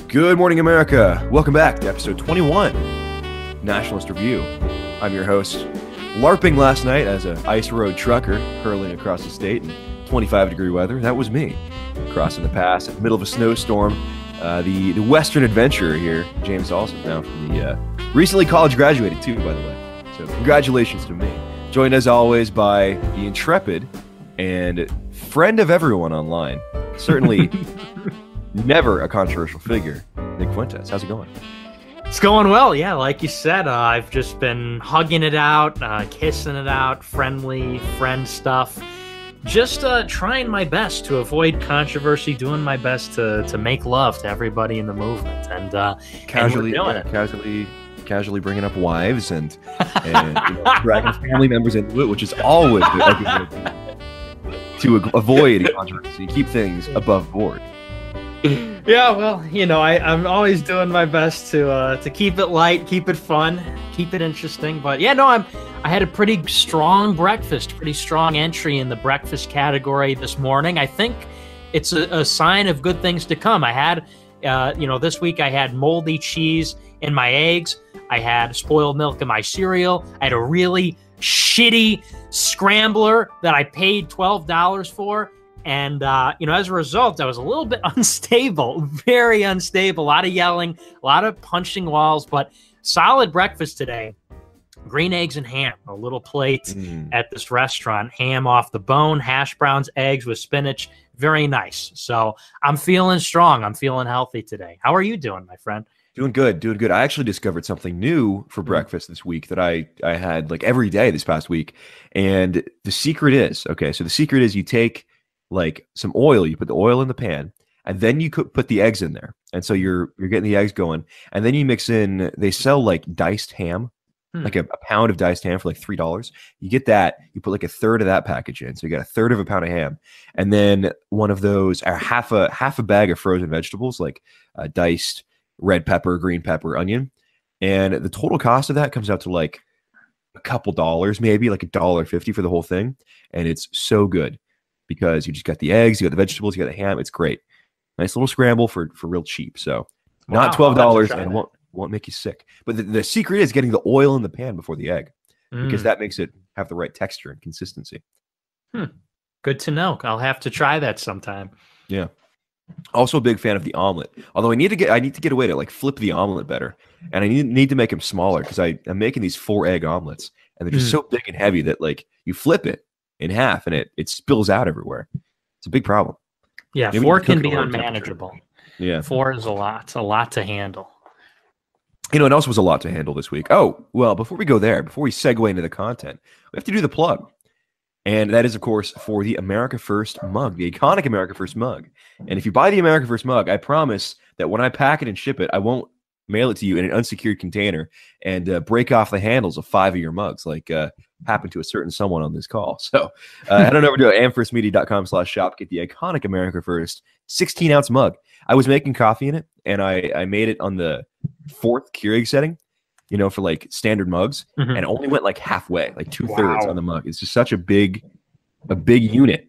Good morning, America. Welcome back to episode 21, Nationalist Review. I'm your host, LARPing last night as an ice road trucker hurling across the state in 25-degree weather. That was me, crossing the pass in the middle of a snowstorm. The Western adventurer here, James Olson, now from the recently college graduated too, by the way. So congratulations to me. Joined as always by the intrepid and friend of everyone online. Certainly never a controversial figure, Nick Fuentes. How's it going? It's going well, yeah. Like you said, I've just been hugging it out, kissing it out, friend stuff. Just trying my best to avoid controversy, doing my best to make love to everybody in the movement, and casually bringing up wives and dragging family members into it, which is always a good idea to avoid controversy, keep things above board. Yeah, well, I'm always doing my best to keep it light, keep it fun, keep it interesting. But yeah, no, I had a pretty strong breakfast, pretty strong entry in the breakfast category this morning. I think it's a sign of good things to come. I had, this week I had moldy cheese in my eggs. I had spoiled milk in my cereal. I had a really shitty scrambler that I paid $12 for. And, as a result, I was a little bit unstable, very unstable, a lot of yelling, a lot of punching walls, but solid breakfast today. Green eggs and ham, a little plate at this restaurant, ham off the bone, hash browns, eggs with spinach. Very nice. So I'm feeling strong. I'm feeling healthy today. How are you doing, my friend? Doing good. I actually discovered something new for breakfast this week that I had like every day this past week. And the secret is, you take like some oil, you put the oil in the pan, and then you could put the eggs in there. And so you're getting the eggs going, and then you mix in, they sell like diced ham, like a pound of diced ham for like $3. You get that, you put like a third of that package in. So you got a third of a pound of ham, and then one of those, or half a bag of frozen vegetables, like diced red pepper, green pepper, onion. And the total cost of that comes out to like a couple dollars, maybe like $1.50 for the whole thing. And it's so good, because you just got the eggs, you got the vegetables, you got the ham. It's great. Nice little scramble for real cheap. So not $12 and won't make you sick. But the secret is getting the oil in the pan before the egg, because that makes it have the right texture and consistency. Good to know. I'll have to try that sometime. Yeah. Also a big fan of the omelet. Although I need to get a way to like flip the omelet better. And I need to make them smaller, because I'm making these 4-egg omelets, and they're just so big and heavy that like you flip it in half and it spills out everywhere. It's a big problem. Yeah, maybe 4 can be unmanageable. Yeah. 4 is a lot to handle. It also was a lot to handle this week. Oh, well, before we go there, before we segue into the content, we have to do the plug. And that is, of course, for the America First mug, the iconic America First mug. And if you buy the America First mug, I promise that when I pack it and ship it, I won't mail it to you in an unsecured container and break off the handles of 5 of your mugs, like happened to a certain someone on this call. So head on over to amfirstmedia.com/shop, get the iconic America First 16-ounce mug. I was making coffee in it, and I made it on the 4th Keurig setting, for like standard mugs, and only went like halfway, like 2/3 on the mug. It's just such a big unit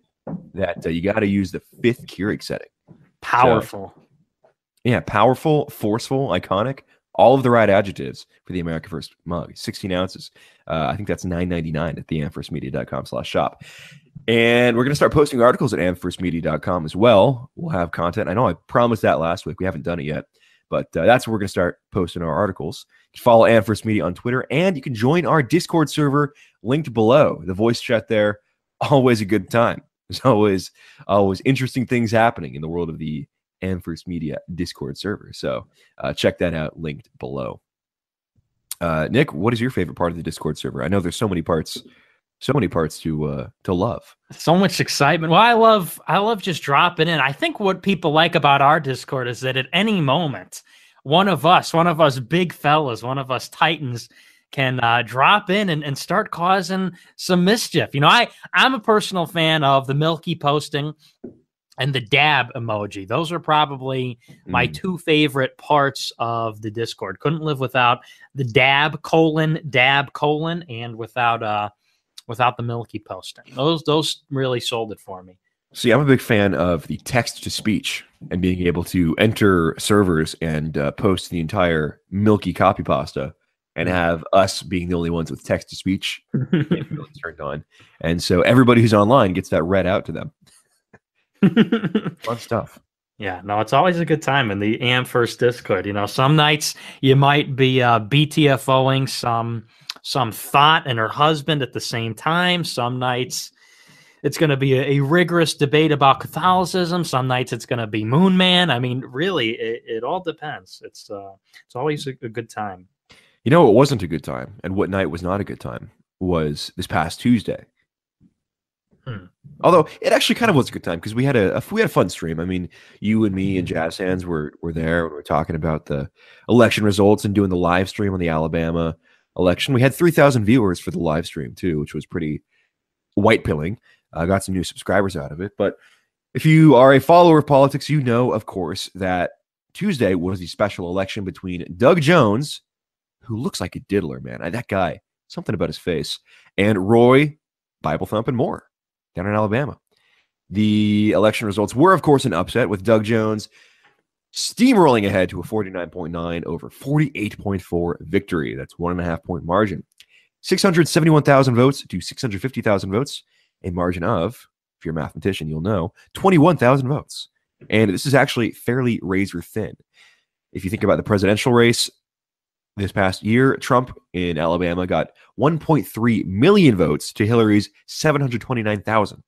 that you got to use the 5th Keurig setting. Powerful. So, yeah, powerful, forceful, iconic, all of the right adjectives for the America First mug. 16 ounces. I think that's $9.99 at the amfirstmedia.com/shop. And we're going to start posting articles at amfirstmedia.com as well. We'll have content. I know I promised that last week. We haven't done it yet, but that's where we're going to start posting our articles. You can follow Am First Media on Twitter, and you can join our Discord server linked below. The voice chat there, always a good time. There's always interesting things happening in the world of the Am First Media Discord server. So check that out, linked below. Nick, what is your favorite part of the Discord server? I know there's so many parts to love. So much excitement. Well, I love just dropping in. I think what people like about our Discord is that at any moment, one of us big fellas, one of us titans can drop in and start causing some mischief. I'm a personal fan of the Milky posting and the dab emoji. Those are probably my 2 favorite parts of the Discord. Couldn't live without the dab : and without the Milky posting. Those really sold it for me. See, I'm a big fan of the text to speech and being able to enter servers and post the entire milky copy pasta and have us being the only ones with text to speech capabilities turned on. And so everybody who's online gets that read out to them. Fun stuff. Yeah, no, it's always a good time in the AM First Discord. You know, some nights you might be BTFOing some thought and her husband at the same time. Some nights it's going to be a rigorous debate about Catholicism. Some nights it's going to be Moon Man. I mean, really, it all depends. It's always a good time. You know, it wasn't a good time, and what night was not a good time was this past Tuesday. Although it actually kind of was a good time because we had a fun stream. I mean, you and me and Jazz Hands were there when we were talking about the election results and doing the live stream on the Alabama election. We had 3,000 viewers for the live stream too, which was pretty white-pilling. Got some new subscribers out of it. But if you are a follower of politics, you know, of course, that Tuesday was the special election between Doug Jones, who looks like a diddler, man. That guy, something about his face, and Roy Bible Thumping Moore down in Alabama. The election results were, of course, an upset with Doug Jones steamrolling ahead to a 49.9 over 48.4 victory. That's 1.5 point margin. 671,000 votes to 650,000 votes. A margin of, if you're a mathematician, you'll know, 21,000 votes. And this is actually fairly razor thin. If you think about the presidential race this past year, Trump in Alabama got 1.3 million votes to Hillary's 729,000.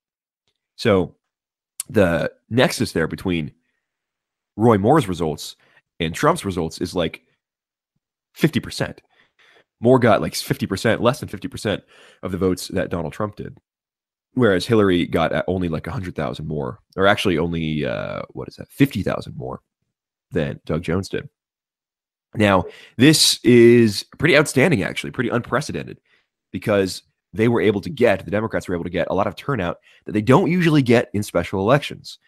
So the nexus there between Roy Moore's results and Trump's results is like 50%. Moore got like 50%, less than 50% of the votes that Donald Trump did. Whereas Hillary got only like 100,000 more, or actually only, 50,000 more than Doug Jones did. Now, this is pretty outstanding, actually, pretty unprecedented, because the Democrats were able to get a lot of turnout that they don't usually get in special elections.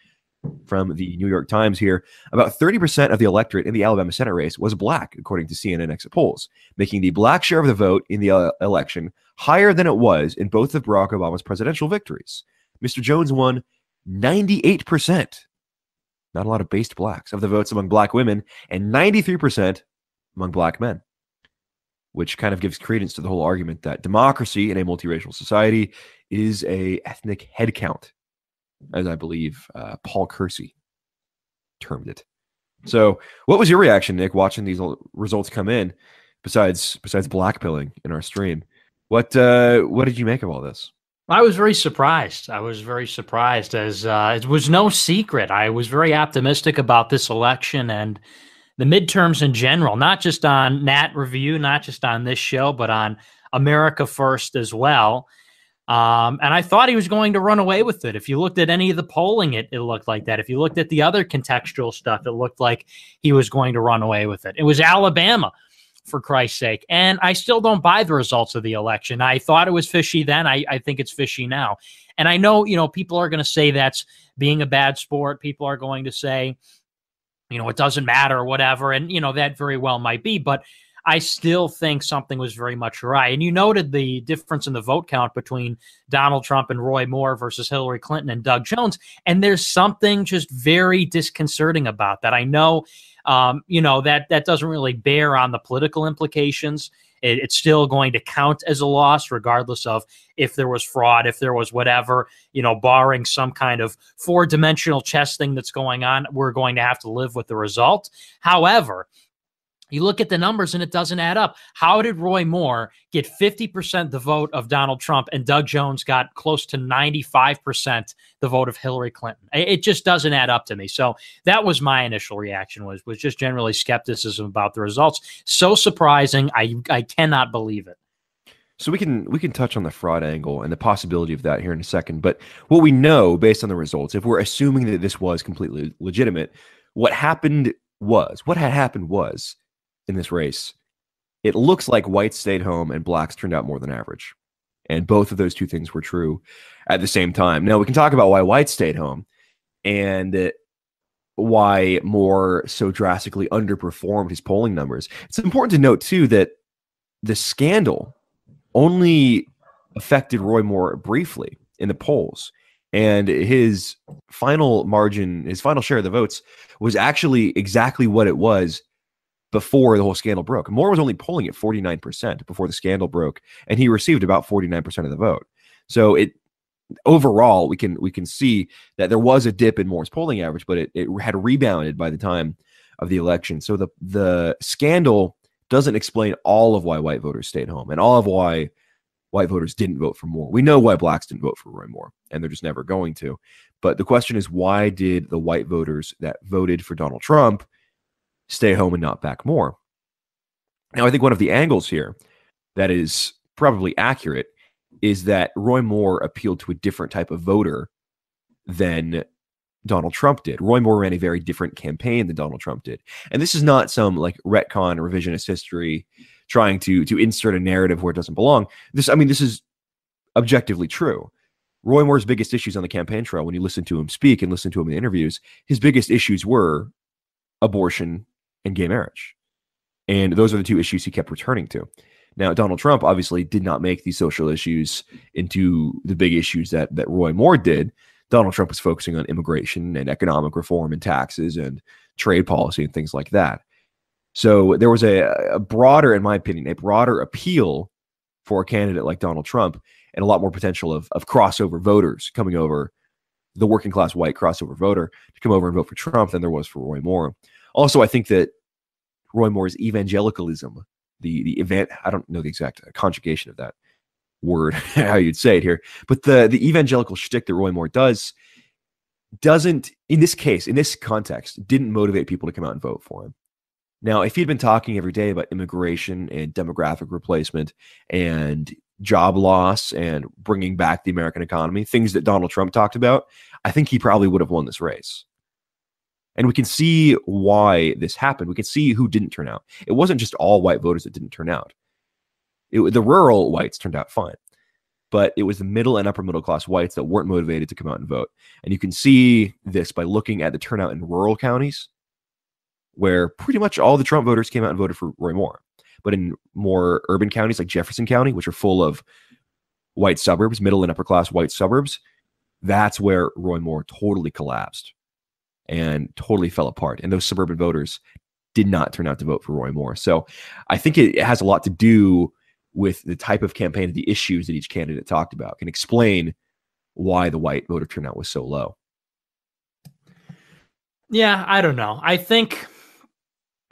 From the New York Times here, about 30% of the electorate in the Alabama Senate race was black, according to CNN exit polls, making the black share of the vote in the election higher than it was in both of Barack Obama's presidential victories. Mr. Jones won 98%, not a lot of based blacks, of the votes among black women, and 93% among black men, which kind of gives credence to the whole argument that democracy in a multiracial society is a ethnic headcount, as I believe Paul Kersey termed it. So what was your reaction, Nick, watching these results come in, besides blackpilling in our stream? What did you make of all this? I was very surprised. As it was no secret. I was very optimistic about this election and the midterms in general, not just on Nat Review, not just on this show, but on America First as well. And I thought he was going to run away with it. If you looked at any of the polling, it looked like that. If you looked at the other contextual stuff, it looked like he was going to run away with it. It was Alabama, for Christ's sake. And I still don't buy the results of the election. I thought it was fishy then. I think it's fishy now. And I know, people are going to say that's being a bad sport. People are going to say, it doesn't matter or whatever. And, that very well might be. But I still think something was very much right. And you noted the difference in the vote count between Donald Trump and Roy Moore versus Hillary Clinton and Doug Jones. And there's something just very disconcerting about that. I know, that doesn't really bear on the political implications. It's still going to count as a loss, regardless of if there was fraud, if there was whatever, barring some kind of four-dimensional chess thing that's going on, we're going to have to live with the result. However, you look at the numbers and it doesn't add up. How did Roy Moore get 50% the vote of Donald Trump and Doug Jones got close to 95% the vote of Hillary Clinton? It just doesn't add up to me. So that was my initial reaction, was just generally skepticism about the results. So surprising. I cannot believe it. So we can touch on the fraud angle and the possibility of that here in a second. But what we know based on the results, if we're assuming that this was completely legitimate, what had happened was in this race, it looks like whites stayed home and blacks turned out more than average. And both of those two things were true at the same time. Now, we can talk about why whites stayed home and why Moore so drastically underperformed his polling numbers. It's important to note, too, that the scandal only affected Roy Moore briefly in the polls. And his final margin, his final share of the votes was actually exactly what it was before the whole scandal broke. Moore was only polling at 49% before the scandal broke, and he received about 49% of the vote. So overall, we can see that there was a dip in Moore's polling average, but it had rebounded by the time of the election. So the scandal doesn't explain all of why white voters stayed home and all of why white voters didn't vote for Moore. We know why blacks didn't vote for Roy Moore, and they're just never going to. But the question is, why did the white voters that voted for Donald Trump stay home and not back Moore? Now, I think one of the angles here that is probably accurate is that Roy Moore appealed to a different type of voter than Donald Trump did. Roy Moore ran a very different campaign than Donald Trump did. And this is not some like retcon revisionist history trying to insert a narrative where it doesn't belong. This is objectively true. Roy Moore's biggest issues on the campaign trail, when you listen to him speak and listen to him in interviews, his biggest issues were abortion and gay marriage. And those are the two issues he kept returning to. Now, Donald Trump obviously did not make these social issues into the big issues that Roy Moore did. Donald Trump was focusing on immigration and economic reform and taxes and trade policy and things like that. So there was a broader, in my opinion, a broader appeal for a candidate like Donald Trump and a lot more potential of crossover voters coming over, the working class white crossover voter to come over and vote for Trump than there was for Roy Moore. Also, I think that Roy Moore's evangelicalism, the event, I don't know the exact conjugation of that word, how you'd say it here, but the evangelical shtick that Roy Moore doesn't, in this case, in this context, didn't motivate people to come out and vote for him. Now, if he'd been talking every day about immigration and demographic replacement and job loss and bringing back the American economy, things that Donald Trump talked about, I think he probably would have won this race. And we can see why this happened. We can see who didn't turn out. It wasn't just all white voters that didn't turn out. The rural whites turned out fine. But it was the middle and upper middle class whites that weren't motivated to come out and vote. And you can see this by looking at the turnout in rural counties, where pretty much all the Trump voters came out and voted for Roy Moore. But in more urban counties like Jefferson County, which are full of white suburbs, middle and upper class white suburbs, that's where Roy Moore totally collapsed and totally fell apart. And those suburban voters did not turn out to vote for Roy Moore. So I think it has a lot to do with the type of campaign, the issues that each candidate talked about, can explain why the white voter turnout was so low. Yeah, I don't know. I think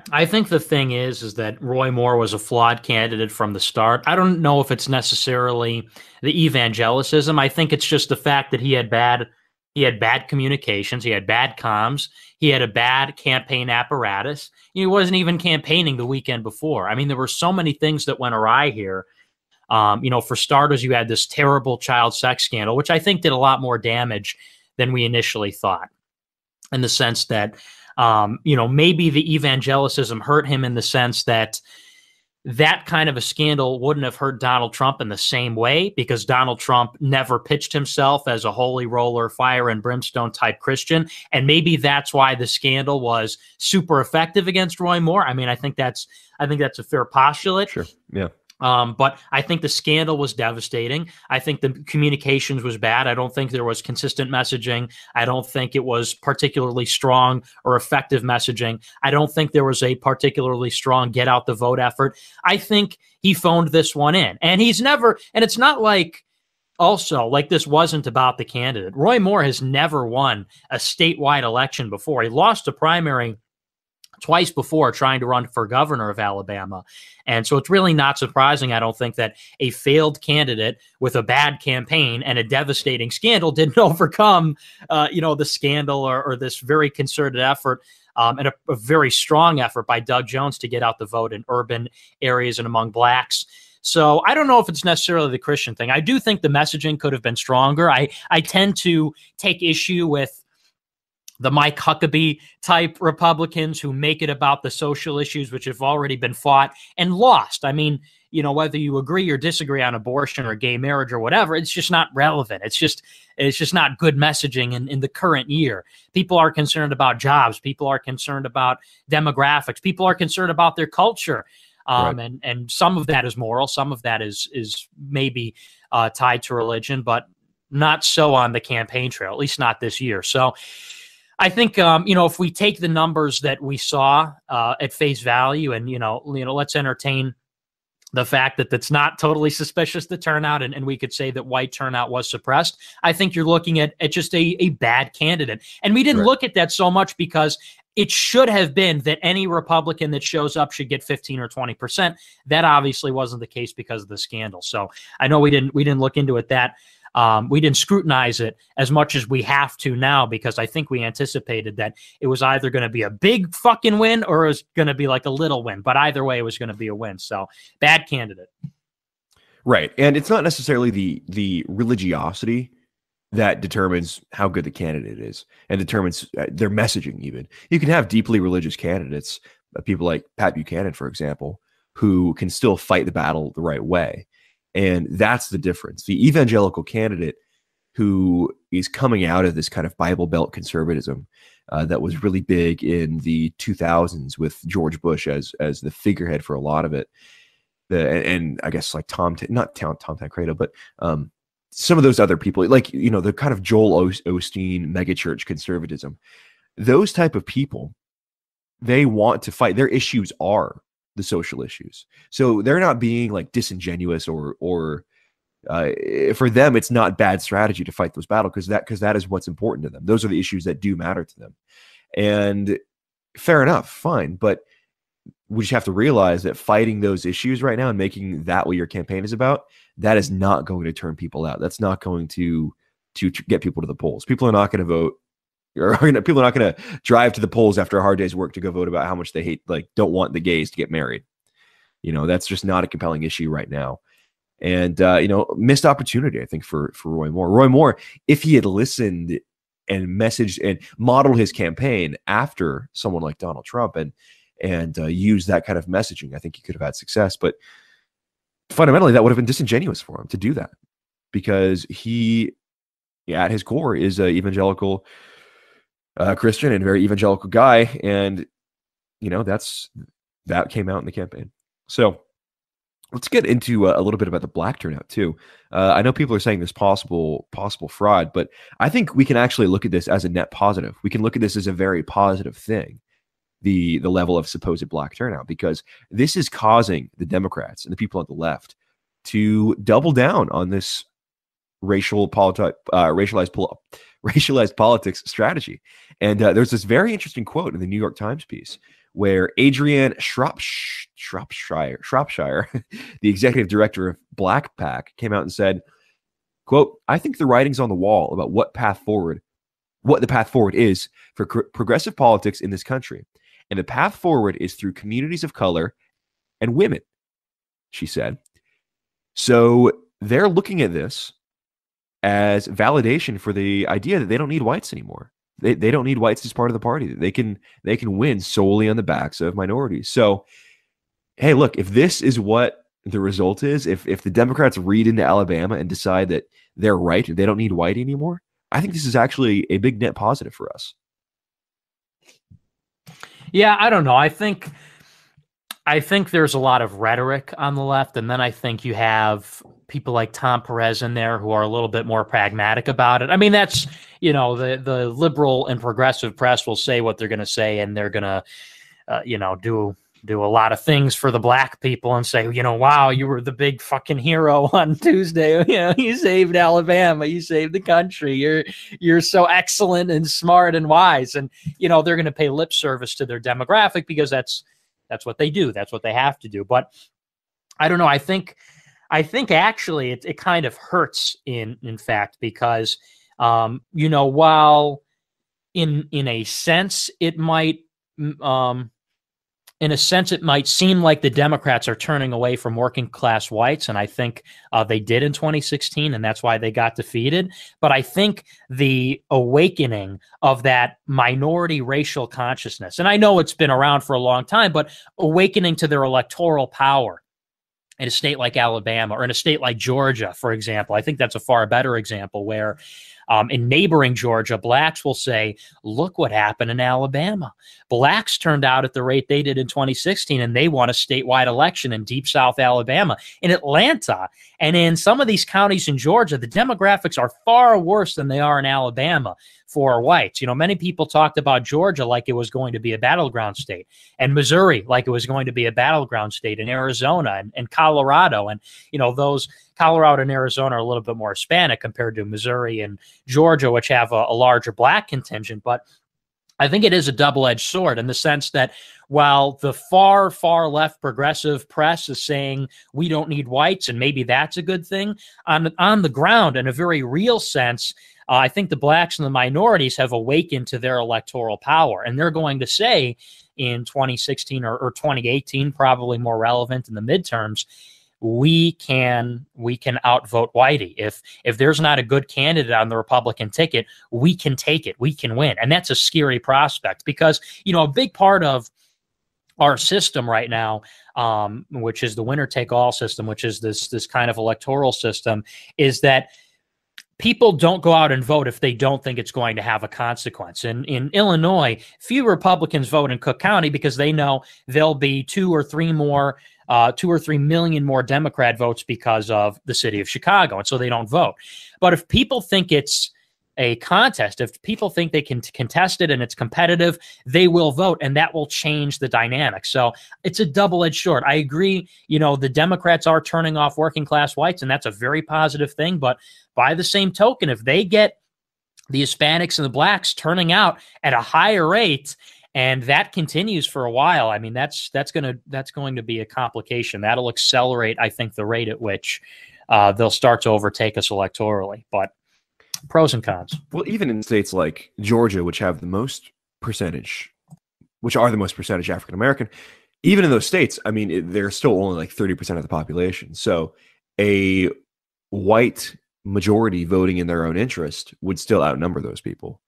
the thing is that Roy Moore was a flawed candidate from the start. I don't know if it's necessarily the evangelicism. I think it's just the fact that he had bad communications, he had bad comms, he had a bad campaign apparatus. He wasn't even campaigning the weekend before. I mean, there were so many things that went awry here. For starters, you had this terrible child sex scandal, which I think did a lot more damage than we initially thought, in the sense that maybe the evangelicism hurt him in the sense that kind of a scandal wouldn't have hurt Donald Trump in the same way, because Donald Trump never pitched himself as a holy roller, fire and brimstone type Christian. And maybe that's why the scandal was super effective against Roy Moore. I mean, I think that's a fair postulate. Sure. Yeah. But I think the scandal was devastating. I think the communications was bad. I don't think there was consistent messaging. I don't think it was particularly strong or effective messaging. I don't think there was a particularly strong get out the vote effort. I think he phoned this one in, and it's not like, also, like, this wasn't about the candidate. Roy Moore has never won a statewide election before. He lost a primary twice before trying to run for governor of Alabama. And so it's really not surprising, I don't think, that a failed candidate with a bad campaign and a devastating scandal didn't overcome, the scandal or this very concerted effort and a very strong effort by Doug Jones to get out the vote in urban areas and among blacks. So I don't know if it's necessarily the Christian thing. I do think the messaging could have been stronger. I tend to take issue with the Mike Huckabee type Republicans who make it about the social issues which have already been fought and lost. I mean, whether you agree or disagree on abortion or gay marriage or whatever, it's just not relevant. It's just not good messaging in the current year. People are concerned about jobs. People are concerned about demographics. People are concerned about their culture. Right. And some of that is moral. Some of that is maybe tied to religion, but not so on the campaign trail, at least not this year. So I think, if we take the numbers that we saw at face value and, let's entertain the fact that that's not totally suspicious, the turnout, and we could say that white turnout was suppressed, I think you're looking at just a bad candidate. And we didn't look at that so much because it should have been that any Republican that shows up should get 15 or 20%. That obviously wasn't the case because of the scandal. So I know we didn't look into it we didn't scrutinize it as much as we have to now, because I think we anticipated that it was either going to be a big fucking win or it was going to be like a little win. But either way, it was going to be a win. So bad candidate. Right. And it's not necessarily the religiosity that determines how good the candidate is and determines their messaging even. You can have deeply religious candidates, people like Pat Buchanan, for example, who can still fight the battle the right way. And that's the difference. The evangelical candidate who is coming out of this kind of Bible Belt conservatism that was really big in the 2000s with George Bush as the figurehead for a lot of it. And I guess like not Tom Tancredo, but some of those other people, like, the kind of Joel Osteen megachurch conservatism. Those type of people, they want to fight. Their issues are the social issues. So they're not being like disingenuous or for them, it's not bad strategy to fight those battles because that is what's important to them. Those are the issues that do matter to them. And fair enough, fine. But we just have to realize that fighting those issues right now and making that what your campaign is about, that is not going to turn people out. That's not going to get people to the polls. People are not going to vote. People are not going to drive to the polls after a hard day's work to go vote about how much they hate, like, don't want the gays to get married. That's just not a compelling issue right now. And, missed opportunity, I think, for Roy Moore. Roy Moore, if he had listened and messaged and modeled his campaign after someone like Donald Trump and used that kind of messaging, I think he could have had success. But fundamentally, that would have been disingenuous for him to do that, because he, at his core, is an evangelical Christian and very evangelical guy, and that came out in the campaign. So let's get into a little bit about the black turnout too. I know people are saying there's possible fraud, but I think we can actually look at this as a net positive. We can look at this as a very positive thing, the level of supposed black turnout, because this is causing the Democrats and the people on the left to double down on this racialized politics strategy. And there's this very interesting quote in the New York Times piece where Adrienne Shropshire, the executive director of Black PAC, came out and said, quote, "I think the writing's on the wall about what the path forward is for progressive politics in this country. And the path forward is through communities of color and women," she said. So they're looking at this as validation for the idea that they don't need whites anymore. They don't need whites as part of the party. They can win solely on the backs of minorities. So, hey, look, if this is what the result is, if the Democrats read into Alabama and decide that they're right, they don't need white anymore, I think this is actually a big net positive for us. Yeah, I don't know. I think there's a lot of rhetoric on the left, and then I think you have people like Tom Perez in there who are a little bit more pragmatic about it. I mean, that's, the liberal and progressive press will say what they're going to say, and they're going to, do a lot of things for the black people and say, wow, you were the big fucking hero on Tuesday. You saved Alabama, you saved the country. You're so excellent and smart and wise. And, they're going to pay lip service to their demographic because that's what they do. That's what they have to do. But I don't know. I think actually it kind of hurts in fact, because, while in a sense it might, seem like the Democrats are turning away from working class whites. And I think they did in 2016, and that's why they got defeated. But I think the awakening of that minority racial consciousness, and I know it's been around for a long time, but awakening to their electoral power in a state like Alabama or in a state like Georgia, for example. I think that's a far better example where in neighboring Georgia, blacks will say, look what happened in Alabama. Blacks turned out at the rate they did in 2016, and they won a statewide election in Deep South Alabama. In Atlanta and in some of these counties in Georgia, the demographics are far worse than they are in Alabama for whites. You know, many people talked about Georgia like it was going to be a battleground state, and Missouri like it was going to be a battleground state, and Arizona and Colorado. And, you know, those Colorado and Arizona are a little bit more Hispanic compared to Missouri and Georgia, which have a larger black contingent. But I think it is a double-edged sword in the sense that while the far, far left progressive press is saying we don't need whites, and maybe that's a good thing, on the ground, in a very real sense, I think the blacks and the minorities have awakened to their electoral power. And they're going to say in 2016 or 2018, probably more relevant in the midterms, we can outvote Whitey. If there's not a good candidate on the Republican ticket, we can take it. We can win. And that's a scary prospect because, you know, a big part of our system right now, which is the winner take all system, which is this kind of electoral system, is that people don't go out and vote if they don't think it's going to have a consequence. In Illinois, few Republicans vote in Cook County because they know there'll be 2 or 3 million more Democrat votes because of the city of Chicago, and so they don't vote. But if people think it's a contest, if people think they can contest it and it's competitive, they will vote, and that will change the dynamic. So it's a double-edged sword. I agree, you know, the Democrats are turning off working class whites, and that's a very positive thing. But by the same token, if they get the Hispanics and the blacks turning out at a higher rate, and that continues for a while, I mean, that's going to be a complication. That'll accelerate, I think, the rate at which they'll start to overtake us electorally. But pros and cons. Well, even in states like Georgia, which have the most percentage, which are the most percentage African American, even in those states, I mean, they're still only like 30% of the population. So a white majority voting in their own interest would still outnumber those people,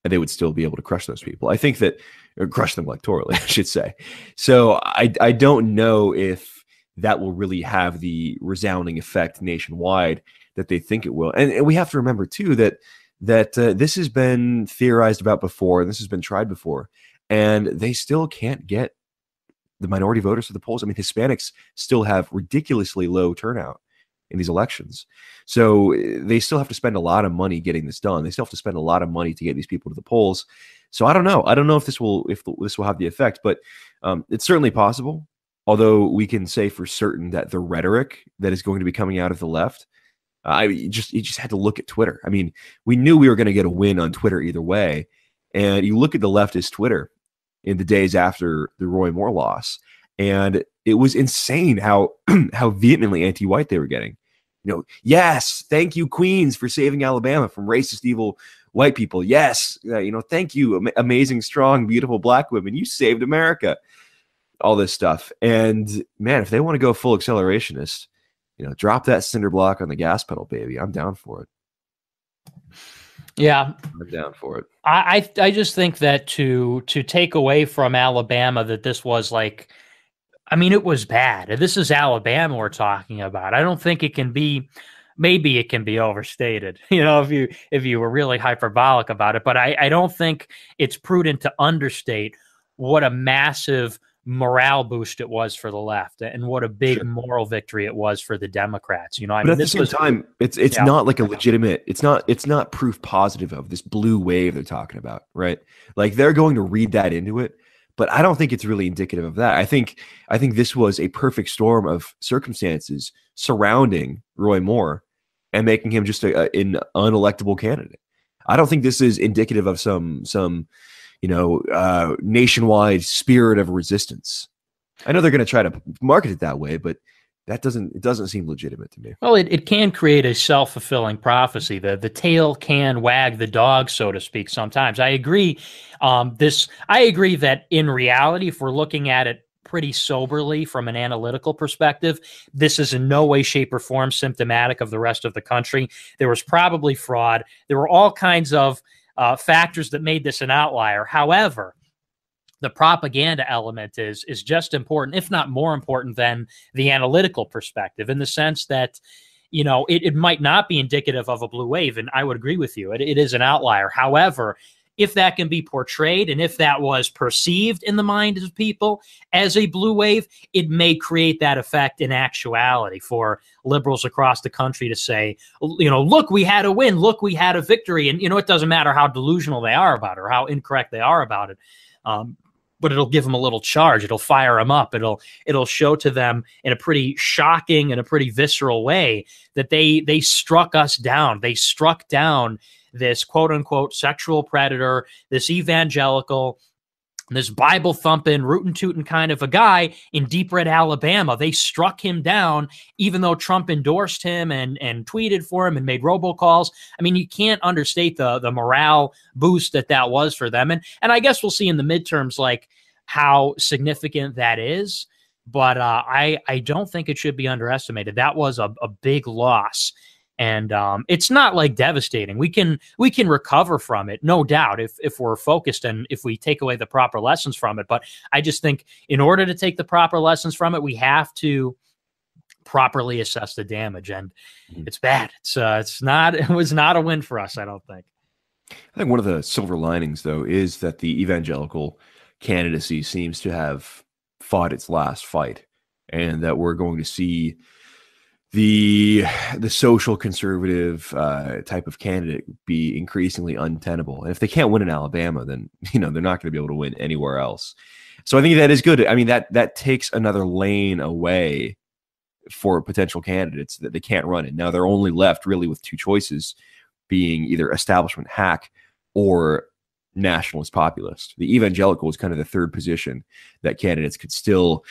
and they would still be able to crush those people. I think that, or crush them electorally, I should say. So I don't know if that will really have the resounding effect nationwide that they think it will. And we have to remember too that this has been theorized about before, and this has been tried before, and they still can't get the minority voters to the polls. I mean, Hispanics still have ridiculously low turnout in these elections. So they still have to spend a lot of money getting this done. They still have to spend a lot of money to get these people to the polls. So I don't know. I don't know if this will have the effect, but it's certainly possible. Although we can say for certain that the rhetoric that is going to be coming out of the left, you just had to look at Twitter. I mean, we knew we were going to get a win on Twitter either way. And you look at the leftist Twitter in the days after the Roy Moore loss, and it was insane how vehemently anti-white they were getting. You know, yes, thank you, Queens, for saving Alabama from racist, evil white people. Yes, thank you, amazing, strong, beautiful black women. You saved America. All this stuff. And man, if they want to go full accelerationist, drop that cinder block on the gas pedal, baby. I'm down for it. Yeah, I'm down for it. I just think that to take away from Alabama that this was like, I mean, it was bad. This is Alabama we're talking about. I don't think it can be. Maybe it can be overstated, if you were really hyperbolic about it. But I don't think it's prudent to understate what a massive morale boost it was for the left, and what a big moral victory it was for the Democrats. But at the same time, it's not like a legitimate. It's not proof positive of this blue wave they're talking about, right? Like they're going to read that into it, but I don't think it's really indicative of that. I think this was a perfect storm of circumstances surrounding Roy Moore and making him just an unelectable candidate. I don't think this is indicative of some nationwide spirit of resistance. I know they're going to try to market it that way, but it doesn't seem legitimate to me. Well, it can create a self-fulfilling prophecy. The tail can wag the dog, so to speak, sometimes. I agree. I agree that in reality, if we're looking at it pretty soberly from an analytical perspective, this is in no way, shape, or form symptomatic of the rest of the country. There was probably fraud. There were all kinds of factors that made this an outlier. However, the propaganda element is just important, if not more important than the analytical perspective, in the sense that, you know, it might not be indicative of a blue wave. And I would agree with you. It is an outlier. However, if that can be portrayed and if that was perceived in the minds of people as a blue wave, it may create that effect in actuality for liberals across the country to say, you know, look, we had a win. Look, we had a victory. And, you know, it doesn't matter how delusional they are about it or how incorrect they are about it. But it'll give them a little charge. It'll fire them up. It'll show to them in a pretty shocking and a pretty visceral way that they struck us down. They struck down this quote unquote sexual predator, this evangelical, this Bible thumping, rootin' tootin' kind of a guy in Deep Red, Alabama. They struck him down, even though Trump endorsed him and tweeted for him and made robocalls. I mean, you can't understate the morale boost that was for them. And I guess we'll see in the midterms, like, how significant that is. But I don't think it should be underestimated. That was a big loss. And it's not like devastating. We can recover from it, no doubt, if we're focused and if we take away the proper lessons from it. But I just think in order to take the proper lessons from it, we have to properly assess the damage. And it's bad. It was not a win for us, I don't think. I think one of the silver linings, though, is that the evangelical candidacy seems to have fought its last fight, and that we're going to see the social conservative type of candidate be increasingly untenable. And if they can't win in Alabama, then, you know, they're not going to be able to win anywhere else. So I think that is good. I mean, that takes another lane away for potential candidates that they can't run in. Now they're only left really with two choices, being either establishment hack or nationalist populist. The evangelical is kind of the third position that candidates could still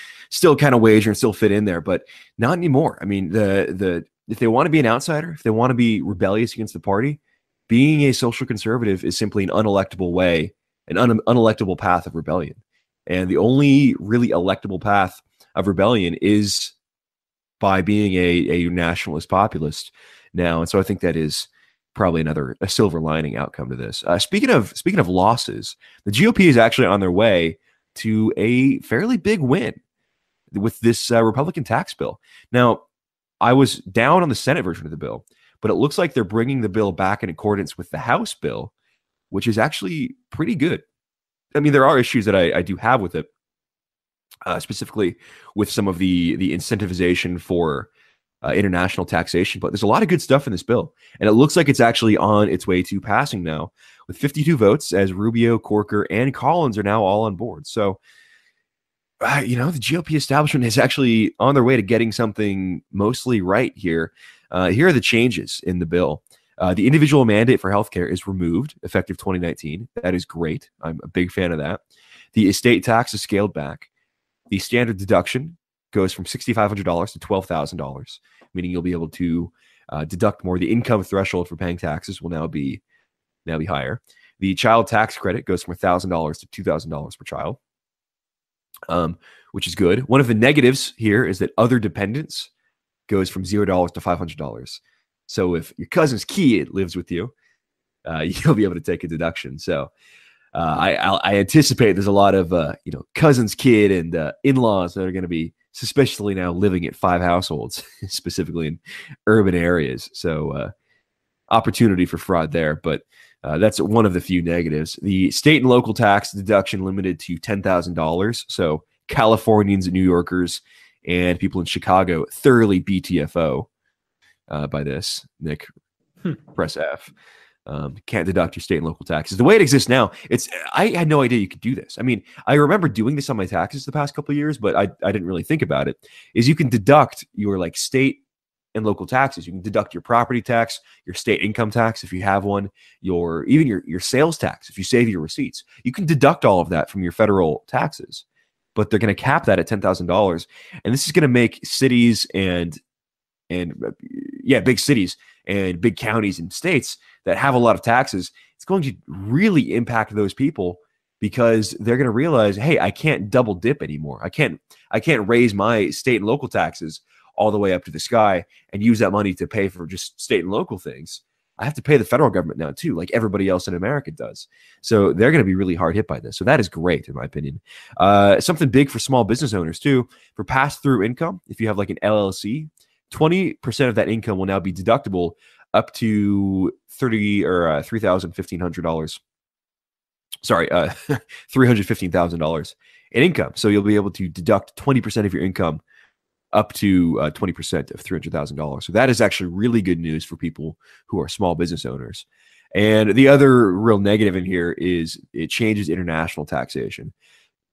kind of wager and still fit in there, but not anymore. I mean, if they want to be an outsider, if they want to be rebellious against the party, being a social conservative is simply an unelectable way, an unelectable path of rebellion. And the only really electable path of rebellion is by being a nationalist populist now. And so I think that is probably a silver lining outcome to this. Speaking of losses, the GOP is actually on their way to a fairly big win with this Republican tax bill. Now, I was down on the Senate version of the bill, but it looks like they're bringing the bill back in accordance with the House bill, which is actually pretty good. I mean, there are issues that I do have with it, specifically with some of the incentivization for international taxation, but there's a lot of good stuff in this bill, and it looks like it's actually on its way to passing now with 52 votes, as Rubio, Corker, and Collins are now all on board. So, you know, the GOP establishment is actually on their way to getting something mostly right here. Here are the changes in the bill. The individual mandate for healthcare is removed effective 2019. That is great. I'm a big fan of that. The estate tax is scaled back. The standard deduction goes from $6,500 to $12,000, meaning you'll be able to deduct more. The income threshold for paying taxes will now be higher. The child tax credit goes from $1,000 to $2,000 per child, which is good. One of the negatives here is that other dependents goes from $0 to $500. So if your cousin's kid lives with you, you'll be able to take a deduction. So I anticipate there's a lot of cousin's kid and in-laws that are going to be suspiciously now living at 5 households, specifically in urban areas. So opportunity for fraud there, but that's one of the few negatives. The state and local tax deduction limited to $10,000. So Californians and New Yorkers and people in Chicago thoroughly BTFO by this. Nick, press F. Can't deduct your state and local taxes. The way it exists now, I had no idea you could do this. I mean, I remember doing this on my taxes the past couple of years, but I didn't really think about it. Is you can deduct your like state and local taxes. You can deduct your property tax, your state income tax if you have one, even your sales tax if you save your receipts. You can deduct all of that from your federal taxes, but they're going to cap that at $10,000, and this is going to make cities and big cities and big counties and states that have a lot of taxes, it's going to really impact those people, because they're going to realize, hey, I can't double dip anymore. I can't raise my state and local taxes all the way up to the sky and use that money to pay for just state and local things. I have to pay the federal government now too, like everybody else in America does. So they're going to be really hard hit by this. So that is great, in my opinion. Something big for small business owners too, for pass-through income. If you have like an LLC, 20% of that income will now be deductible up to $3,150. Sorry, $315,000 in income. So you'll be able to deduct 20% of your income up to 20% of $300,000. So that is actually really good news for people who are small business owners. And the other real negative in here is it changes international taxation.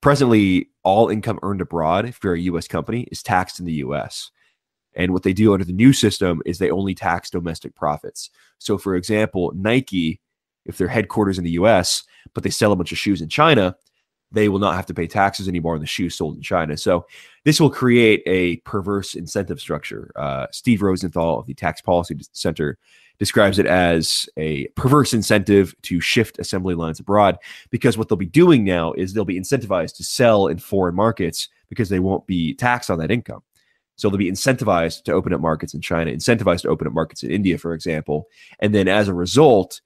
Presently, all income earned abroad, if you're a U.S. company, is taxed in the U.S. And what they do under the new system is they only tax domestic profits. So, for example, Nike, if their headquarters in the U.S., but they sell a bunch of shoes in China, they will not have to pay taxes anymore on the shoes sold in China. So this will create a perverse incentive structure. Steve Rosenthal of the Tax Policy Center describes it as a perverse incentive to shift assembly lines abroad, because what they'll be doing now is they'll be incentivized to sell in foreign markets because they won't be taxed on that income. So they'll be incentivized to open up markets in China, incentivized to open up markets in India, for example. And then as a result,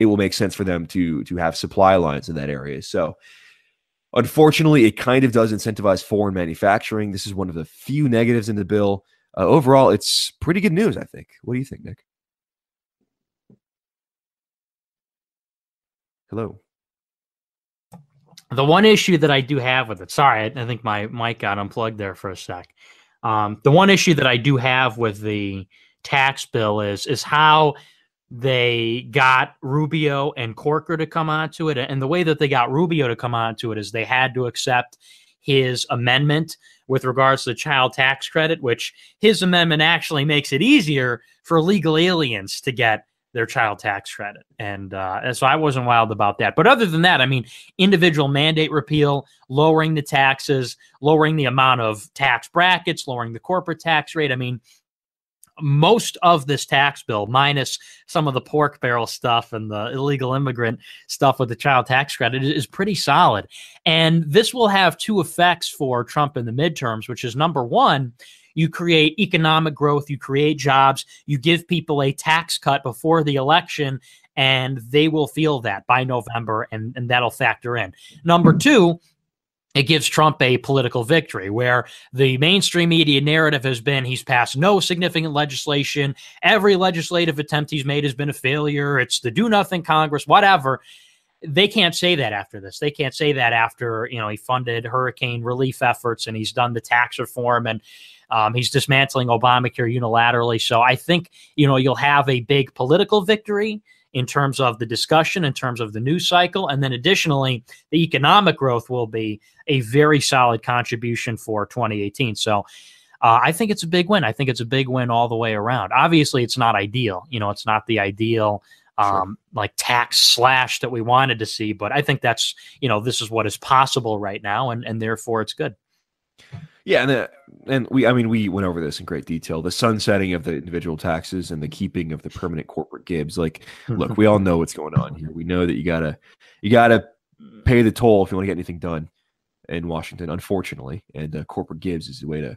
it will make sense for them to have supply lines in that area. So unfortunately, it kind of does incentivize foreign manufacturing. This is one of the few negatives in the bill. Overall, it's pretty good news, I think. What do you think, Nick? Hello. The one issue that I do have with it, sorry, I think my mic got unplugged there for a sec. The one issue that I do have with the tax bill is how they got Rubio and Corker to come onto it. And the way that they got Rubio to come onto it is they had to accept his amendment with regards to the child tax credit, which his amendment actually makes it easier for legal aliens to get their child tax credit. And so I wasn't wild about that. But other than that, I mean, individual mandate repeal, lowering the taxes, lowering the amount of tax brackets, lowering the corporate tax rate. I mean, most of this tax bill, minus some of the pork barrel stuff and the illegal immigrant stuff with the child tax credit, is pretty solid. And this will have two effects for Trump in the midterms, which is number one, you create economic growth, you create jobs, you give people a tax cut before the election, and they will feel that by November, and that'll factor in. Number two, it gives Trump a political victory, where the mainstream media narrative has been he's passed no significant legislation. Every legislative attempt he's made has been a failure. It's the do-nothing Congress, whatever. They can't say that after this. They can't say that after, he funded hurricane relief efforts and he's done the tax reform and he's dismantling Obamacare unilaterally. So I think, you'll have a big political victory in terms of the discussion, in terms of the news cycle. And then additionally, the economic growth will be a very solid contribution for 2018. So I think it's a big win. I think it's a big win all the way around. Obviously, it's not ideal. It's not the ideal like tax slash that we wanted to see. But I think that's, this is what is possible right now. And therefore, it's good. Yeah, and we went over this in great detail. The sunsetting of the individual taxes and the keeping of the permanent corporate gibs. Like, look, we all know what's going on here. We know that you gotta pay the toll if you want to get anything done in Washington, unfortunately. And corporate gibs is the way to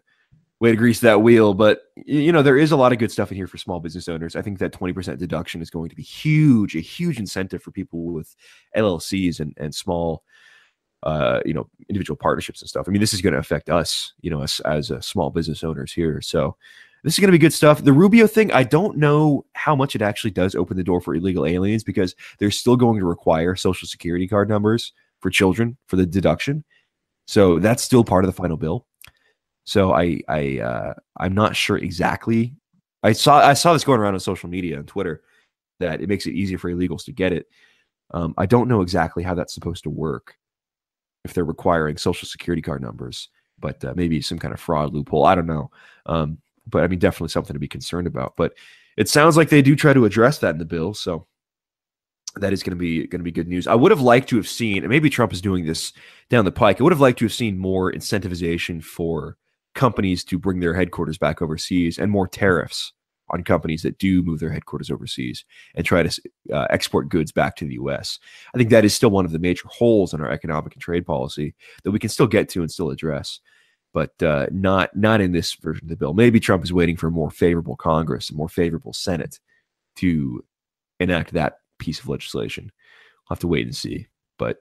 grease that wheel. But there is a lot of good stuff in here for small business owners. I think that 20% deduction is going to be a huge incentive for people with LLCs and small individual partnerships and stuff. I mean, this is going to affect us, us as small business owners here. So this is going to be good stuff. The Rubio thing, I don't know how much it actually does open the door for illegal aliens, because they're still going to require social security card numbers for children for the deduction. So that's still part of the final bill. So I'm not sure exactly. I saw this going around on social media and Twitter that it makes it easier for illegals to get it. I don't know exactly how that's supposed to work, if they're requiring social security card numbers, but maybe some kind of fraud loophole. I don't know. But I mean, definitely something to be concerned about. But it sounds like they do try to address that in the bill. So that is going to be good news. I would have liked to have seen, and maybe Trump is doing this down the pike, I would have liked to have seen more incentivization for companies to bring their headquarters back overseas, and more tariffs on companies that do move their headquarters overseas and try to export goods back to the U.S. I think that is still one of the major holes in our economic and trade policy that we can still get to and still address, but not in this version of the bill. Maybe Trump is waiting for a more favorable Congress, a more favorable Senate to enact that piece of legislation. We'll have to wait and see. But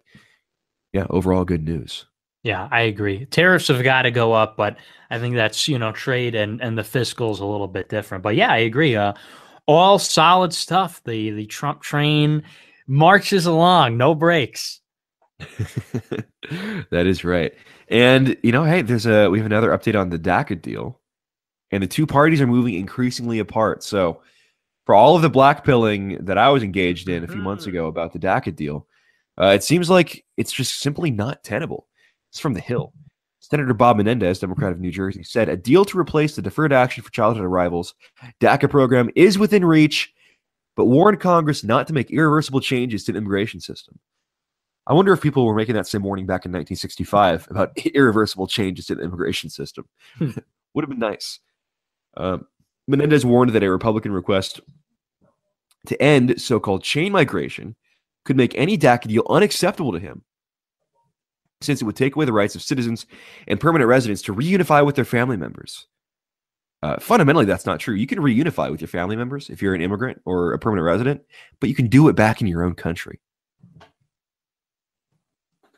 yeah, overall good news. Yeah, I agree. Tariffs have got to go up, but I think that's, trade and the fiscal is a little bit different. But yeah, I agree. All solid stuff. The Trump train marches along, no brakes. That is right. And hey, we have another update on the DACA deal, and the two parties are moving increasingly apart. So for all of the blackpilling that I was engaged in a few months ago about the DACA deal, it seems like it's just simply not tenable. It's from The Hill. Senator Bob Menendez, Democrat of New Jersey, said a deal to replace the Deferred Action for Childhood Arrivals DACA program is within reach, but warned Congress not to make irreversible changes to the immigration system. I wonder if people were making that same warning back in 1965 about irreversible changes to the immigration system. Would have been nice. Menendez warned that a Republican request to end so-called chain migration could make any DACA deal unacceptable to him, since it would take away the rights of citizens and permanent residents to reunify with their family members. Fundamentally, that's not true. You can reunify with your family members if you're an immigrant or a permanent resident, but you can do it back in your own country.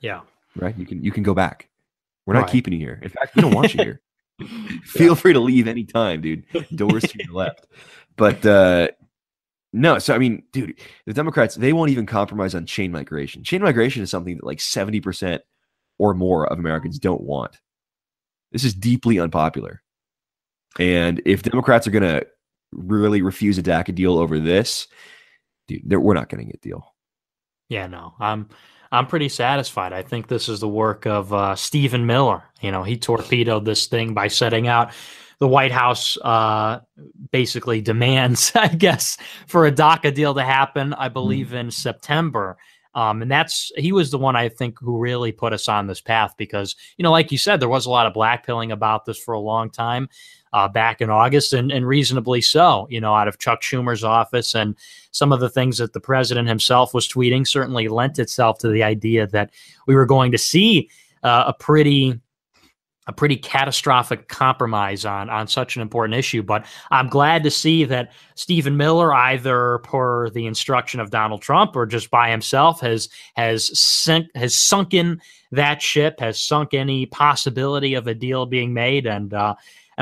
Yeah. Right? You can go back. We're not keeping you here. In fact, we don't want you here. Feel free to leave anytime, dude. Doors to your left. But no, so I mean, dude, the Democrats, they won't even compromise on chain migration. Chain migration is something that like 70% or more of Americans don't want. This is deeply unpopular. And if Democrats are going to really refuse a DACA deal over this, dude, we're not getting a deal. Yeah, no, I'm pretty satisfied. I think this is the work of Stephen Miller. He torpedoed this thing by setting out the White House basically demands, I guess, for a DACA deal to happen, I believe, in September. And he was the one, I think, who really put us on this path because, like you said, there was a lot of blackpilling about this for a long time back in August, and reasonably so, out of Chuck Schumer's office. And some of the things that the president himself was tweeting certainly lent itself to the idea that we were going to see a pretty catastrophic compromise on such an important issue. But I'm glad to see that Stephen Miller, either per the instruction of Donald Trump or just by himself, has sunken that ship, has sunk any possibility of a deal being made. And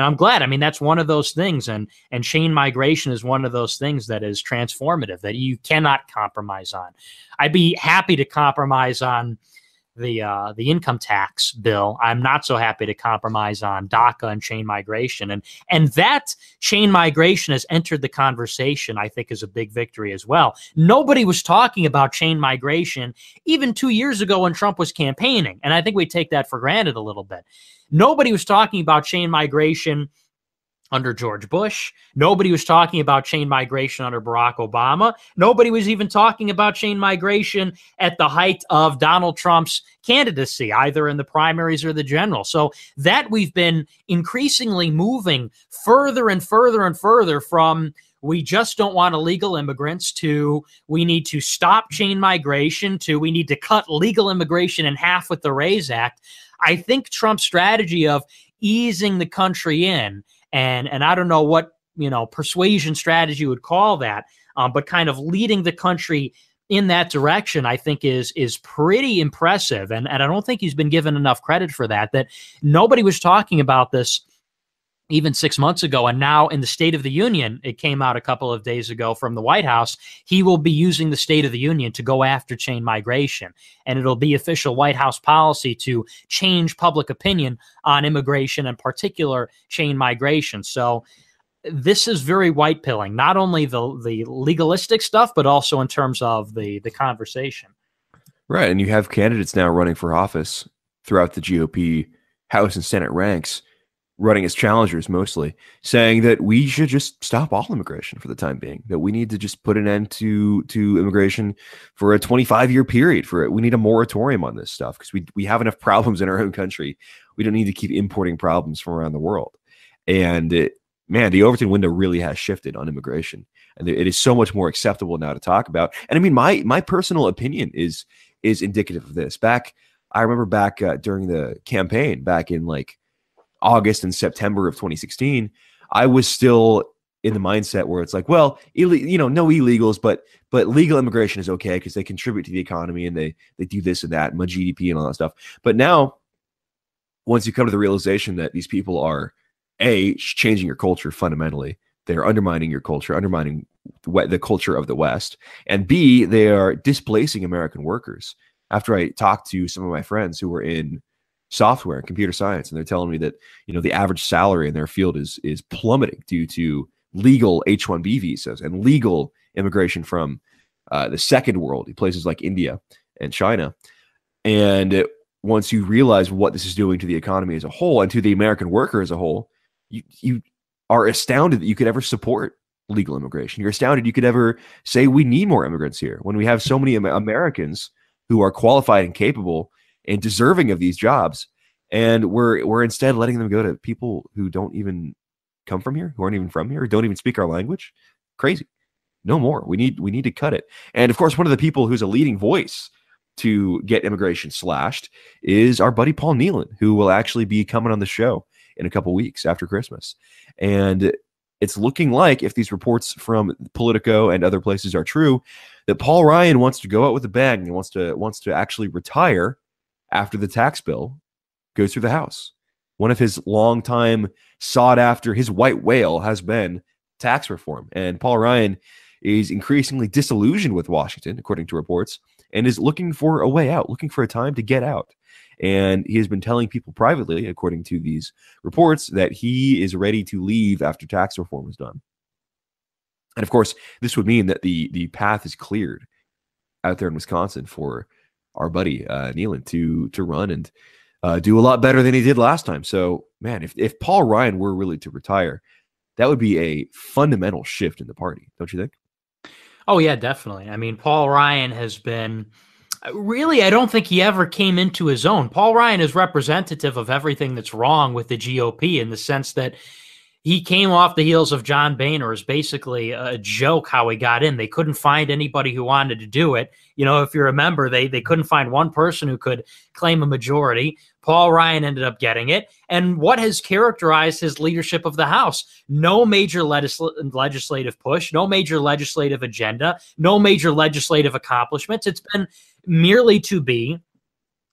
I'm glad. I mean, that's one of those things. And chain migration is one of those things that is transformative, that you cannot compromise on. I'd be happy to compromise on the income tax bill. I'm not so happy to compromise on DACA and chain migration. And that chain migration has entered the conversation, I think, is a big victory as well. Nobody was talking about chain migration even 2 years ago when Trump was campaigning. And I think we take that for granted a little bit. Nobody was talking about chain migration under George Bush. Nobody was talking about chain migration under Barack Obama. Nobody was even talking about chain migration at the height of Donald Trump's candidacy, either in the primaries or the general. So that we've been increasingly moving further and further and further from we just don't want illegal immigrants to we need to stop chain migration to we need to cut legal immigration in half with the RAISE Act. I think Trump's strategy of easing the country in, and I don't know what, persuasion strategy would call that, but kind of leading the country in that direction, I think is pretty impressive. And I don't think he's been given enough credit for that nobody was talking about this even 6 months ago. And now in the State of the Union, it came out a couple of days ago from the White House, he will be using the State of the Union to go after chain migration. And it'll be official White House policy to change public opinion on immigration, and particular chain migration. So this is very white pilling, not only the legalistic stuff, but also in terms of the conversation. Right. And you have candidates now running for office throughout the GOP House and Senate ranks, running as challengers mostly, saying that we should just stop all immigration for the time being, that we need to just put an end to immigration for a 25-year period. We need a moratorium on this stuff because we have enough problems in our own country. We don't need to keep importing problems from around the world. And man, the Overton window really has shifted on immigration, and it is so much more acceptable now to talk about. And I mean, my personal opinion is indicative of this. I remember back during the campaign, back in like August and September of 2016, I was still in the mindset where it's like, well, no illegals, but legal immigration is okay because they contribute to the economy and they do this and that, and my GDP and all that stuff. But now, once you come to the realization that these people are changing your culture fundamentally, they are undermining your culture, undermining the culture of the West, and B, they are displacing American workers. After I talked to some of my friends who were in software and computer science, and they're telling me that the average salary in their field is plummeting due to legal H-1B visas and legal immigration from the second world, places like India and China. And once you realize what this is doing to the economy as a whole and to the American worker as a whole, you are astounded that you could ever support legal immigration. You're astounded you could ever say we need more immigrants here when we have so many Americans who are qualified and capable and deserving of these jobs, and we're instead letting them go to people who don't even come from here, who aren't even from here, who don't even speak our language. Crazy. No more. We need to cut it. And of course, one of the people who's a leading voice to get immigration slashed is our buddy Paul Nealon, who will actually be coming on the show in a couple weeks after Christmas. And it's looking like, if these reports from Politico and other places are true, that Paul Ryan wants to go out with a bang and wants to actually retire after the tax bill goes through the House. One of his longtime sought after, his white whale has been tax reform. And Paul Ryan is increasingly disillusioned with Washington, according to reports, and is looking for a way out, looking for a time to get out. And he has been telling people privately, according to these reports, that he is ready to leave after tax reform is done. And of course, this would mean that the path is cleared out there in Wisconsin for our buddy Nealon to run and do a lot better than he did last time. So, man, if Paul Ryan were really to retire, that would be a fundamental shift in the party, don't you think? Oh, yeah, definitely. I mean, Paul Ryan has been really, I don't think he ever came into his own. Paul Ryan is representative of everything that's wrong with the GOP in the sense that he came off the heels of John Boehner. Is basically a joke how he got in. They couldn't find anybody who wanted to do it. If you remember, they couldn't find one person who could claim a majority. Paul Ryan ended up getting it. And what has characterized his leadership of the House? No major legislative push, no major legislative agenda, no major legislative accomplishments. It's been merely to be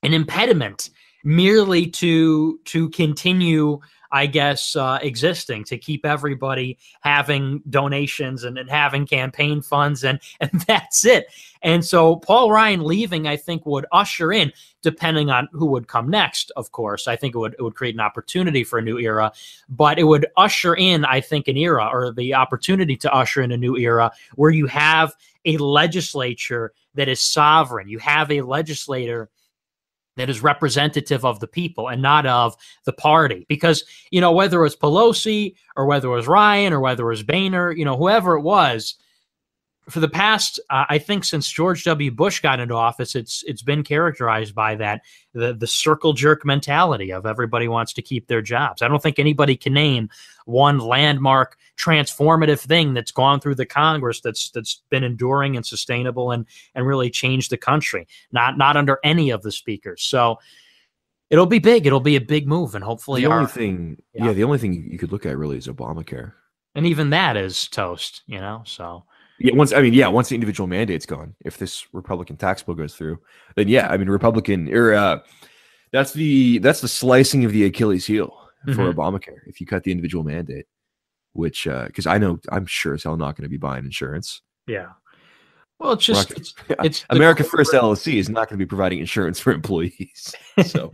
an impediment, merely to continue, I guess, existing, to keep everybody having donations and having campaign funds, and that's it. And so Paul Ryan leaving, I think, would usher in, depending on who would come next, of course, I think it would create an opportunity for a new era, but it would usher in, I think, an era, or the opportunity to usher in a new era where you have a legislature that is sovereign. You have a legislator that is representative of the people and not of the party. Because, whether it was Pelosi or whether it was Ryan or whether it was Boehner, whoever it was, for the past, I think since George W. Bush got into office, it's been characterized by that, the circle jerk mentality of everybody wants to keep their jobs. I don't think anybody can name one landmark transformative thing that's gone through the Congress that's been enduring and sustainable and really changed the country. Not under any of the speakers. So it'll be big. It'll be a big move, and hopefully the only thing you could look at really is Obamacare, and even that is toast. So. Yeah, once the individual mandate's gone, if this Republican tax bill goes through, then Republican that's the slicing of the Achilles heel for Obamacare. If you cut the individual mandate, which because I'm sure as hell not going to be buying insurance. Yeah, well, it's just it's America First LLC is not going to be providing insurance for employees. So.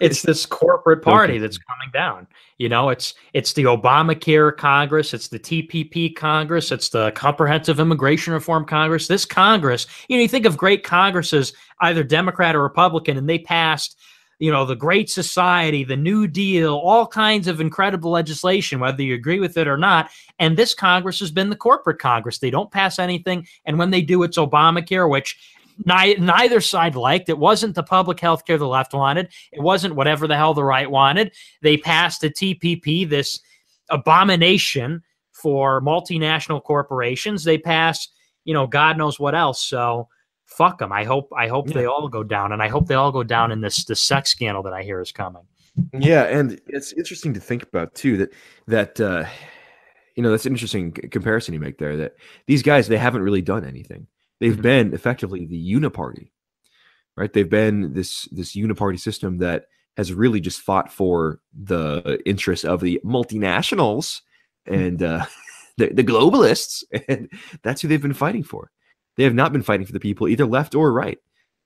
It's this corporate party that's coming down. It's the Obamacare Congress. It's the TPP Congress. It's the Comprehensive Immigration Reform Congress. This Congress, you think of great Congresses, either Democrat or Republican, and they passed, the Great Society, the New Deal, all kinds of incredible legislation, whether you agree with it or not. And this Congress has been the corporate Congress. They don't pass anything. And when they do, it's Obamacare, which neither side liked. It wasn't the public health care the left wanted. It wasn't whatever the hell the right wanted. They passed the TPP, this abomination for multinational corporations. They passed, God knows what else. So fuck them. I hope they all go down, and I hope they all go down in this sex scandal that I hear is coming. Yeah, and it's interesting to think about too that That's an interesting comparison you make there, that these guys, they haven't really done anything. They've been effectively the uniparty, right? They've been this uniparty system that has really just fought for the interests of the multinationals and the globalists, and that's who they've been fighting for. They have not been fighting for the people, either left or right.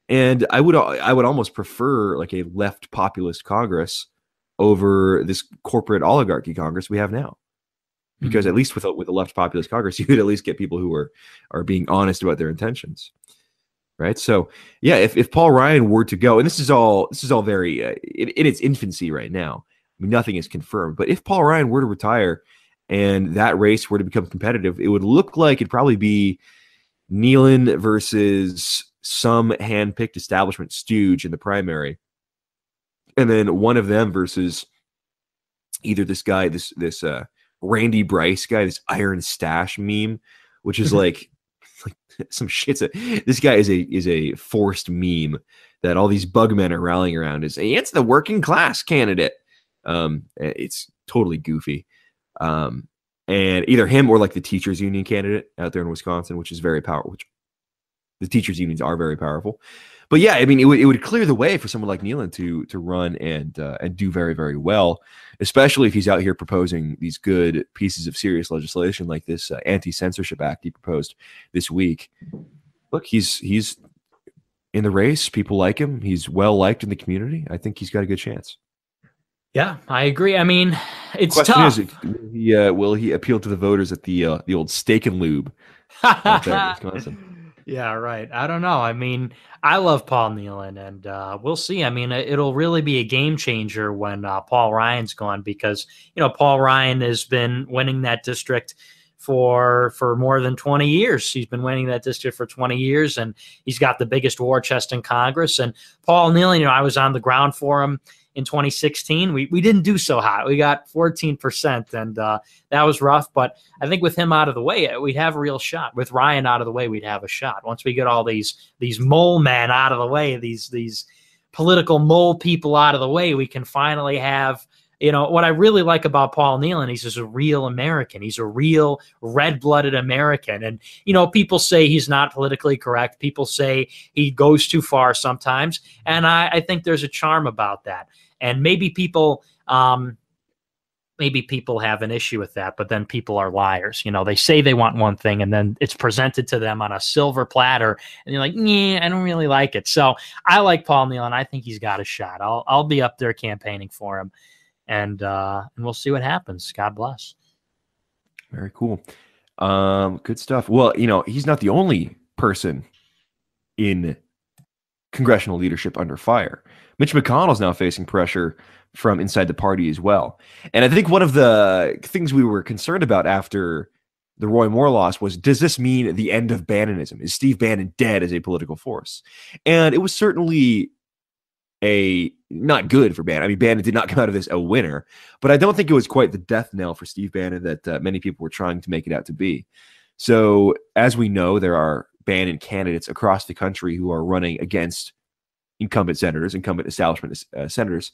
And I would almost prefer like a left populist Congress over this corporate oligarchy Congress we have now, because at least with a left populist Congress, you could at least get people who are being honest about their intentions, right? So yeah, if Paul Ryan were to go, and this is all very in its infancy right now. I mean, nothing is confirmed, but if Paul Ryan were to retire and that race were to become competitive, it would look like it'd probably be Nealon versus some hand-picked establishment stooge in the primary, and then one of them versus either this guy, this Randy Bryce guy, this Iron Stash meme, which is like some shit. This guy is a forced meme that all these bug men are rallying around. It's the working class candidate. It's totally goofy. And either him or like the teachers union candidate out there in Wisconsin, which is very powerful. Which the teachers unions are very powerful. But yeah, I mean, it would clear the way for someone like Nealon to run and do very, very well, especially if he's out here proposing these good pieces of serious legislation like this anti-censorship act he proposed this week. Look, he's in the race. People like him. He's well liked in the community. I think he's got a good chance. Yeah, I agree. I mean, it's question tough. Will he appeal to the voters at the old Steak and Lube out there in Wisconsin? Yeah, right. I don't know. I mean, I love Paul Nealon, and we'll see. I mean, it'll really be a game changer when Paul Ryan's gone, because Paul Ryan has been winning that district for more than 20 years. He's been winning that district for 20 years, and he's got the biggest war chest in Congress. And Paul Nealon, I was on the ground for him in 2016. We didn't do so hot. We got 14%, and that was rough. But I think with him out of the way, we'd have a real shot. With Ryan out of the way, we'd have a shot. Once we get all these mole men out of the way, these political mole people out of the way, we can finally have, what I really like about Paul Nealon, he's just a real American. He's a real red-blooded American. And, people say he's not politically correct. People say he goes too far sometimes. And I think there's a charm about that. And maybe people have an issue with that, but then people are liars. They say they want one thing, and then it's presented to them on a silver platter, and you're like, "Yeah, I don't really like it." So I like Paul Nealon. I think he's got a shot. I'll be up there campaigning for him, and we'll see what happens. God bless. Very cool. Good stuff. Well, he's not the only person in congressional leadership under fire. Mitch McConnell is now facing pressure from inside the party as well. And I think one of the things we were concerned about after the Roy Moore loss was, does this mean the end of Bannonism? Is Steve Bannon dead as a political force? And it was certainly not good for Bannon. I mean, Bannon did not come out of this a winner, but I don't think it was quite the death knell for Steve Bannon that many people were trying to make it out to be. So as we know, there are Bannon candidates across the country who are running against incumbent establishment senators.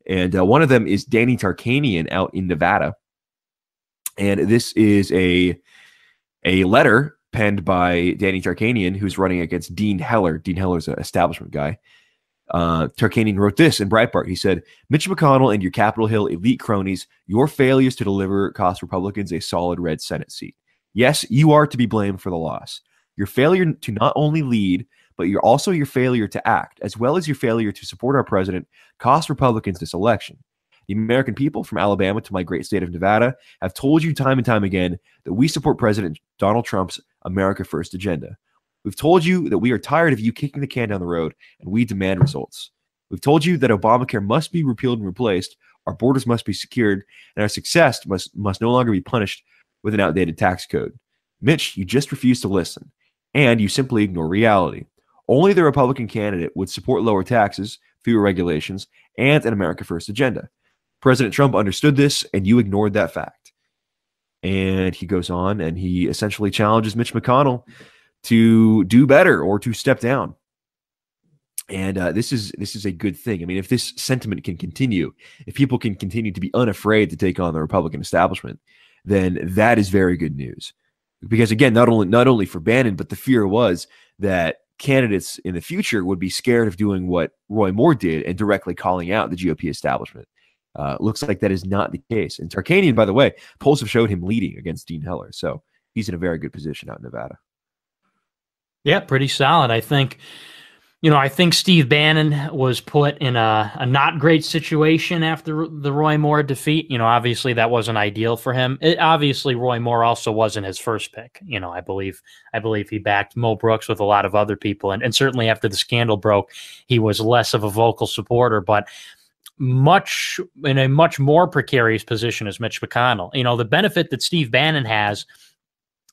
And one of them is Danny Tarkanian out in Nevada. And this is a letter penned by Danny Tarkanian, who's running against Dean Heller. Dean Heller's an establishment guy. Tarkanian wrote this in Breitbart. He said, "Mitch McConnell and your Capitol Hill elite cronies, your failures to deliver cost Republicans a solid red Senate seat. Yes, you are to be blamed for the loss. Your failure to not only lead, but your failure to act, as well as your failure to support our president, cost Republicans this election. The American people, from Alabama to my great state of Nevada, have told you time and time again that we support President Donald Trump's America First agenda. We've told you that we are tired of you kicking the can down the road, and we demand results. We've told you that Obamacare must be repealed and replaced, our borders must be secured, and our success must no longer be punished with an outdated tax code. Mitch, you just refuse to listen, and you simply ignore reality. Only the Republican candidate would support lower taxes, fewer regulations, and an America First agenda. President Trump understood this, and you ignored that fact." And he goes on, and he essentially challenges Mitch McConnell to do better or to step down. And this is a good thing. I mean, if this sentiment can continue, if people can continue to be unafraid to take on the Republican establishment, then that is very good news. Because again, not only for Bannon, but the fear was that candidates in the future would be scared of doing what Roy Moore did and directly calling out the GOP establishment. Looks like that is not the case. And Tarkanian, by the way, polls have showed him leading against Dean Heller. So he's in a very good position out in Nevada. Yeah, pretty solid. I think Steve Bannon was put in a not great situation after the Roy Moore defeat. Obviously that wasn't ideal for him. Obviously, Roy Moore also wasn't his first pick. I believe he backed Mo Brooks with a lot of other people. And certainly after the scandal broke, he was less of a vocal supporter, but in a much more precarious position as Mitch McConnell. The benefit that Steve Bannon has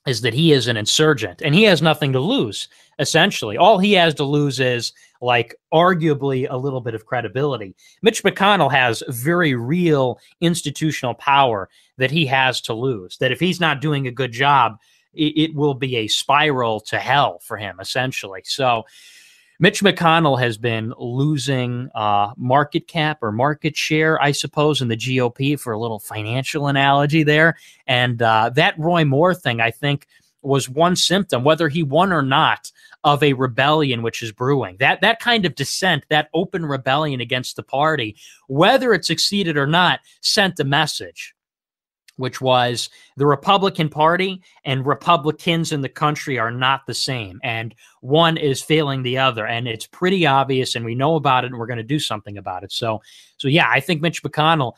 is that he is an insurgent and he has nothing to lose. Essentially, all he has to lose is arguably a little bit of credibility. Mitch McConnell has very real institutional power that he has to lose, that if he's not doing a good job, it will be a spiral to hell for him, essentially. So Mitch McConnell has been losing market cap or market share, I suppose, in the GOP, for a little financial analogy there. And that Roy Moore thing, I think, was one symptom, whether he won or not, of a rebellion which is brewing. That kind of dissent, that open rebellion against the party, whether it succeeded or not, sent a message, which was the Republican Party and Republicans in the country are not the same. And one is failing the other. And it's pretty obvious, and we know about it, and we're going to do something about it. So yeah, I think Mitch McConnell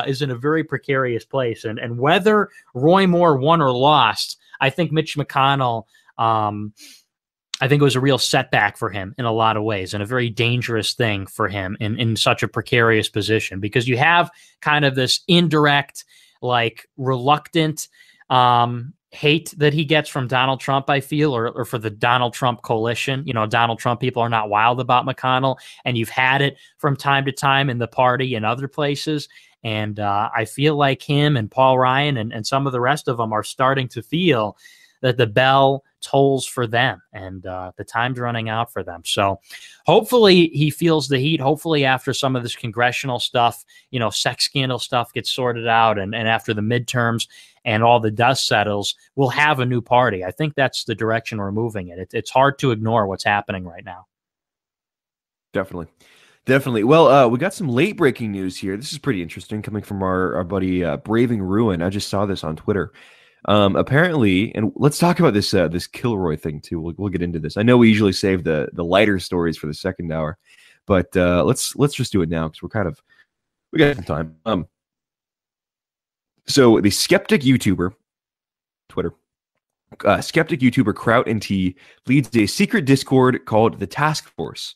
is in a very precarious place. And whether Roy Moore won or lost, I think Mitch McConnell, I think it was a real setback for him in a lot of ways, and a very dangerous thing for him in such a precarious position, because you have kind of this indirect, reluctant hate that he gets from Donald Trump, I feel, or for the Donald Trump coalition. Donald Trump people are not wild about McConnell, and you've had it from time to time in the party and other places. And I feel like him and Paul Ryan and some of the rest of them are starting to feel that the bell tolls for them, and the time's running out for them. So hopefully he feels the heat. Hopefully after some of this congressional stuff, sex scandal stuff gets sorted out, and after the midterms and all the dust settles, we'll have a new party. I think that's the direction we're moving in. It's hard to ignore what's happening right now. Definitely. Well, we got some late breaking news here. This is pretty interesting, coming from our buddy Braving Ruin. I just saw this on Twitter. Apparently, and let's talk about this this Kilroy thing too. We'll get into this. I know we usually save the lighter stories for the second hour, but let's just do it now, because we got some time. So the skeptic YouTuber, Twitter, skeptic YouTuber Kraut and T leads a secret Discord called the Task Force,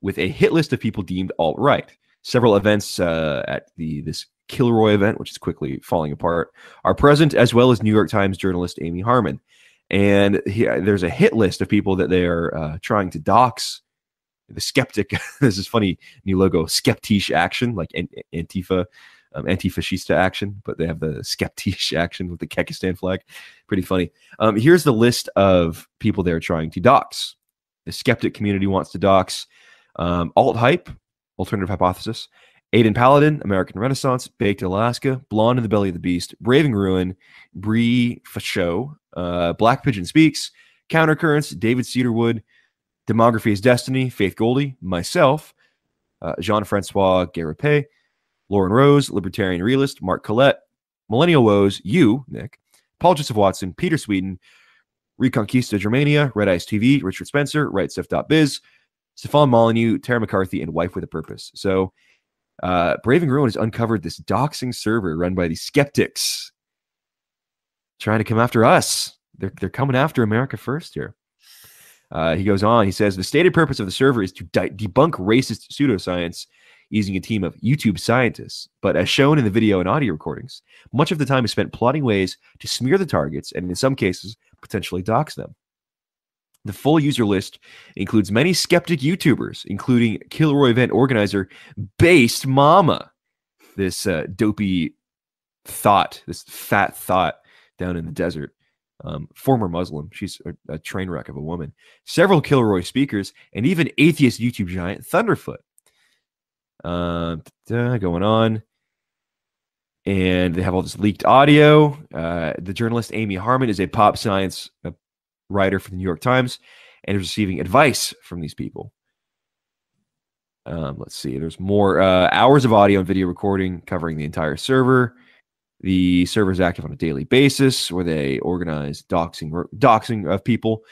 with a hit list of people deemed alt-right. Several events at this Kilroy event, which is quickly falling apart, are present, as well as New York Times journalist Amy Harmon. And there's a hit list of people that they are trying to dox. The skeptic, this is funny new logo, Skeptish Action, like Antifa, Antifascista Action, but they have the Skeptish Action with the Kekistan flag. Pretty funny. Here's the list of people they're trying to dox. The skeptic community wants to dox Alt-Hype, Alternative Hypothesis, Aiden Paladin, American Renaissance, Baked Alaska, Blonde in the Belly of the Beast, Braving Ruin, Bree Fachot, Black Pigeon Speaks, Countercurrents, David Cedarwood, Demography is Destiny, Faith Goldie, myself, Jean-Francois Garapé, Lauren Rose, Libertarian Realist, Mark Collette, Millennial Woes, you, Nick, Paul Joseph Watson, Peter Sweden, Reconquista Germania, Red Ice TV, Richard Spencer, RightStuff.biz, Stefan Molyneux, Tara McCarthy, and Wife with a Purpose. So Braving Ruin has uncovered this doxing server run by the Skeptics, trying to come after us. They're coming after America first here. He goes on. He says the stated purpose of the server is to debunk racist pseudoscience using a team of YouTube scientists. But as shown in the video and audio recordings, much of the time is spent plotting ways to smear the targets and, in some cases, potentially dox them. The full user list includes many skeptic YouTubers, including Kilroy event organizer Based Mama, this dopey thought, this fat thought down in the desert, former Muslim. She's a train wreck of a woman. Several Kilroy speakers, and even atheist YouTube giant Thunderfoot. Going on. and they have all this leaked audio. The journalist Amy Harmon is a pop science writer for the New York Times and is receiving advice from these people. Let's see. There's more hours of audio and video recording covering the entire server. The server is active on a daily basis where they organize doxing of people.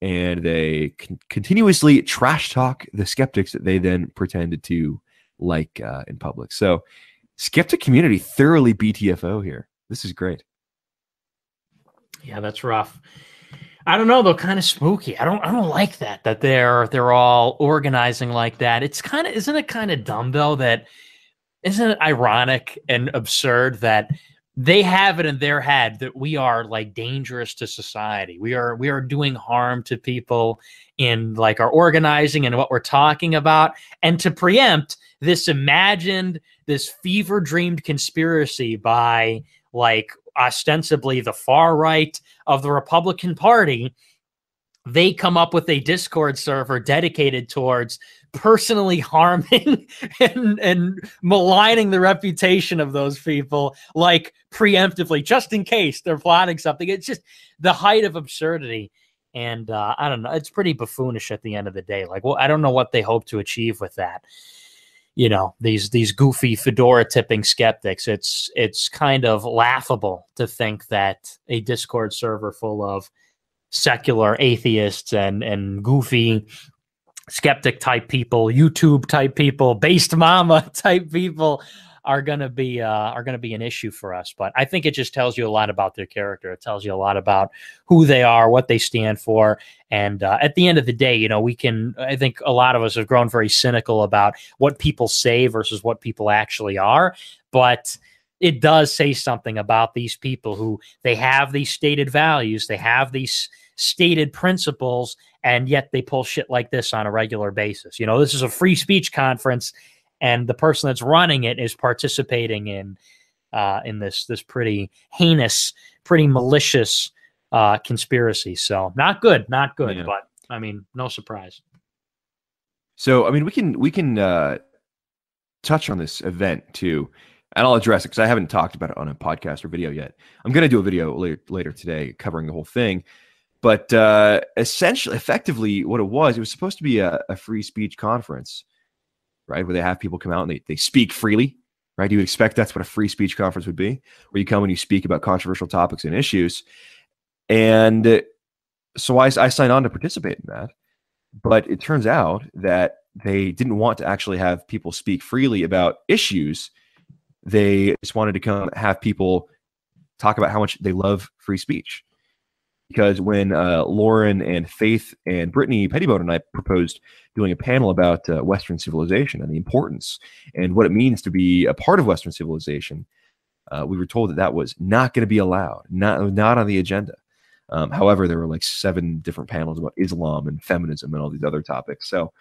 And they continuously trash talk the skeptics that they then pretended to like in public. So skeptic community thoroughly BTFO here. This is great. Yeah, that's rough. I don't know, though, kind of spooky. I don't like that they're all organizing like that. It's kind of, isn't it kind of dumb though, that isn't it ironic and absurd that they have it in their head that we are like dangerous to society. We are doing harm to people in like our organizing and what we're talking about. And to preempt this imagined, this fever dreamed conspiracy by like ostensibly the far right of the Republican Party, they come up with a Discord server dedicated towards personally harming and maligning the reputation of those people, like preemptively, just in case they're plotting something. It's just the height of absurdity. And I don't know, it's pretty buffoonish at the end of the day. Like, well, I don't know what they hope to achieve with that. You know, these goofy fedora tipping skeptics. It's kind of laughable to think that a Discord server full of secular atheists and goofy skeptic type people, YouTube type people, based mama type people are gonna be an issue for us. But I think it just tells you a lot about their character. It tells you a lot about who they are, what they stand for. And at the end of the day, you know, I think a lot of us have grown very cynical about what people say versus what people actually are. But it does say something about these people who they have these stated values, they have these stated principles, and yet they pull shit like this on a regular basis. You know, this is a free speech conference, and the person that's running it is participating in this pretty heinous, pretty malicious conspiracy. So not good, yeah. But I mean, no surprise. So I mean, we can touch on this event too, and I'll address it because I haven't talked about it on a podcast or video yet. I'm going to do a video later today covering the whole thing. But effectively, what it was supposed to be a free speech conference, right? Where they have people come out and they speak freely, right? You would expect that's what a free speech conference would be, where you come and you speak about controversial topics and issues. And so I signed on to participate in that. But it turns out that they didn't want to actually have people speak freely about issues. They just wanted to come have people talk about how much they love free speech. Because when Lauren and Faith and Brittany Pettibone and I proposed doing a panel about Western civilization and the importance and what it means to be a part of Western civilization, we were told that was not going to be allowed, not on the agenda. However, there were like 7 different panels about Islam and feminism and all these other topics. So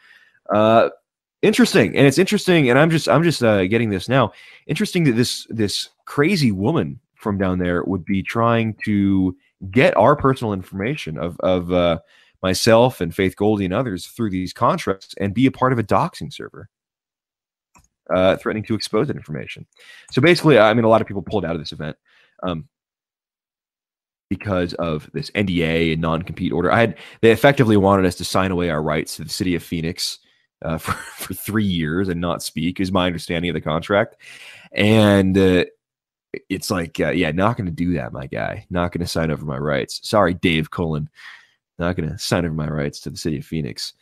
interesting, and it's interesting, and I'm just getting this now. Interesting that this crazy woman from down there would be trying to get our personal information of myself and Faith Goldie and others through these contracts and be a part of a doxing server, threatening to expose that information. So basically, I mean, a lot of people pulled out of this event because of this NDA and non-compete order. They effectively wanted us to sign away our rights to the city of Phoenix for 3 years and not speak, is my understanding of the contract. And it's like, yeah, not going to do that, my guy. Not going to sign over my rights. Sorry, Dave Cullen. Not going to sign over my rights to the city of Phoenix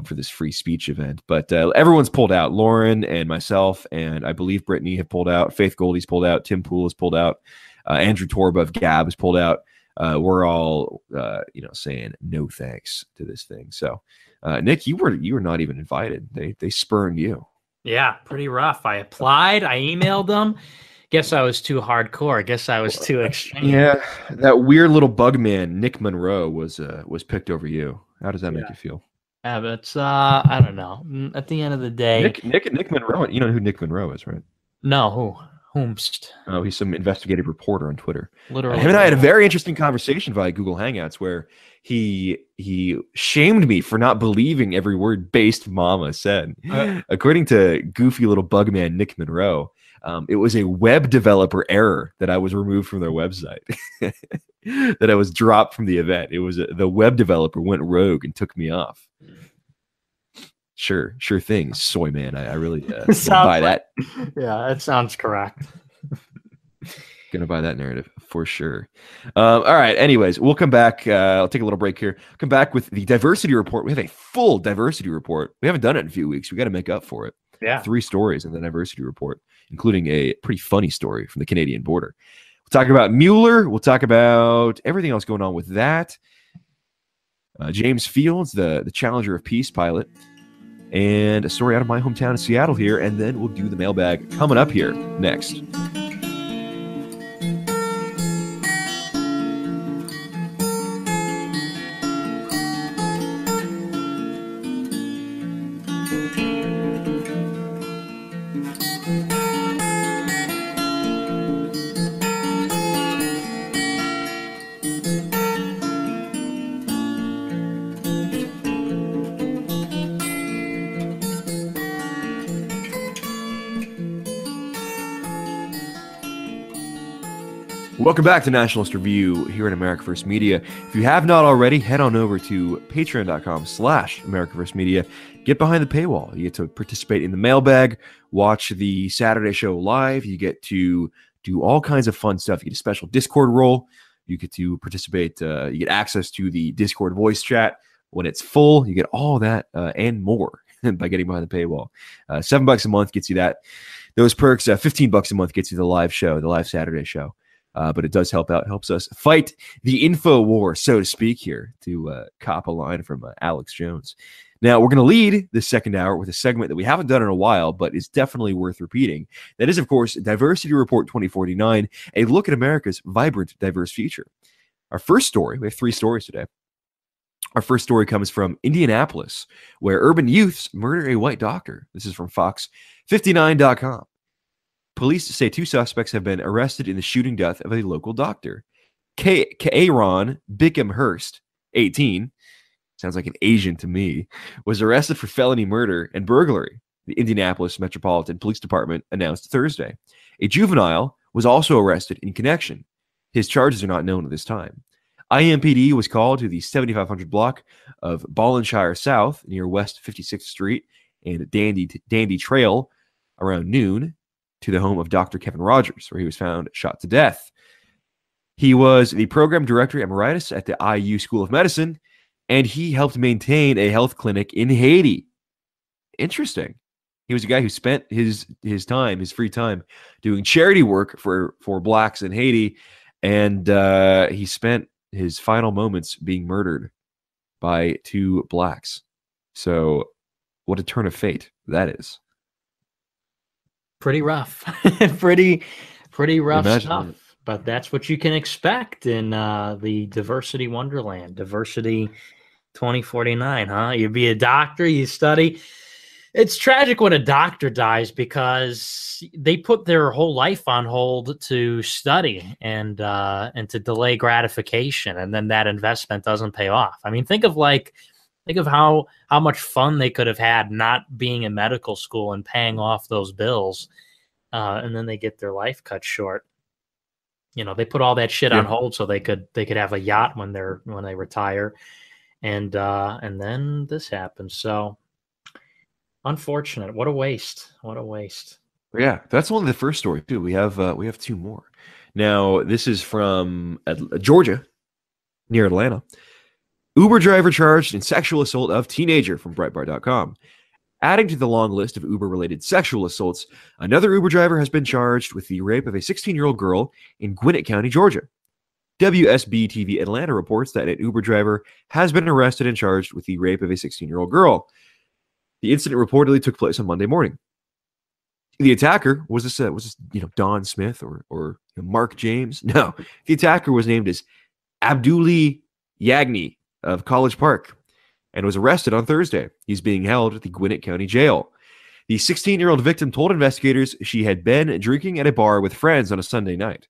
for this free speech event. But everyone's pulled out. Lauren and myself, and I believe Brittany have pulled out. Faith Goldie's pulled out. Tim Poole has pulled out. Andrew Torba of Gab has pulled out. We're all, saying no thanks to this thing. So, Nick, you were not even invited. They spurned you. Yeah, pretty rough. I applied. I emailed them. Guess I was too hardcore. Guess I was too extreme. Yeah, that weird little bug man, Nick Monroe, was picked over you. How does that make you feel? Yeah, but I don't know. At the end of the day, Nick Monroe. You know who Nick Monroe is, right? No, who? Whomst? Oh, he's some investigative reporter on Twitter. Literally, him and I had a very interesting conversation via Google Hangouts where he shamed me for not believing every word based mama said. According to goofy little bug man Nick Monroe, It was a web developer error that I was removed from their website, that I was dropped from the event. It was the web developer went rogue and took me off. Sure thing, soy man. I really gonna buy that. Yeah, that sounds correct. Gonna buy that narrative for sure. All right. Anyways, we'll come back. I'll take a little break here. Come back with the diversity report. We have a full diversity report. We haven't done it in a few weeks. We got to make up for it. Yeah. 3 stories in the diversity report, including a pretty funny story from the Canadian border. We'll talk about Mueller. We'll talk about everything else going on with that. James Fields, the Challenger of Peace pilot, and a story out of my hometown of Seattle here. And then we'll do the mailbag coming up here next. Welcome back to Nationalist Review here at America First Media. If you have not already, head on over to patreon.com/America First Media. Get behind the paywall. You get to participate in the mailbag, watch the Saturday show live. You get to do all kinds of fun stuff. You get a special Discord role. You get to participate. You get access to the Discord voice chat when it's full. You get all that and more by getting behind the paywall. $7 a month gets you those perks. $15 a month gets you the live show, the live Saturday show. But it does help out, helps us fight the info war, so to speak, here, to cop a line from Alex Jones. Now, we're going to lead the second hour with a segment that we haven't done in a while, but is definitely worth repeating. That is, of course, Diversity Report 2049, a look at America's vibrant, diverse future. Our first story, we have 3 stories today. Our first story comes from Indianapolis, where urban youths murder a white doctor. This is from Fox59.com. Police say 2 suspects have been arrested in the shooting death of a local doctor. Aaron Bickham-Hurst, 18, sounds like an Asian to me, was arrested for felony murder and burglary, the Indianapolis Metropolitan Police Department announced Thursday. A juvenile was also arrested in connection. His charges are not known at this time. IMPD was called to the 7500 block of Ballinshire South near West 56th Street and Dandy Trail around noon, to the home of Dr. Kevin Rogers, where he was found shot to death. He was the program director emeritus at the IU School of Medicine, and he helped maintain a health clinic in Haiti. Interesting. He was a guy who spent his free time, doing charity work for blacks in Haiti, and he spent his final moments being murdered by 2 blacks. So, what a turn of fate that is. Pretty rough. pretty rough stuff. But that's what you can expect in the Diversity Wonderland. Diversity 2049, huh? You be a doctor, you study. It's tragic when a doctor dies because they put their whole life on hold to study and to delay gratification, and then that investment doesn't pay off. I mean, think of how much fun they could have had not being in medical school and paying off those bills, and then they get their life cut short. You know, they put all that shit on hold so they could have a yacht when they retire, and then this happens. So unfortunate. What a waste. What a waste. Yeah, that's only the first story too. We have 2 more. Now this is from Georgia, near Atlanta. Uber driver charged in sexual assault of teenager, from Breitbart.com. Adding to the long list of Uber-related sexual assaults, another Uber driver has been charged with the rape of a 16-year-old girl in Gwinnett County, Georgia. WSB-TV Atlanta reports that an Uber driver has been arrested and charged with the rape of a 16-year-old girl. The incident reportedly took place on Monday morning. The attacker was this Don Smith or Mark James? No, the attacker was named as Abduli Yagni of College Park and was arrested on Thursday. He's being held at the Gwinnett County Jail. The 16-year-old victim told investigators she had been drinking at a bar with friends on a Sunday night.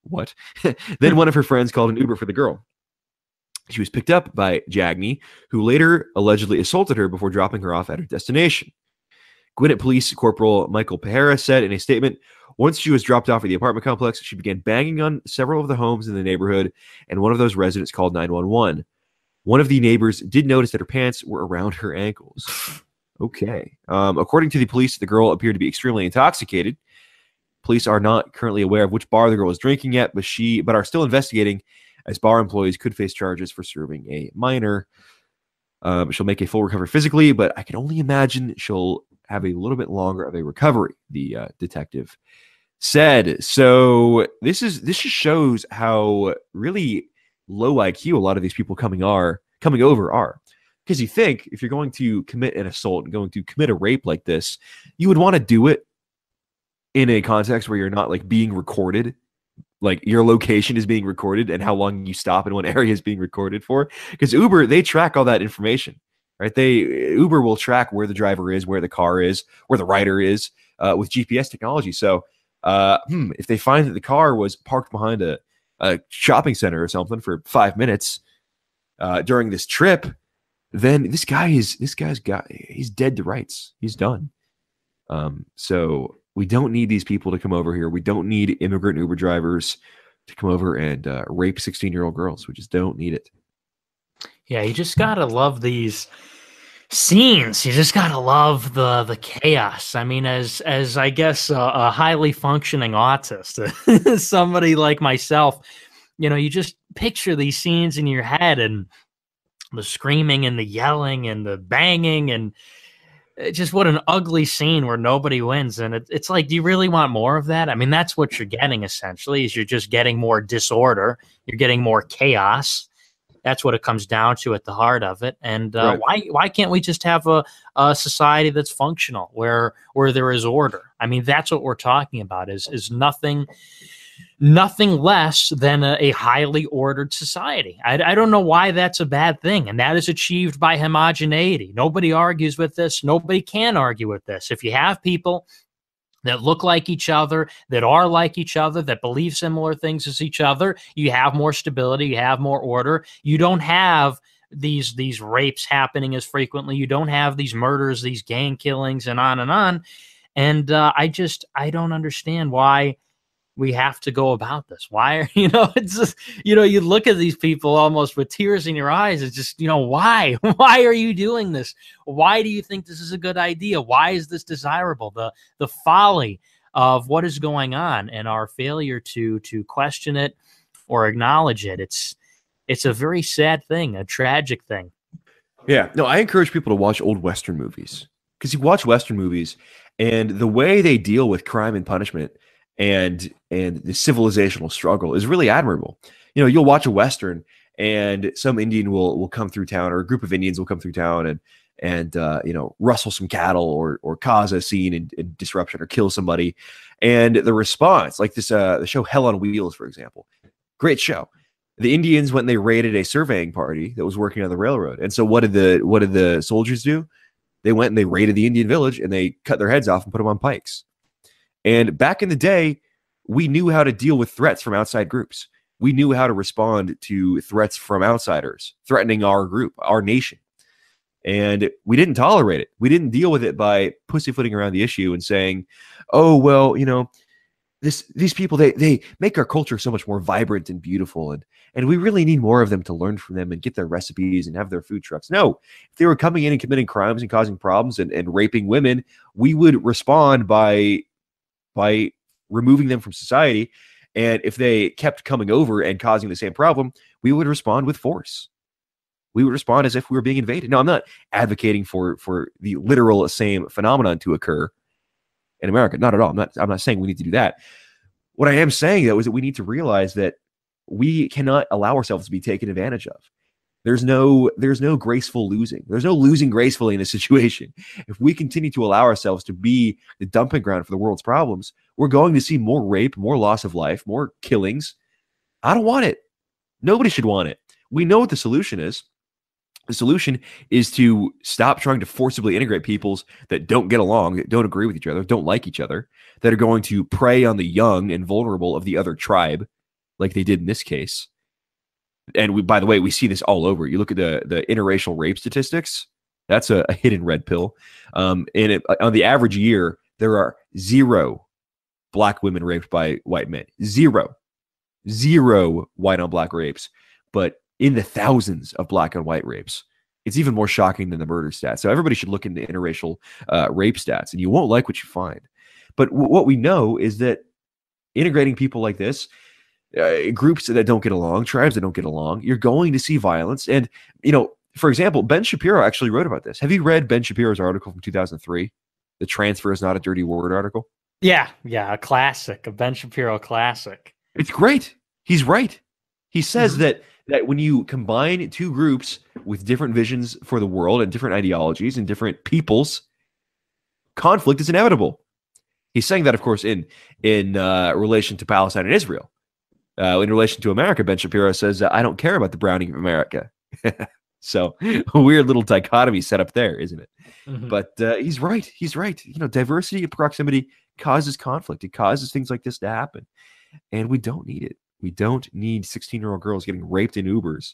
What? Then one of her friends called an Uber for the girl. She was picked up by Jagni, who later allegedly assaulted her before dropping her off at her destination. Gwinnett Police Corporal Michael Pajera said in a statement, once she was dropped off at the apartment complex, she began banging on several of the homes in the neighborhood, and one of those residents called 911. One of the neighbors did notice that her pants were around her ankles. Okay. According to the police, the girl appeared to be extremely intoxicated. Police are not currently aware of which bar the girl was drinking at, but are still investigating, as bar employees could face charges for serving a minor. She'll make a full recovery physically, but I can only imagine she'll have a little bit longer of a recovery, the detective said. So this just shows how really low IQ a lot of these people coming over are. Because you think if you're going to commit an assault and going to commit a rape like this, you would want to do it in a context where you're not like being recorded, like your location is being recorded and how long you stop in one area is being recorded for. Because Uber, they track all that information, right? Uber will track where the driver is, where the car is, where the rider is with GPS technology. So if they find that the car was parked behind a shopping center or something for 5 minutes during this trip, then he's dead to rights. He's done. So we don't need these people to come over here. We don't need immigrant Uber drivers to come over and rape 16-year-old girls. We just don't need it. Yeah, you just gotta love these scenes. You just gotta love the chaos. I mean, as I guess a highly functioning autist, somebody like myself, you just picture these scenes in your head and the screaming and the yelling and the banging and just what an ugly scene where nobody wins. And it's like, do you really want more of that? I mean, that's what you're getting essentially, is you're just getting more disorder. You're getting more chaos. That's what it comes down to at the heart of it. And right. Why can't we just have a society that's functional where there is order? I mean, that's what we're talking about is nothing less than a highly ordered society. I don't know why that's a bad thing. And that is achieved by homogeneity. Nobody argues with this. Nobody can argue with this. If you have people that look like each other, that are like each other, that believe similar things as each other, you have more stability, you have more order. You don't have these rapes happening as frequently. You don't have these murders, these gang killings, and on and on. And I don't understand why we have to go about this. Why are, it's just, you look at these people almost with tears in your eyes. It's just, why are you doing this? Why do you think this is a good idea? Why is this desirable? The folly of what is going on and our failure to question it or acknowledge it. It's a very sad thing, a tragic thing. Yeah, no, I encourage people to watch old Western movies, because you watch Western movies and the way they deal with crime and punishment and the civilizational struggle is really admirable. You'll watch a Western and some Indian will come through town, or a group of Indians will come through town and rustle some cattle or cause a scene and disruption or kill somebody. And the response, like this, the show Hell on Wheels, for example, great show. The Indians went and they raided a surveying party that was working on the railroad. And so what did the soldiers do? They went and they raided the Indian village and they cut their heads off and put them on pikes. And back in the day, we knew how to deal with threats from outside groups. We knew how to respond to threats from outsiders threatening our group, our nation. And we didn't tolerate it. We didn't deal with it by pussyfooting around the issue and saying, oh, well, these people, they make our culture so much more vibrant and beautiful. And we really need more of them to learn from them and get their recipes and have their food trucks. No, if they were coming in and committing crimes and causing problems and raping women, we would respond by removing them from society. And if they kept coming over and causing the same problem, we would respond with force. We would respond as if we were being invaded. No, I'm not advocating for the literal same phenomenon to occur in America. Not at all. I'm not saying we need to do that. What I am saying, though, is that we need to realize that we cannot allow ourselves to be taken advantage of. There's no graceful losing. There's no losing gracefully in a situation. If we continue to allow ourselves to be the dumping ground for the world's problems, we're going to see more rape, more loss of life, more killings. I don't want it. Nobody should want it. We know what the solution is. The solution is to stop trying to forcibly integrate peoples that don't get along, that don't agree with each other, don't like each other, that are going to prey on the young and vulnerable of the other tribe, like they did in this case. And by the way, we see this all over. You look at the interracial rape statistics. That's a hidden red pill. And on the average year, there are 0 black women raped by white men. 0 white on black rapes, but in the thousands of black on white rapes. It's even more shocking than the murder stats. So everybody should look into interracial rape stats, and you won't like what you find. But what we know is that integrating people like this, groups that don't get along, tribes that don't get along, you're going to see violence. And, for example, Ben Shapiro actually wrote about this. Have you read Ben Shapiro's article from 2003? The Transfer is Not a Dirty Word article? Yeah, a classic, a Ben Shapiro classic. It's great. He's right. He says that when you combine two groups with different visions for the world and different ideologies and different peoples, conflict is inevitable. He's saying that, of course, in relation to Palestine and Israel. In relation to America, Ben Shapiro says, I don't care about the browning of America. So a weird little dichotomy set up there, isn't it? But he's right. He's right. Diversity and proximity causes conflict. It causes things like this to happen. And we don't need it. We don't need 16-year-old girls getting raped in Ubers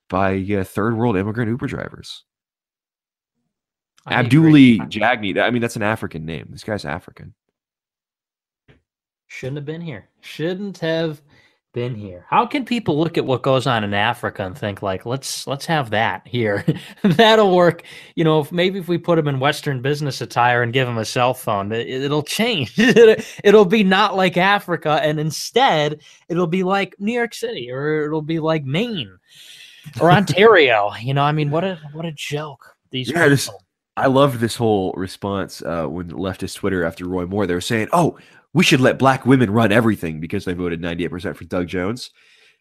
by third world immigrant Uber drivers. Abduli Jagni. I mean, that's an African name. This guy's African. Shouldn't have been here. Shouldn't have been here. How can people look at what goes on in Africa and think like, let's have that here? That'll work. If we put him in Western business attire and give him a cell phone, it'll change. It'll be not like Africa, and instead it'll be like New York City, or it'll be like Maine or Ontario. What a joke. These people. I loved this whole response when leftist Twitter after Roy Moore. They were saying, "Oh, we should let black women run everything because they voted 98% for Doug Jones."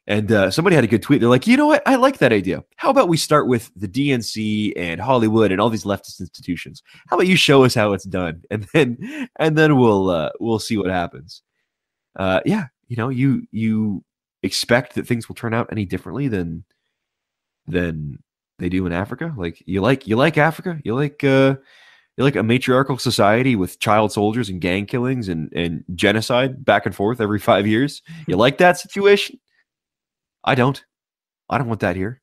And somebody had a good tweet. They're like, you know what? I like that idea. How about we start with the DNC and Hollywood and all these leftist institutions? How about you show us how it's done, and then we'll see what happens. You expect that things will turn out any differently than they do in Africa. Like you like Africa. You like a matriarchal society with child soldiers and gang killings and genocide back and forth every 5 years. You like that situation? I don't want that here.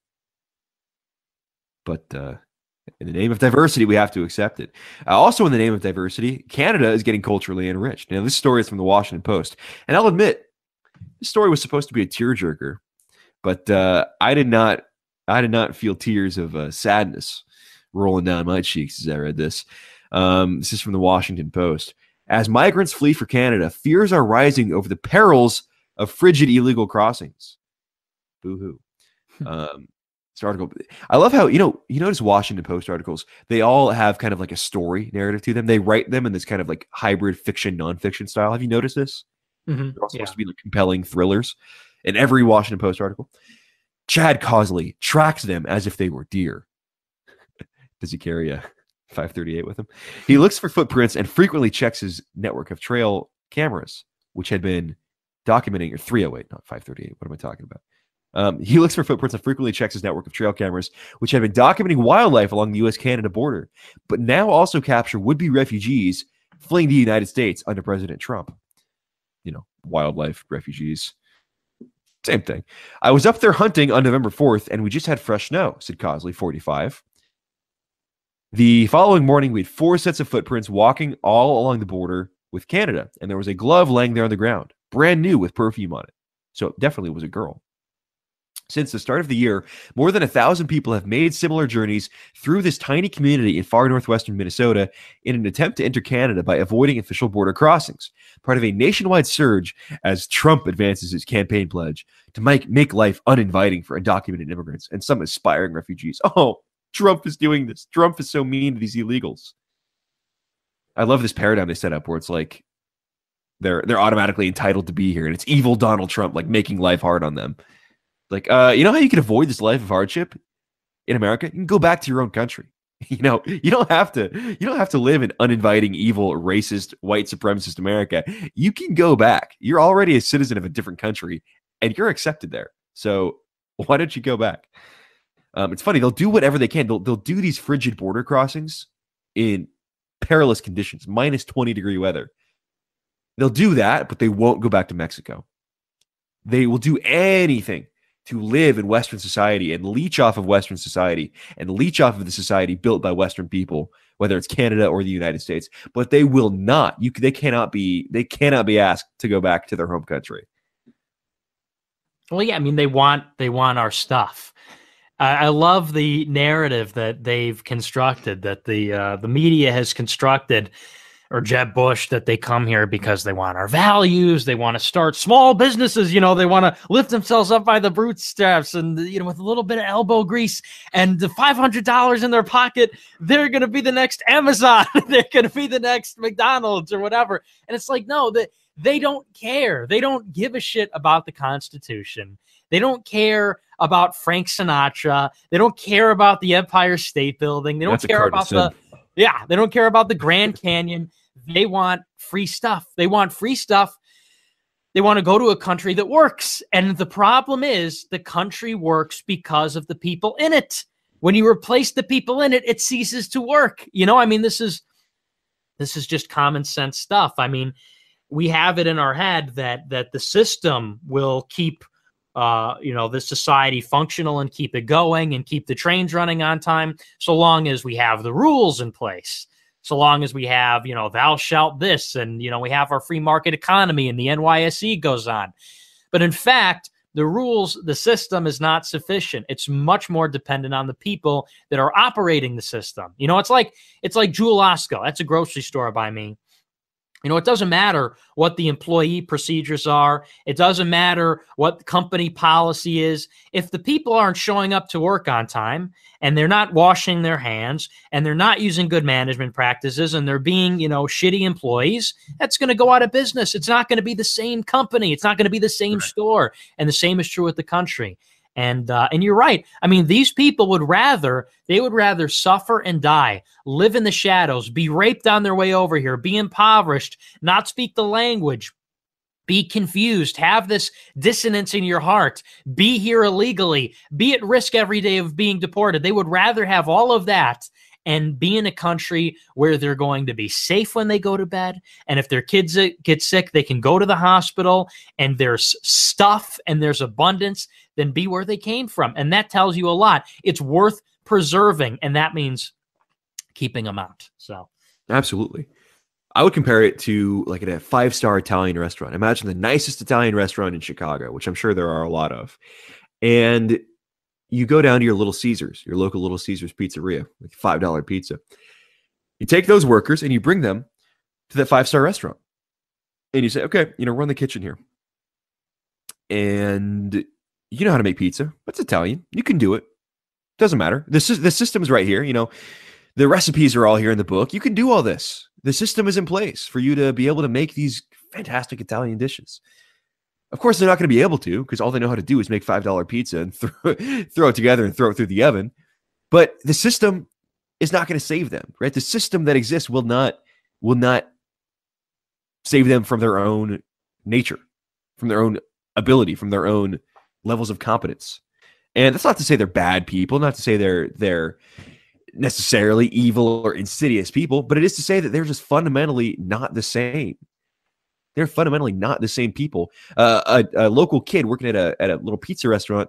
But in the name of diversity, we have to accept it. Also in the name of diversity, Canada is getting culturally enriched. Now, this story is from the Washington Post. And I'll admit, this story was supposed to be a tearjerker, but I did not feel tears of sadness rolling down my cheeks as I read this. This is from the Washington Post. As migrants flee for Canada, fears are rising over the perils of frigid illegal crossings. Boo-hoo. This article, I love how, you notice Washington Post articles, they all have kind of like a story narrative to them. They write them in this kind of like hybrid fiction, nonfiction style. Have you noticed this? They're all supposed to be like compelling thrillers in every Washington Post article. Chad Cosley tracks them as if they were deer. Does he carry a 538 with him? He looks for footprints and frequently checks his network of trail cameras, which had been documenting, or 308, not 538. What am I talking about? He looks for footprints and frequently checks his network of trail cameras, which had been documenting wildlife along the U.S.-Canada border, but now also capture would-be refugees fleeing the United States under President Trump. Wildlife, refugees. Same thing. I was up there hunting on November 4th, and we just had fresh snow, said Cosley, 45. The following morning, we had 4 sets of footprints walking all along the border with Canada, and there was a glove laying there on the ground, brand new with perfume on it. So it definitely was a girl. Since the start of the year, more than 1,000 people have made similar journeys through this tiny community in far northwestern Minnesota in an attempt to enter Canada by avoiding official border crossings, part of a nationwide surge as Trump advances his campaign pledge to make life uninviting for undocumented immigrants and some aspiring refugees. Oh, Trump is doing this. Trump is so mean to these illegals. I love this paradigm they set up where it's like they're automatically entitled to be here, and it's evil Donald Trump like making life hard on them. Like, you know how you can avoid this life of hardship in America? You can go back to your own country. You don't have to live in uninviting, evil, racist, white supremacist America. You can go back. You're already a citizen of a different country, and you're accepted there. So why don't you go back? It's funny. They'll do whatever they can. They'll do these frigid border crossings in perilous conditions, minus 20-degree weather. They'll do that, but they won't go back to Mexico. They will do anything to live in Western society and leech off of Western society and leech off of the society built by Western people, whether it's Canada or the United States. But they will not. They cannot be asked to go back to their home country. Well, yeah, I mean, they want our stuff. I love the narrative that they've constructed, that the media has constructed, or Jeb Bush, that they come here because they want our values. They want to start small businesses. You know, they want to lift themselves up by the bootstraps, and, you know, with a little bit of elbow grease and the $500 in their pocket, they're going to be the next Amazon. They're going to be the next McDonald's or whatever. And it's like, no, they don't care. They don't give a shit about the Constitution. They don't care about Frank Sinatra. They don't care about the Empire State Building. They don't care about they don't care about the Grand Canyon. They want free stuff. They want free stuff. They want to go to a country that works. And the problem is the country works because of the people in it. When you replace the people in it, it ceases to work. You know, I mean, this is just common sense stuff. I mean, we have it in our head that the system will keep this society functional and keep it going and keep the trains running on time, so long as we have the rules in place, so long as we have, thou shalt this, and, we have our free market economy and the NYSE goes on. But in fact, the rules, the system is not sufficient. It's much more dependent on the people that are operating the system. It's like Jewel Osco. That's a grocery store by me. It doesn't matter what the employee procedures are. It doesn't matter what the company policy is. If the people aren't showing up to work on time and they're not washing their hands and they're not using good management practices and they're being, shitty employees, that's going to go out of business. It's not going to be the same company. It's not going to be the same store. And the same is true with the country. And you're right. I mean, these people would rather suffer and die, live in the shadows, be raped on their way over here, be impoverished, not speak the language, be confused, have this dissonance in your heart, be here illegally, be at risk every day of being deported. They would rather have all of that and be in a country where they're going to be safe when they go to bed. And if their kids get sick, they can go to the hospital and there's stuff and there's abundance, then be where they came from. And that tells you a lot. It's worth preserving. And that means keeping them out. So absolutely. I would compare it to like a 5-star Italian restaurant. Imagine the nicest Italian restaurant in Chicago, which I'm sure there are a lot of. And you go down to your Little Caesars, your local Little Caesars pizzeria, like $5 pizza. You take those workers and you bring them to that 5-star restaurant. And you say, okay, run the kitchen here. And you know how to make pizza. It's Italian. You can do it. Doesn't matter. The system's right here. The recipes are all here in the book. You can do all this. The system is in place for you to be able to make these fantastic Italian dishes. Of course, they're not going to be able to, because all they know how to do is make $5 pizza and throw it together and throw it through the oven. But the system is not going to save them, right? The system that exists will not save them from their own nature, from their own ability, from their own levels of competence. And that's not to say they're bad people, not to say they're necessarily evil or insidious people, but it is to say that they're just fundamentally not the same. They're fundamentally not the same people. A local kid working at a little pizza restaurant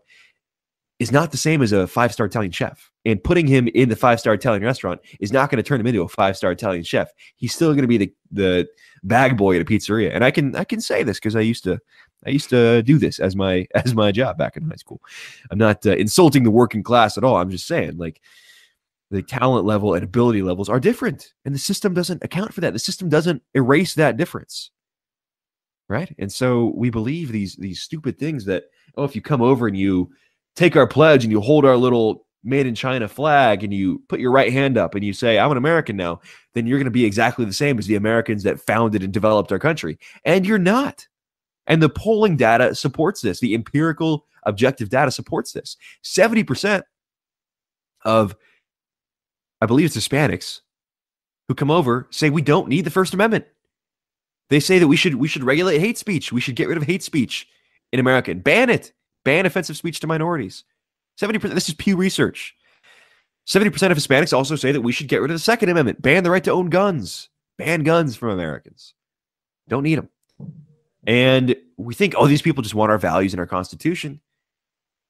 is not the same as a 5-star Italian chef. And putting him in the 5-star Italian restaurant is not going to turn him into a 5-star Italian chef. He's still going to be the bag boy at a pizzeria. And I can say this because I used to do this as my job back in high school. I'm not insulting the working class at all. I'm just saying, like, the talent level and ability levels are different, and the system doesn't account for that. The system doesn't erase that difference. Right. And so we believe these stupid things that, if you come over and you take our pledge and you hold our little made in China flag and you put your right hand up and you say, I'm an American now, then you're going to be exactly the same as the Americans that founded and developed our country. And you're not. And the polling data supports this. The empirical objective data supports this. 70% of, I believe it's Hispanics, who come over say we don't need the First Amendment. They say that we should regulate hate speech. We should get rid of hate speech in America and ban it. Ban offensive speech to minorities. 70%. This is Pew Research. 70% of Hispanics also say that we should get rid of the Second Amendment. Ban the right to own guns. Ban guns from Americans. Don't need them. And we think, these people just want our values and our Constitution.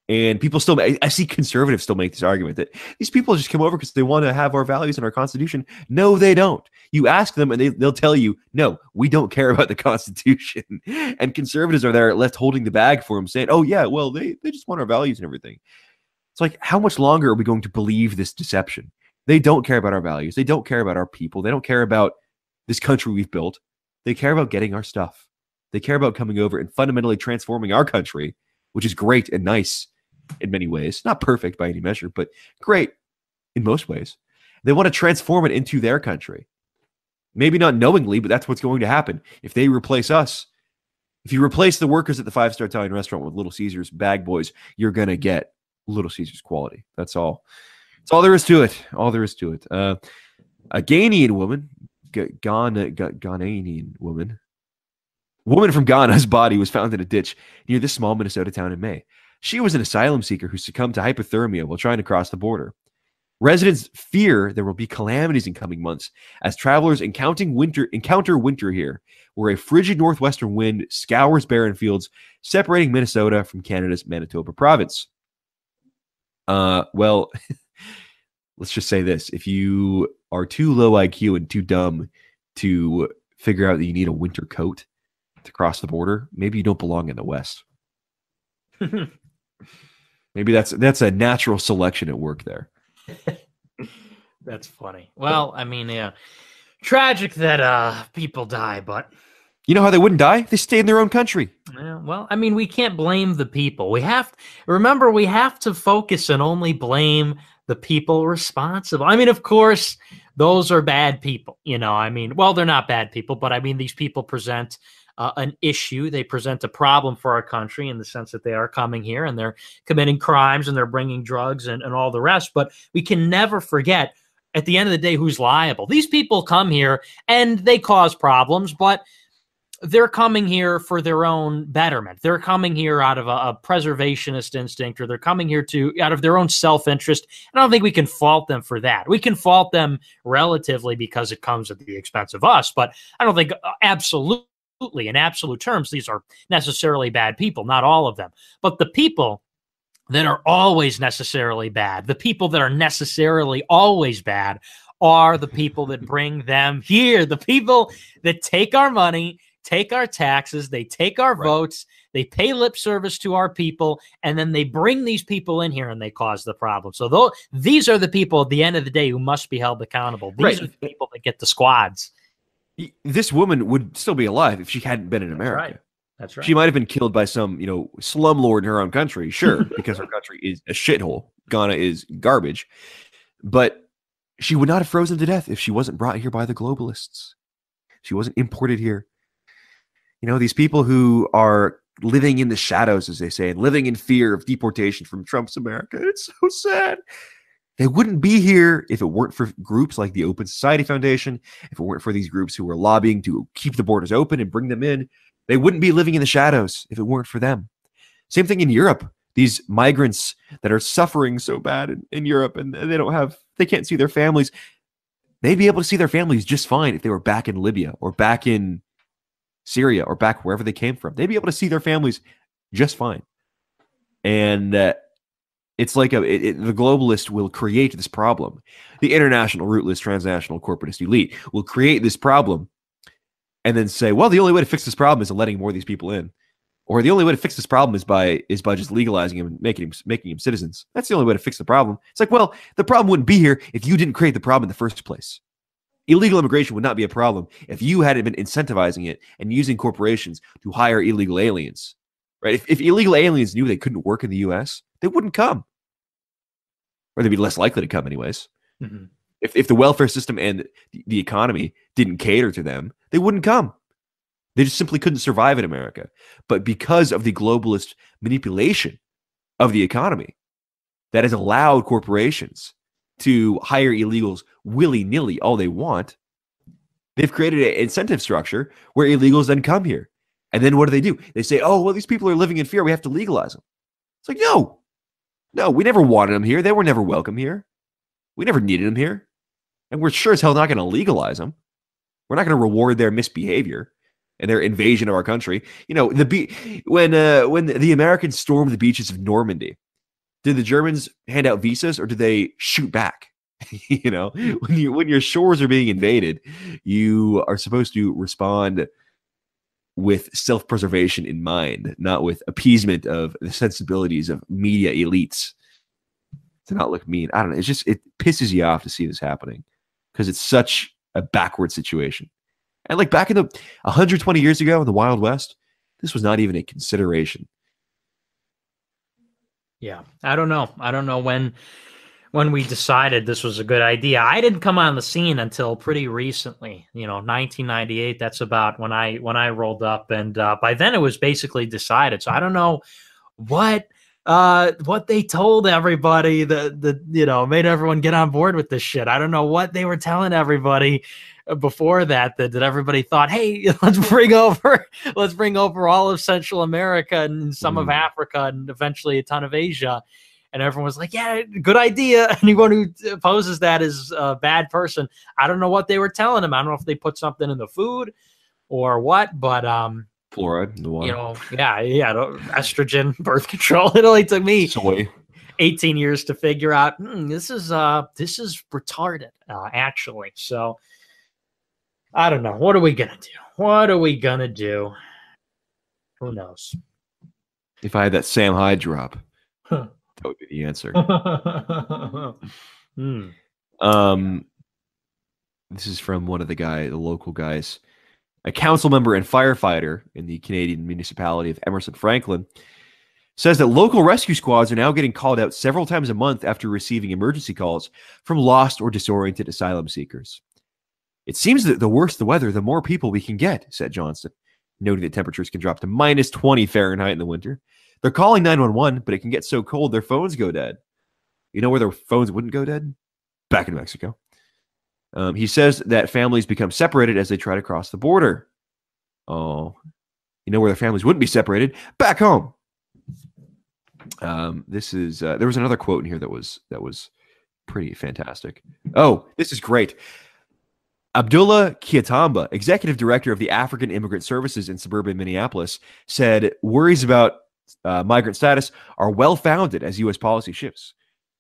And people still, I see conservatives still make this argument that these people just come over because they want to have our values and our Constitution. No, they don't. You ask them and they'll tell you, no, we don't care about the Constitution. And conservatives are there left holding the bag for them saying, oh yeah, well, they just want our values and everything. It's like, how much longer are we going to believe this deception? They don't care about our values. They don't care about our people. They don't care about this country we've built. They care about getting our stuff. They care about coming over and fundamentally transforming our country, which is great and nice in many ways. Not perfect by any measure, but great in most ways. They want to transform it into their country. Maybe not knowingly, but that's what's going to happen. If they replace us, if you replace the workers at the five-star Italian restaurant with Little Caesars bag boys, you're going to get Little Caesars quality. That's all. That's all there is to it. All there is to it. A Ghanaian woman, Ghanaian woman from Ghana's body was found in a ditch near this small Minnesota town in May. She was an asylum seeker who succumbed to hypothermia while trying to cross the border. Residents fear there will be calamities in coming months as travelers encounter winter here, where a frigid northwestern wind scours barren fields, separating Minnesota from Canada's Manitoba province. Well, let's just say this. If you are too low IQ and too dumb to figure out that you need a winter coat to cross the border, maybe you don't belong in the West. Maybe that's a natural selection at work there. That's funny. Well, I mean, yeah, tragic that people die, but you know how they wouldn't die? They stay in their own country. Yeah, well, I mean, we can't blame the people. We have to focus and only blame the people responsible. I mean, of course, those are bad people. You know, I mean, well, they're not bad people, but I mean, these people present an issue. They present a problem for our country in the sense that they are coming here and they're committing crimes and they're bringing drugs and all the rest. But we can never forget, at the end of the day, who's liable. These people come here and they cause problems, but they're coming here for their own betterment. They're coming here out of a preservationist instinct, or they're coming here out of their own self-interest. And I don't think we can fault them for that. We can fault them relatively because it comes at the expense of us, but I don't think absolutely, in absolute terms, these are necessarily bad people, not all of them. But the people that are always necessarily bad, the people that are necessarily always bad, are the people that bring them here, the people that take our money, take our taxes, they take our votes, they pay lip service to our people, and then they bring these people in here and they cause the problem. So these are the people at the end of the day who must be held accountable. These are the people that get the squads. This woman would still be alive if she hadn't been in America. That's right. She might have been killed by some, slumlord in her own country, sure, because her country is a shithole. Ghana is garbage. But she would not have frozen to death if she wasn't brought here by the globalists. She wasn't imported here. These people who are living in the shadows, as they say, and living in fear of deportation from Trump's America. It's so sad. They wouldn't be here if it weren't for groups like the Open Society Foundation, if it weren't for these groups who were lobbying to keep the borders open and bring them in. They wouldn't be living in the shadows if it weren't for them. Same thing in Europe. These migrants that are suffering so bad in Europe, and they can't see their families. They'd be able to see their families just fine if they were back in Libya or back in Syria or back wherever they came from. They'd be able to see their families just fine. And it's like the globalist will create this problem. The international, rootless, transnational, corporatist elite will create this problem and then say, well, the only way to fix this problem is letting more of these people in. Or the only way to fix this problem is by just legalizing him and making him citizens. That's the only way to fix the problem. It's like, well, the problem wouldn't be here if you didn't create the problem in the first place. Illegal immigration would not be a problem if you hadn't been incentivizing it and using corporations to hire illegal aliens. Right? If illegal aliens knew they couldn't work in the U.S., they wouldn't come. Or they'd be less likely to come anyways. Mm-hmm. If the welfare system and the economy didn't cater to them, they wouldn't come. They just simply couldn't survive in America. But because of the globalist manipulation of the economy that has allowed corporations to hire illegals willy-nilly all they want, they've created an incentive structure where illegals then come here. And then what do? They say, oh, well, these people are living in fear. We have to legalize them. It's like, no, we never wanted them here. They were never welcome here. We never needed them here. And we're sure as hell not going to legalize them. We're not going to reward their misbehavior and their invasion of our country. When the Americans stormed the beaches of Normandy Did the Germans hand out visas, or did they shoot back? You know, when your shores are being invaded, you are supposed to respond with self-preservation in mind, not with appeasement of the sensibilities of media elites to not look mean. I don't know. It's just, it pisses you off to see this happening because it's such a backward situation. And like back in the 120 years ago in the Wild West, this was not even a consideration. Yeah, I don't know. I don't know when we decided this was a good idea. I didn't come on the scene until pretty recently, 1998. That's about when I rolled up, and by then it was basically decided. So I don't know what they told everybody that made everyone get on board with this shit. I don't know what they were telling everybody before that everybody thought, hey, let's bring over all of Central America and some of Africa and eventually a ton of Asia. And everyone was like, yeah, good idea. Anyone who opposes that is a bad person. I don't know what they were telling him. I don't know if they put something in the food or what, but fluoride in the water. Estrogen, birth control. It only took me soy 18 years to figure out this is retarded, actually. So I don't know. What are we gonna do? Who knows? If I had that Sam Hyde drop. That would be the answer. This is from one of the local guys, a council member and firefighter in the Canadian municipality of Emerson Franklin, says that local rescue squads are now getting called out several times a month after receiving emergency calls from lost or disoriented asylum seekers. It seems that the worse the weather, the more people we can get, said Johnston, noting that temperatures can drop to minus 20 Fahrenheit in the winter. They're calling 911, but it can get so cold their phones go dead. You know where their phones wouldn't go dead? Back in Mexico. He says that families become separated as they try to cross the border. Oh, you know where their families wouldn't be separated? Back home. This is there was another quote in here that was pretty fantastic. Oh, this is great. Abdullah Kiatamba, executive director of the African Immigrant Services in suburban Minneapolis, said worries about migrant status are well-founded as U.S. policy shifts.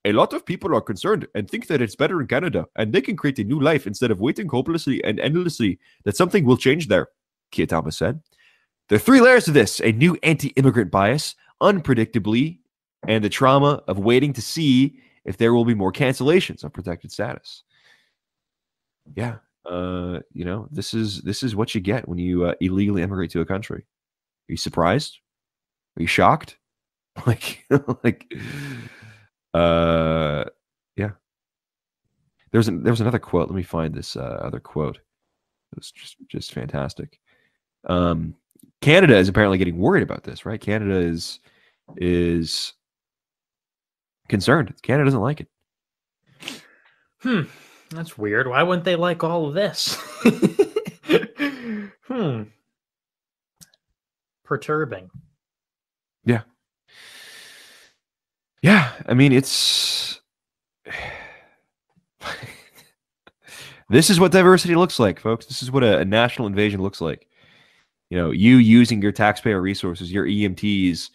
A lot of people are concerned and think that it's better in Canada and they can create a new life instead of waiting hopelessly and endlessly that something will change there, Kiatamba said. There are three layers to this: a new anti-immigrant bias, unpredictably, and the trauma of waiting to see if there will be more cancellations of protected status. Yeah, this is what you get when you illegally immigrate to a country. Are you surprised? Are you shocked? Yeah. There's another quote. Let me find this other quote. It was just fantastic. Canada is apparently getting worried about this, right? Canada is concerned. Canada doesn't like it. That's weird. Why wouldn't they like all of this? Perturbing. Yeah. Yeah, I mean, it's this is what diversity looks like, folks. This is what a national invasion looks like. You using your taxpayer resources, your EMTs,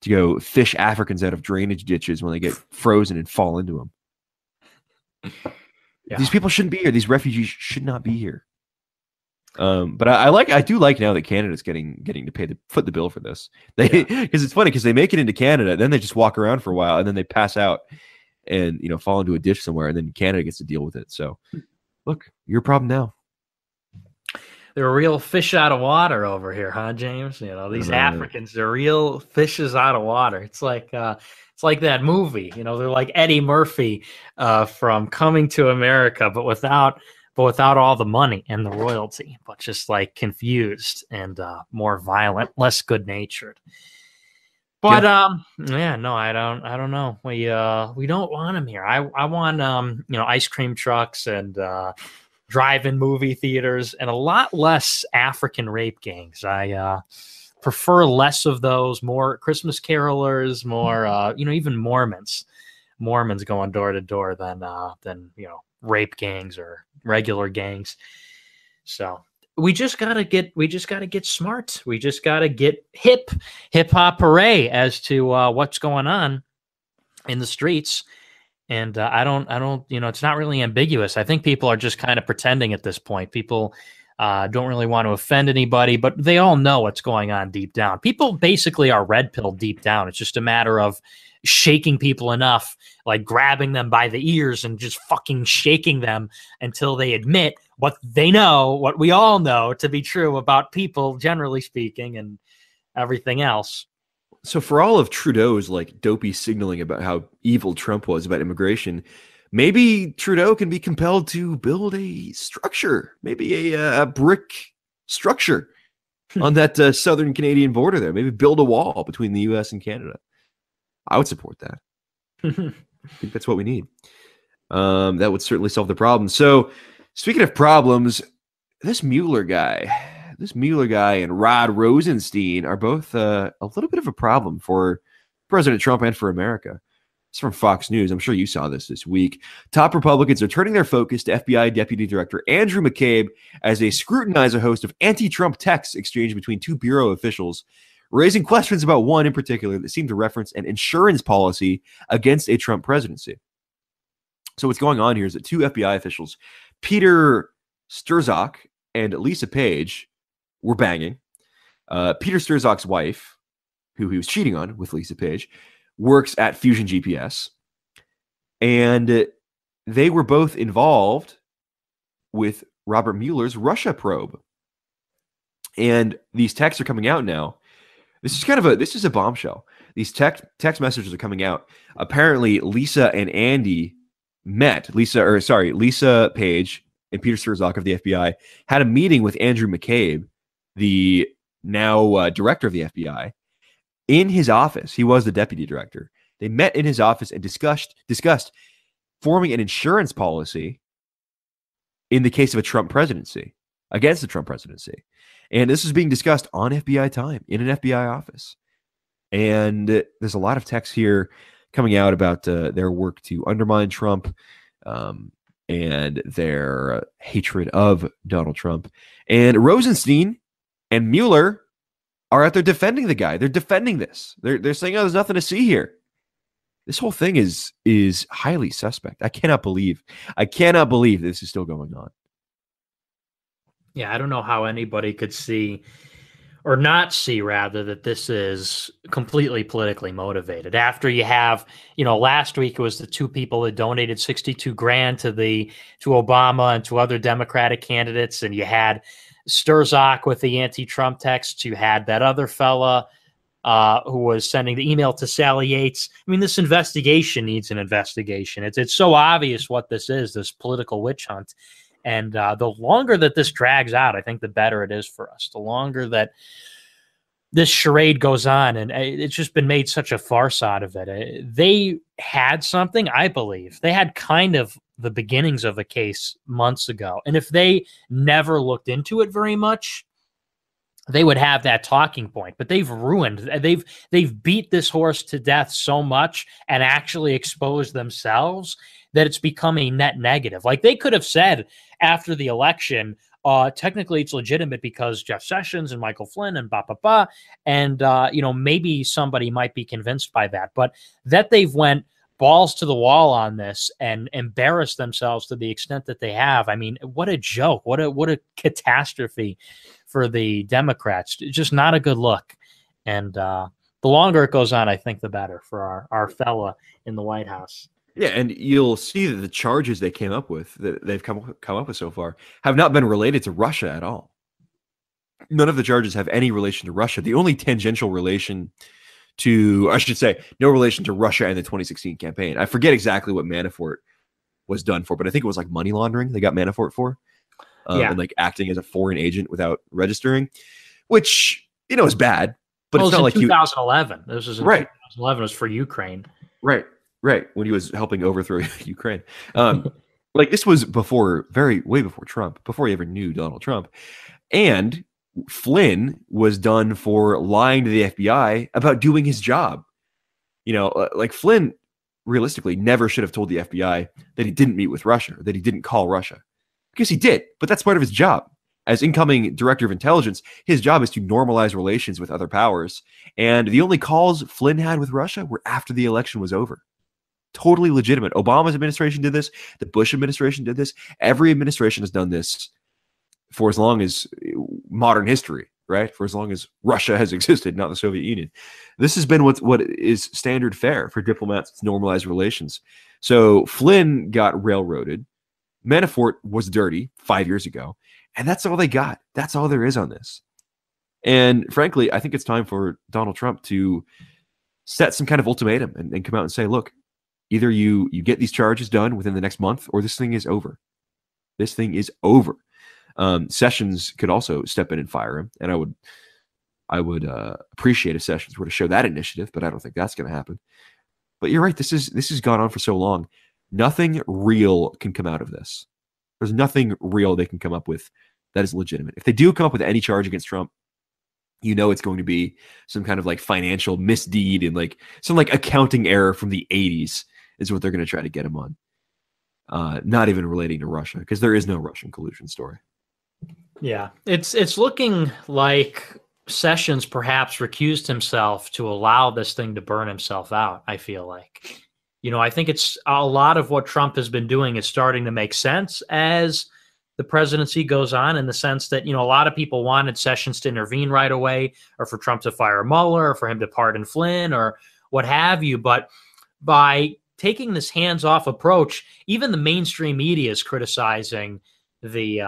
to go fish Africans out of drainage ditches when they get frozen and fall into them. Yeah. These people shouldn't be here. These refugees should not be here. But I do like now that Canada's getting to foot the bill for this. Because it's funny because they make it into Canada, then they just walk around for a while, and then they pass out and fall into a ditch somewhere, and then Canada gets to deal with it. So, look, your problem now. They're real fish out of water over here, huh, James? These Africans, they're real fishes out of water. It's like that movie. They're like Eddie Murphy from Coming to America, but without all the money and the royalty, but just like confused and more violent, less good-natured. But I don't know. We don't want them here. I want ice cream trucks and drive-in movie theaters and a lot less African rape gangs. I prefer less of those, more Christmas carolers, more even Mormons going door to door than rape gangs or regular gangs. So we just gotta get smart. We just gotta get hip hop hooray as to what's going on. in the streets. And I don't, it's not really ambiguous. I think people are just kind of pretending at this point. People don't really want to offend anybody, but they all know what's going on deep down. People basically are red pilled deep down. It's just a matter of shaking people enough, like grabbing them by the ears and just fucking shaking them until they admit what they know, what we all know to be true about people, generally speaking, and everything else. So for all of Trudeau's like dopey signaling about how evil Trump was about immigration, maybe Trudeau can be compelled to build a structure, maybe a brick structure on that southern Canadian border there. Maybe build a wall between the U.S. and Canada. I would support that. I think that's what we need. That would certainly solve the problem. So speaking of problems, this Mueller guy and Rod Rosenstein are both a little bit of a problem for President Trump and for America. It's from Fox News. I'm sure you saw this week. Top Republicans are turning their focus to FBI Deputy Director Andrew McCabe as they scrutinize a host of anti-Trump texts exchanged between two bureau officials, raising questions about one in particular that seemed to reference an insurance policy against a Trump presidency. So what's going on here is that two FBI officials, Peter Strzok and Lisa Page, were banging. Peter Strzok's wife, who he was cheating on with Lisa Page, works at Fusion GPS. And they were both involved with Robert Mueller's Russia probe. And these texts are coming out now. This is a bombshell. These text messages are coming out. Apparently, Lisa and Andy met. Lisa Page and Peter Strzok of the FBI had a meeting with Andrew McCabe, the now director of the FBI, in his office. He was the deputy director. They met in his office and discussed forming an insurance policy in the case of a Trump presidency, against the Trump presidency. And this is being discussed on FBI time in an FBI office. And there's a lot of text here coming out about their work to undermine Trump and their hatred of Donald Trump. And Rosenstein and Mueller are out there defending the guy. They're defending this. They're saying, oh, there's nothing to see here. This whole thing is highly suspect. I cannot believe this is still going on. Yeah, I don't know how anybody could see or not see, rather, that this is completely politically motivated. After you have, last week it was the two people that donated $62,000 to Obama and to other Democratic candidates, and you had Strzok with the anti-Trump texts. You had that other fella who was sending the email to Sally Yates. I mean, this investigation needs an investigation. It's so obvious what this is, this political witch hunt. And the longer that this drags out, I think the better it is for us. The longer that this charade goes on, and it's just been made such a farce out of it. They had something, I believe. They had kind of the beginnings of a case months ago. And if they never looked into it very much, they would have that talking point. But they've ruined, they've beat this horse to death so much and actually exposed themselves that it's become a net negative. Like, they could have said after the election, technically it's legitimate because Jeff Sessions and Michael Flynn and and maybe somebody might be convinced by that. But that they've went balls to the wall on this and embarrassed themselves to the extent that they have. I mean, what a joke. What a catastrophe for the Democrats. It's just not a good look. And the longer it goes on, I think the better for our fella in the White House. Yeah, and you'll see that the charges they came up with, that they've come up with so far, have not been related to Russia at all. None of the charges have any relation to Russia. The only tangential relation to, I should say, no relation to Russia and the 2016 campaign. I forget exactly what Manafort was done for, but I think it was like money laundering they got Manafort for. And like acting as a foreign agent without registering, which, is bad. But it's not like 2011. This was in 2011. It was for Ukraine. Right. When he was helping overthrow Ukraine. Like, this was way before Trump, before he ever knew Donald Trump. And Flynn was done for lying to the FBI about doing his job. Like, Flynn realistically never should have told the FBI that he didn't meet with Russia, or that he didn't call Russia. Because he did, but that's part of his job. As incoming director of intelligence, his job is to normalize relations with other powers. And the only calls Flynn had with Russia were after the election was over. Totally legitimate. Obama's administration did this. The Bush administration did this. Every administration has done this for as long as modern history, right? For as long as Russia has existed, not the Soviet Union. This has been what is standard fare for diplomats to normalize relations. So Flynn got railroaded. Manafort was dirty 5 years ago. And that's all they got. That's all there is on this. And frankly, I think it's time for Donald Trump to set some kind of ultimatum and come out and say, look, either you get these charges done within the next month or this thing is over. This thing is over. Sessions could also step in and fire him. And I would appreciate if Sessions were to show that initiative, but I don't think that's going to happen. But you're right. This has gone on for so long. Nothing real can come out of this. There's nothing real they can come up with that is legitimate. If they do come up with any charge against Trump, you know it's going to be some kind of like financial misdeed and like some like accounting error from the 80s is what they're going to try to get him on. Not even relating to Russia, because there is no Russian collusion story. Yeah, it's looking like Sessions perhaps recused himself to allow this thing to burn himself out, I feel like. I think it's a lot of what Trump has been doing is starting to make sense as the presidency goes on, in the sense that, a lot of people wanted Sessions to intervene right away, or for Trump to fire Mueller, or for him to pardon Flynn, or what have you. But by taking this hands-off approach, even the mainstream media is criticizing the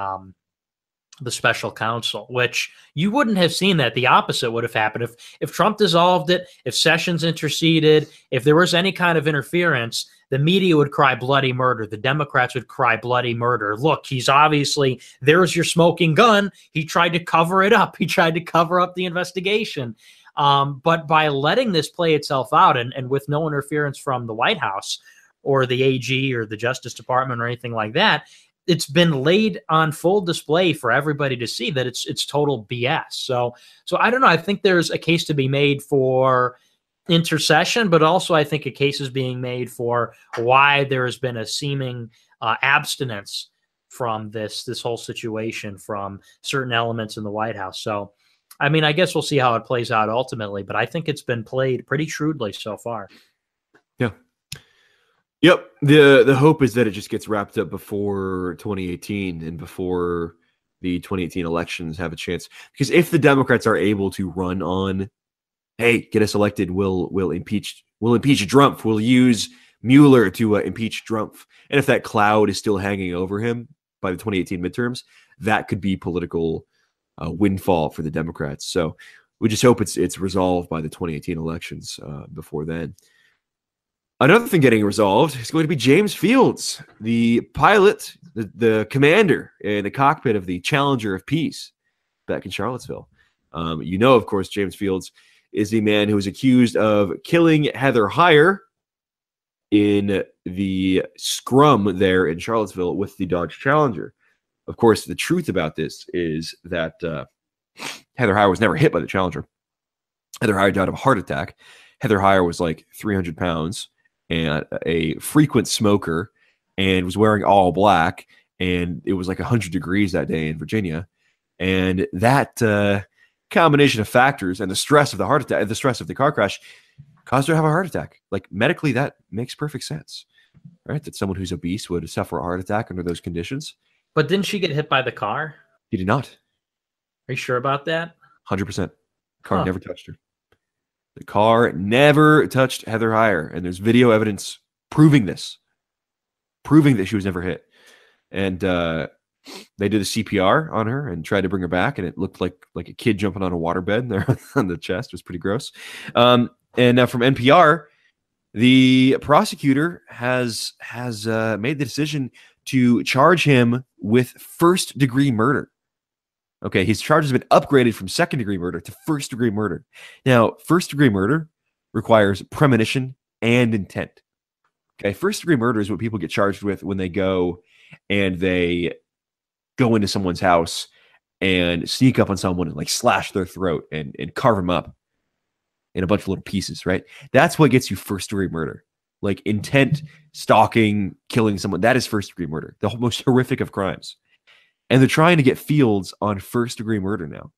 special counsel, which you wouldn't have seen that. The opposite would have happened if Trump dissolved it, if Sessions interceded, if there was any kind of interference, the media would cry bloody murder. The Democrats would cry bloody murder. Look, he's obviously, there's your smoking gun. He tried to cover it up. He tried to cover up the investigation. But by letting this play itself out and with no interference from the White House or the AG or the Justice Department or anything like that, it's been laid on full display for everybody to see that it's total BS. So I don't know. I think there's a case to be made for intercession, but also I think a case is being made for why there has been a seeming abstinence from this whole situation from certain elements in the White House. So, I mean, I guess we'll see how it plays out ultimately, but I think it's been played pretty shrewdly so far. Yeah. Yep. The hope is that it just gets wrapped up before 2018 and before the 2018 elections have a chance. Because if the Democrats are able to run on, hey, get us elected, we'll impeach Trump, we'll use Mueller to impeach Trump. And if that cloud is still hanging over him by the 2018 midterms, that could be political windfall for the Democrats. So we just hope it's resolved by the 2018 elections before then. Another thing getting resolved is going to be James Fields, the pilot, the commander in the cockpit of the Challenger of Peace back in Charlottesville. Of course, James Fields is the man who was accused of killing Heather Heyer in the scrum there in Charlottesville with the Dodge Challenger. Of course, the truth about this is that Heather Heyer was never hit by the Challenger. Heather Heyer died of a heart attack. Heather Heyer was like 300 pounds and a frequent smoker and was wearing all black. And it was like 100 degrees that day in Virginia. And that combination of factors and the stress of the heart attack, the stress of the car crash, caused her to have a heart attack. Like medically, that makes perfect sense, right? That someone who's obese would suffer a heart attack under those conditions. But didn't she get hit by the car? She did not. Are you sure about that? 100%. Car never touched her. The car never touched Heather Heyer, and there's video evidence proving that she was never hit. And they did a CPR on her and tried to bring her back, and it looked like a kid jumping on a waterbed there on the chest. It was pretty gross. And now from NPR, the prosecutor has made the decision to charge him with first-degree murder. Okay, his charge has been upgraded from second-degree murder to first-degree murder. Now, first-degree murder requires premonition and intent. Okay, first-degree murder is what people get charged with when they go and they go into someone's house and sneak up on someone and like slash their throat and carve them up in a bunch of little pieces, right? That's what gets you first-degree murder. Like intent, stalking, killing someone, that is first-degree murder, the most horrific of crimes. And they're trying to get Fields on first-degree murder now.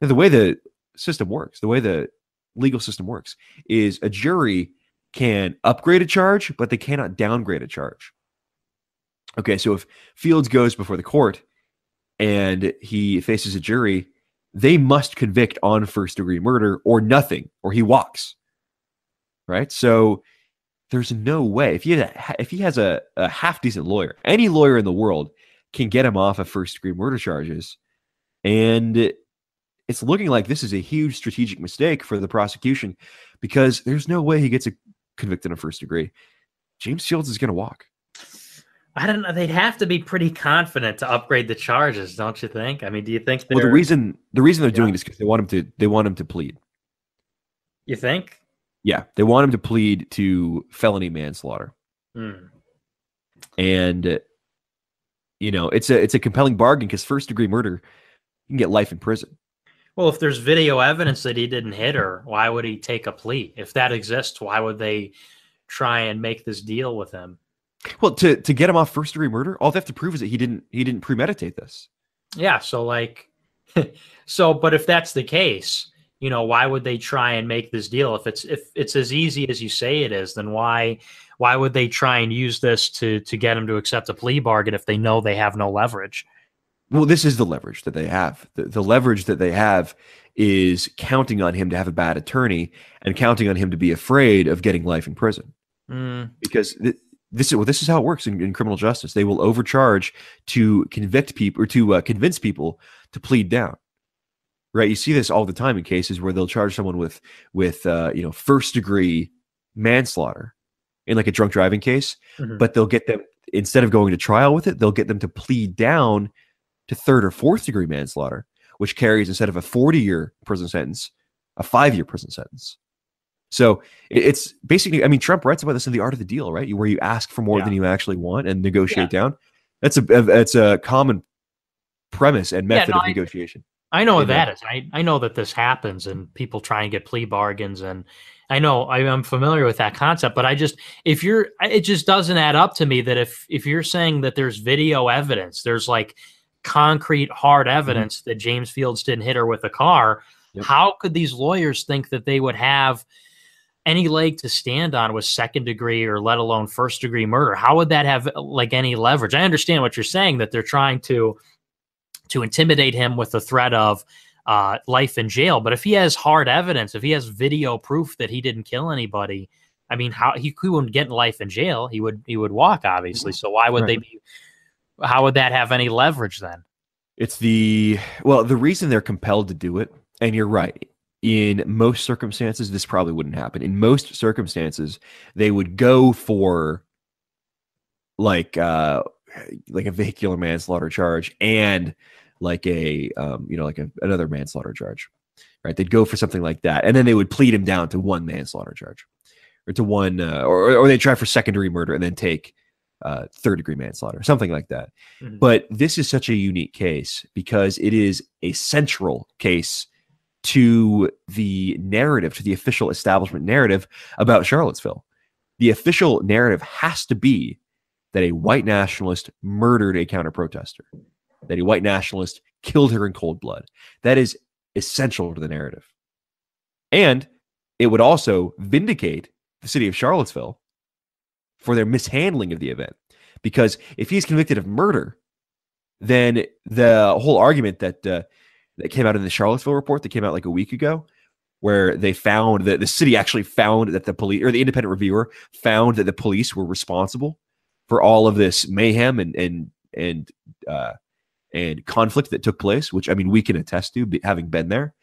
And the way the system works, the way the legal system works, is a jury can upgrade a charge, but they cannot downgrade a charge. Okay, so if Fields goes before the court and he faces a jury, they must convict on first-degree murder or nothing, or he walks. Right? So there's no way. If he has a half-decent lawyer, any lawyer in the world can get him off of first-degree murder charges. And it's looking like this is a huge strategic mistake for the prosecution because there's no way he gets convicted of first degree. James Fields is going to walk. I don't know. They'd have to be pretty confident to upgrade the charges, don't you think? I mean, do you think? Well, the reason they're doing it is because they want him to plead. You think? Yeah, they want him to plead to felony manslaughter. And it's a compelling bargain because first degree murder, you can get life in prison. Well, if there's video evidence that he didn't hit her, why would he take a plea? If that exists, why would they try and make this deal with him? Well, to get him off first degree murder, all they have to prove is that he didn't premeditate this. Yeah, so but if that's the case, why would they try and make this deal? If it's as easy as you say it is, then why would they try and use this to get him to accept a plea bargain if they know they have no leverage? Well, this is the leverage that they have. The leverage that they have is counting on him to have a bad attorney and counting on him to be afraid of getting life in prison. Because this is how it works in criminal justice. They will overcharge to convict people or to convince people to plead down. Right? You see this all the time in cases where they'll charge someone with first degree manslaughter in like a drunk driving case, but they'll get them, instead of going to trial with it, they'll get them to plead down to third or fourth degree manslaughter, which carries, instead of a 40-year prison sentence, a 5-year prison sentence. So it's basically, I mean, Trump writes about this in The Art of the Deal, right? Where you ask for more than you actually want and negotiate down. That's a common premise and method of negotiation. I know what that is. I know that this happens and people try and get plea bargains, and I know I'm familiar with that concept, but it just doesn't add up to me that if you're saying that there's video evidence, there's like concrete hard evidence that James Fields didn't hit her with a car, how could these lawyers think that they would have any leg to stand on with second degree or let alone first degree murder? How would that have like any leverage? I understand what you're saying, that they're trying to intimidate him with the threat of life in jail. But if he has hard evidence, if he has video proof that he didn't kill anybody, I mean, how he wouldn't get life in jail. He would walk, obviously. So why would they be? How would that have any leverage then? It's the reason they're compelled to do it. And you're right. In most circumstances, this probably wouldn't happen. In most circumstances, they would go for like a vehicular manslaughter charge and like another manslaughter charge, right? They'd go for something like that, and then they would plead him down to one manslaughter charge, or to one, or they try for secondary murder and then take third degree manslaughter, something like that. But this is such a unique case because it is a central case to the narrative, to the official establishment narrative about Charlottesville. The official narrative has to be that a white nationalist murdered a counter-protester, that a white nationalist killed her in cold blood. That is essential to the narrative. And it would also vindicate the city of Charlottesville for their mishandling of the event. Because if he's convicted of murder, then the whole argument that came out in the Charlottesville report that came out like a week ago, where they found that the city actually found that the police, or the independent reviewer found that the police were responsible for all of this mayhem and conflict that took place, which, I mean, we can attest to, having been there.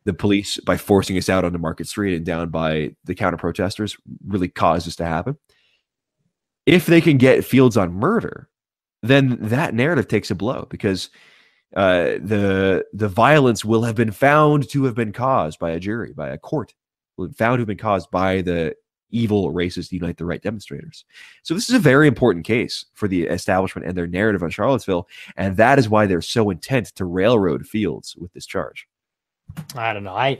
The police, by forcing us out onto Market Street and down by the counter-protesters, really caused this to happen. If they can get Fields on murder, then that narrative takes a blow, because the violence will have been found to have been caused by a jury, by a court, will have found to have been caused by the evil racist Unite the Right demonstrators. So this is a very important case for the establishment and their narrative on Charlottesville, and that is why they're so intent to railroad Fields with this charge. I don't know.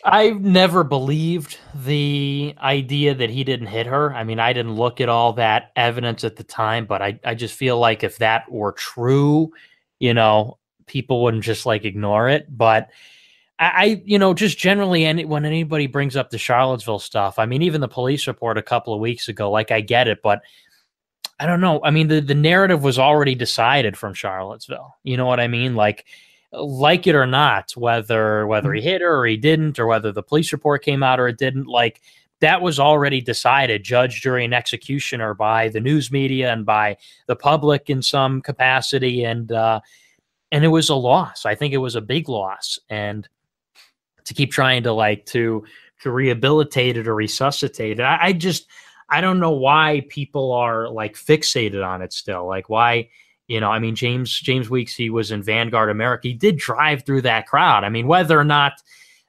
I never believed the idea that he didn't hit her. I mean, I didn't look at all that evidence at the time, but I just feel like if that were true, people wouldn't just like ignore it. But just generally, and when anybody brings up the Charlottesville stuff, I mean, even the police report a couple of weeks ago, like, I get it, but I don't know. I mean, the narrative was already decided from Charlottesville. You know what I mean? Like it or not, whether he hit her or he didn't, or whether the police report came out or it didn't, like, that was already decided, judge, jury, and executioner by the news media and by the public in some capacity. And it was a loss. I think it was a big loss. And to keep trying to rehabilitate it or resuscitate it, I don't know why people are like fixated on it still. Like, why, I mean, James Weeks, he was in Vanguard America. He did drive through that crowd. I mean, whether or not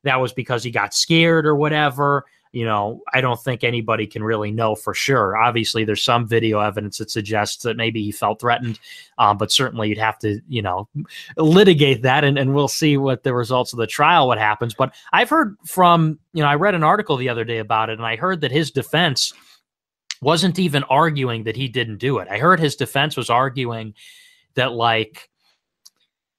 that was because he got scared or whatever, I don't think anybody can really know for sure. Obviously, there's some video evidence that suggests that maybe he felt threatened, but certainly you'd have to, litigate that, and we'll see what the results of the trial, what happens. But I've heard from, I read an article the other day about it, and I heard that his defense wasn't even arguing that he didn't do it. I heard his defense was arguing that, like,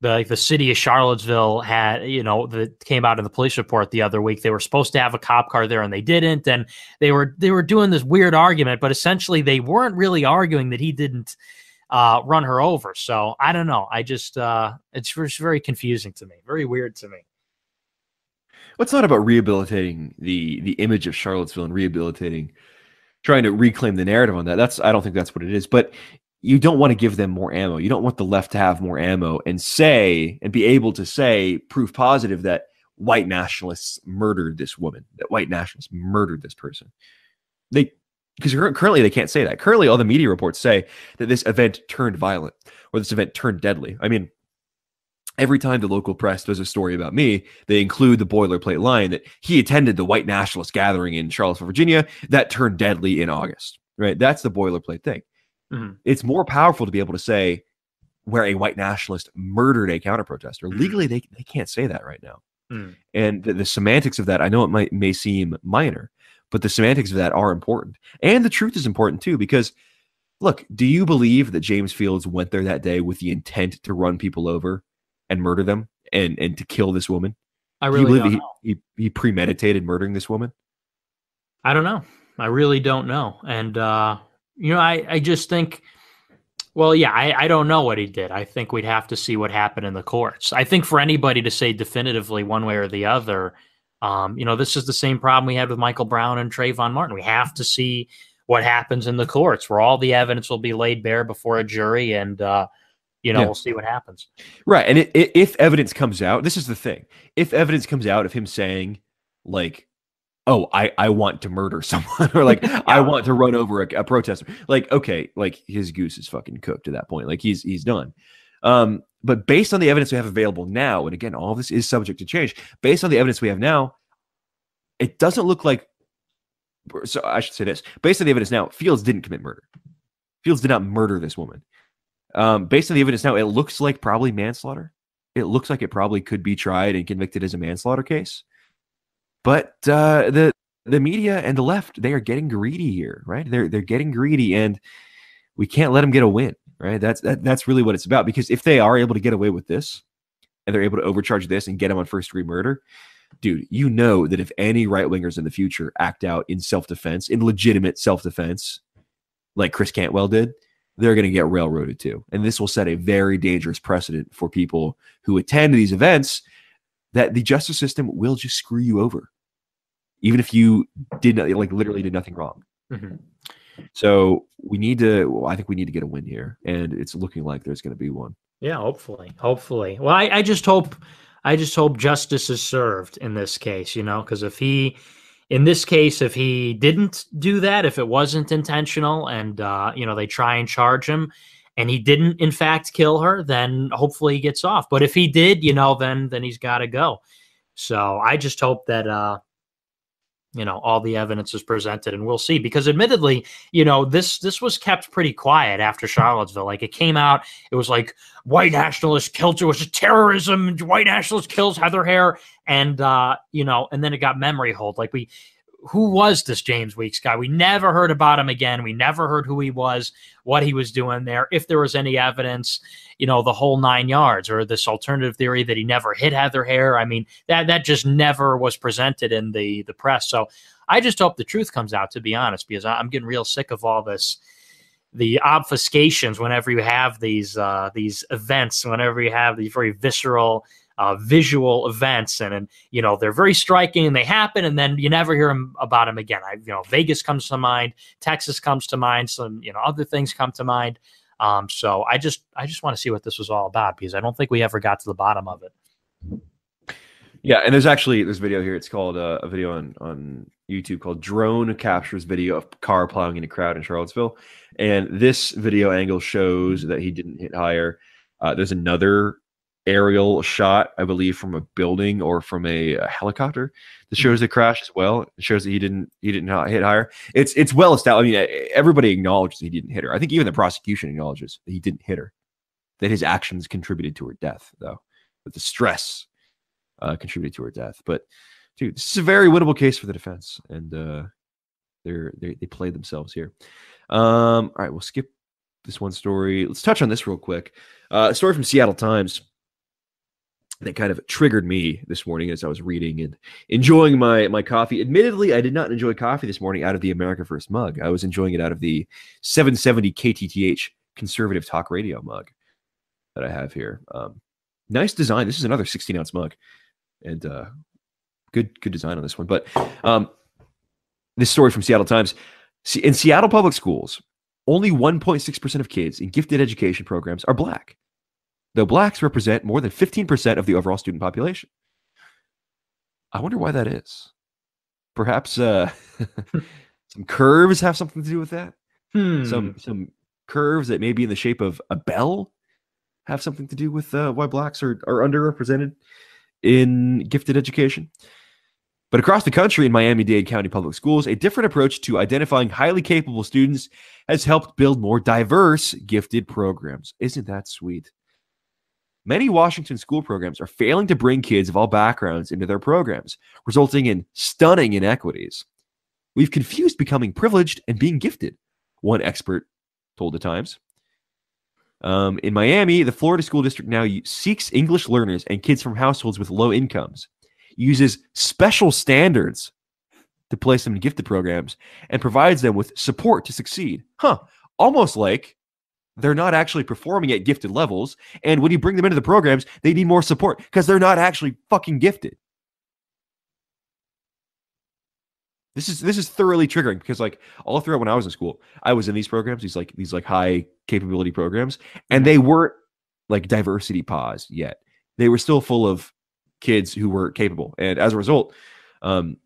the city of Charlottesville had, that came out in the police report the other week, they were supposed to have a cop car there and they didn't. And they were doing this weird argument, but essentially they weren't really arguing that he didn't run her over. So I don't know. I just, it's very confusing to me. Very weird to me. Well, it's not about rehabilitating the image of Charlottesville and trying to reclaim the narrative on that. I don't think that's what it is. But you don't want to give them more ammo. You don't want the left to have more ammo and be able to say, proof positive, that white nationalists murdered this woman, that white nationalists murdered this person. Because currently they can't say that. Currently, all the media reports say that this event turned violent or this event turned deadly. I mean, every time the local press does a story about me, they include the boilerplate line that he attended the white nationalist gathering in Charlottesville, Virginia, that turned deadly in August, right? That's the boilerplate thing. Mm-hmm. It's more powerful to be able to say where a white nationalist murdered a counter-protester. Legally, they can't say that right now. Mm. And the semantics of that, I know it may seem minor, but the semantics of that are important. And the truth is important too, because look, do you believe that James Fields went there that day with the intent to run people over and murder them and to kill this woman? I really don't know. He premeditated murdering this woman? I don't know. I really don't know. And, I just think, well, yeah, I don't know what he did. I think we'd have to see what happened in the courts. I think for anybody to say definitively one way or the other, this is the same problem we had with Michael Brown and Trayvon Martin. We have to see what happens in the courts, where all the evidence will be laid bare before a jury, and we'll see what happens. Right, and if evidence comes out, this is the thing: if evidence comes out of him saying, like, oh, I want to murder someone, or like, I want to run over a protester, like, okay, like, his goose is fucking cooked at that point. Like, he's done. But based on the evidence we have available now, and again, all of this is subject to change, based on the evidence we have now, it doesn't look like, so I should say this, based on the evidence now, Fields didn't commit murder. Fields did not murder this woman. Based on the evidence now, it looks like probably manslaughter. It looks like it probably could be tried and convicted as a manslaughter case. But the media and the left, they are getting greedy here, right? They're getting greedy, and we can't let them get a win, right? That's really what it's about. Because if they are able to get away with this, and they're able to overcharge this and get them on first-degree murder, dude, you know that if any right-wingers in the future act out in self-defense, in legitimate self-defense, like Chris Cantwell did, they're going to get railroaded too. And this will set a very dangerous precedent for people who attend these events, that the justice system will just screw you over, even if you literally did nothing wrong. Mm-hmm. So I think we need to get a win here, and it's looking like there's going to be one. Yeah, hopefully. Well, I just hope justice is served in this case, because if he didn't do that, if it wasn't intentional, and they try and charge him, and he didn't in fact kill her, then hopefully he gets off. But if he did, then he's got to go. So I just hope that all the evidence is presented, and we'll see. Because admittedly, this was kept pretty quiet after Charlottesville. Like, it came out, it was like, white nationalist killed, it was terrorism, white nationalist kills Heather Heyer, and and then it got memory hold. Like, who was this James Weeks guy? We never heard about him again. We never heard who he was, what he was doing there, if there was any evidence, the whole 9 yards, or this alternative theory that he never hit Heather Heyer. I mean, that just never was presented in the press. So I just hope the truth comes out, to be honest, because I'm getting real sick of all this, the obfuscations whenever you have these events, whenever you have these very visceral visual events, and they're very striking and they happen, and then you never hear about them again. Vegas comes to mind, Texas comes to mind, some other things come to mind. So I just want to see what this was all about, because I don't think we ever got to the bottom of it. Yeah, and there's actually this video here. It's called a video on YouTube called "Drone Captures Video of Car Plowing in a Crowd in Charlottesville," and this video angle shows that he didn't hit Heyer. There's another aerial shot, I believe, from a building or from a helicopter that shows the crash as well. It shows that he didn't hit Heyer. It's well established. I mean, everybody acknowledges he didn't hit her. I think even the prosecution acknowledges that he didn't hit her, that his actions contributed to her death, though, that the stress contributed to her death. But dude, this is a very winnable case for the defense, and they played themselves here. All right, we'll skip this one story. Let's touch on this real quick. A story from Seattle Times that kind of triggered me this morning as I was reading and enjoying my coffee. Admittedly, I did not enjoy coffee this morning out of the America First mug. I was enjoying it out of the 770 KTTH conservative talk radio mug that I have here. Nice design. This is another 16-ounce mug, and good design on this one. But this story from Seattle Times. In Seattle public schools, only 1.6% of kids in gifted education programs are Black, though Blacks represent more than 15% of the overall student population. I wonder why that is. Perhaps some curves have something to do with that. Some curves that may be in the shape of a bell have something to do with why Blacks are underrepresented in gifted education. But across the country in Miami-Dade County Public Schools, a different approach to identifying highly capable students has helped build more diverse gifted programs. Isn't that sweet? Many Washington school programs are failing to bring kids of all backgrounds into their programs, resulting in stunning inequities. We've confused becoming privileged and being gifted, one expert told the Times. In Miami, the Florida School District now seeks English learners and kids from households with low incomes, uses special standards to place them in gifted programs, and provides them with support to succeed. Almost like they're not actually performing at gifted levels, and when you bring them into the programs, they need more support because they're not actually fucking gifted. This is thoroughly triggering because, like, all throughout when I was in school, I was in these programs, these high capability programs, and they weren't like diversity pause yet. They were still full of kids who were capable, and as a result, and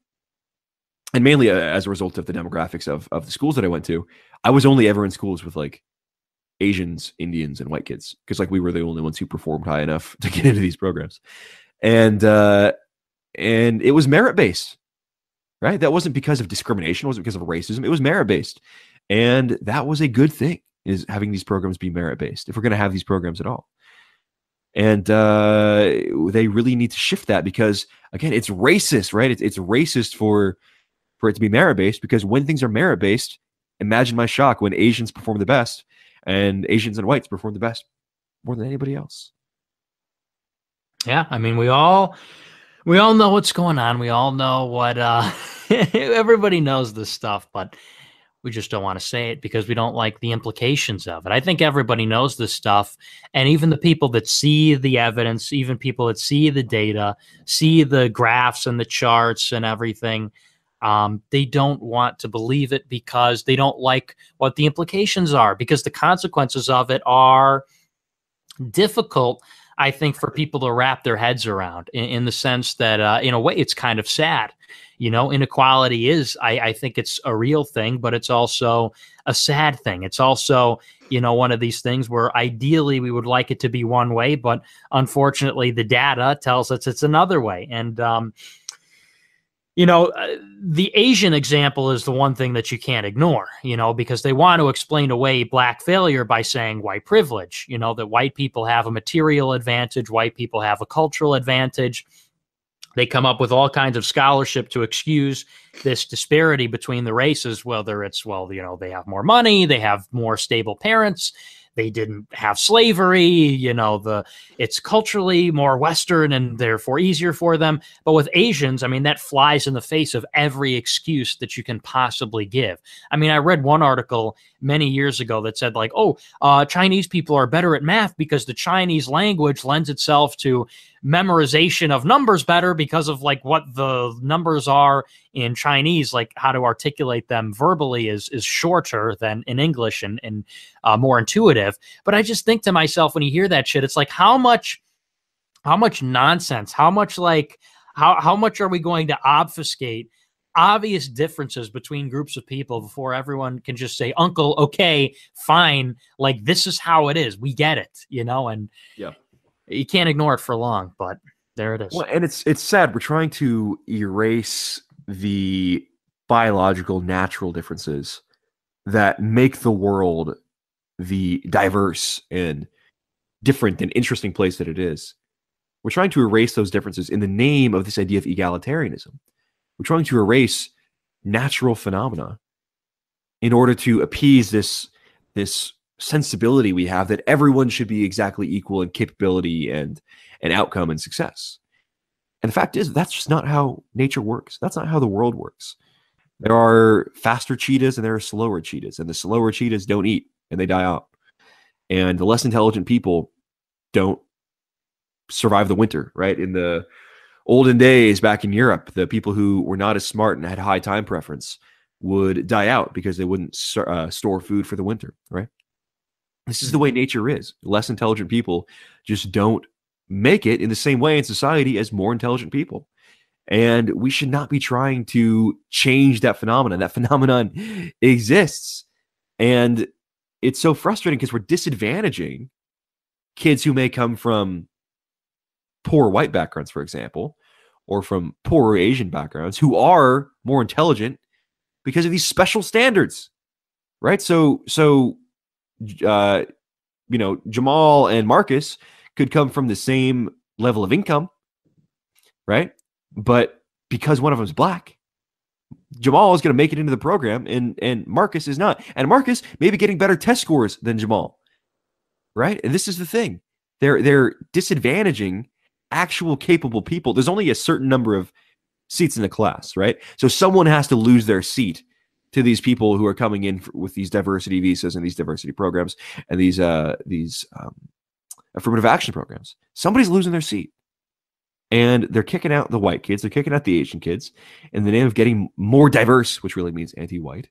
mainly as a result of the demographics of the schools that I went to, I was only ever in schools with like Asians, Indians, and white kids because like we were the only ones who performed high enough to get into these programs, and it was merit based. Right? That wasn't because of discrimination. It wasn't because of racism. It was merit-based. And that was a good thing, is having these programs be merit-based, if we're going to have these programs at all. And they really need to shift that because, again, it's racist, right? It's racist for it to be merit-based because when things are merit-based, imagine my shock when Asians perform the best and Asians and whites perform the best more than anybody else. Yeah, I mean, we all know what's going on. We all know what everybody knows this stuff, but we just don't want to say it because we don't like the implications of it. I think everybody knows this stuff, and even the people that see the evidence, even people that see the data, see the graphs and the charts and everything, they don't want to believe it because they don't like what the implications are, because the consequences of it are difficult, I think, for people to wrap their heads around in the sense that, in a way, it's kind of sad. Inequality is, I think it's a real thing, but it's also a sad thing. It's also, one of these things where ideally we would like it to be one way, but unfortunately the data tells us it's another way. And, the Asian example is the one thing that you can't ignore, because they want to explain away Black failure by saying white privilege, that white people have a material advantage, white people have a cultural advantage. They come up with all kinds of scholarship to excuse this disparity between the races, whether it's, well, you know, they have more money, they have more stable parents, they didn't have slavery, you know, it's culturally more Western and therefore easier for them. But with Asians, I mean, that flies in the face of every excuse that you can possibly give. I mean, I read one article many years ago that said, like, Chinese people are better at math because the Chinese language lends itself to memorization of numbers better because of like what the numbers are in Chinese, like how to articulate them verbally is shorter than in English and more intuitive. But I just think to myself, when you hear that shit, it's like, how much nonsense, how much are we going to obfuscate obvious differences between groups of people before everyone can just say, uncle, okay, fine, like this is how it is, we get it, you know? And yeah, you can't ignore it for long, but there it is. Well, and it's sad. We're trying to erase the biological, natural differences that make the world the diverse and different and interesting place that it is. We're trying to erase those differences in the name of this idea of egalitarianism. We're trying to erase natural phenomena in order to appease this sensibility we have that everyone should be exactly equal in capability and outcome and success. And the fact is, that's just not how nature works. That's not how the world works. There are faster cheetahs and there are slower cheetahs, and the slower cheetahs don't eat and they die out. And the less intelligent people don't survive the winter, right? In the olden days back in Europe, the people who were not as smart and had high time preference would die out because they wouldn't store food for the winter, right? This is the way nature is. Less intelligent people just don't make it in the same way in society as more intelligent people. And we should not be trying to change that phenomenon. That phenomenon exists. And it's so frustrating because we're disadvantaging kids who may come from poor white backgrounds, for example, or from poorer Asian backgrounds who are more intelligent because of these special standards, right? So you know, Jamal and Marcus could come from the same level of income, right? But because one of them is black, Jamal is going to make it into the program and Marcus is not. And Marcus may be getting better test scores than Jamal, right? And this is the thing. They're disadvantaging actual capable people. There's only a certain number of seats in the class, right? So someone has to lose their seat to these people who are coming in with these diversity visas and these diversity programs and these affirmative action programs. Somebody's losing their seat. And they're kicking out the white kids. They're kicking out the Asian kids in the name of getting more diverse, which really means anti-white.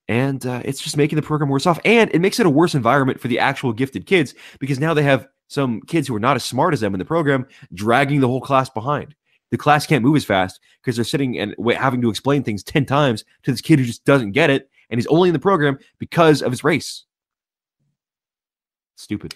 And it's just making the program worse off. And it makes it a worse environment for the actual gifted kids because now they have some kids who are not as smart as them in the program dragging the whole class behind. The class can't move as fast because they're sitting and having to explain things 10 times to this kid who just doesn't get it. And he's only in the program because of his race. Stupid.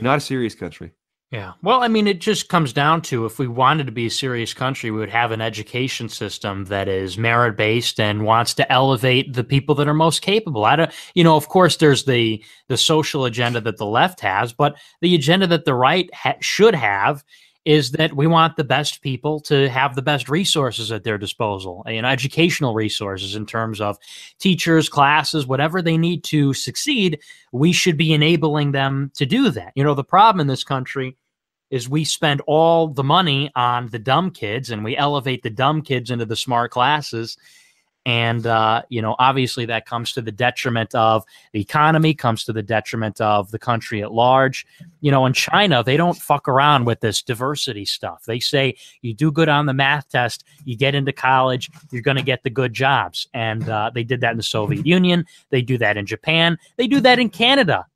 Not a serious country. Yeah. Well, I mean, it just comes down to if we wanted to be a serious country, we would have an education system that is merit-based and wants to elevate the people that are most capable. Of course, there's the social agenda that the left has, but the agenda that the right should have is that we want the best people to have the best resources at their disposal, educational resources in terms of teachers, classes, whatever they need to succeed. We should be enabling them to do that. The problem in this country is we spend all the money on the dumb kids and we elevate the dumb kids into the smart classes. And, obviously that comes to the detriment of the economy, comes to the detriment of the country at large. In China, they don't fuck around with this diversity stuff. They say you do good on the math test, you get into college, you're going to get the good jobs. And they did that in the Soviet Union. They do that in Japan. They do that in Canada.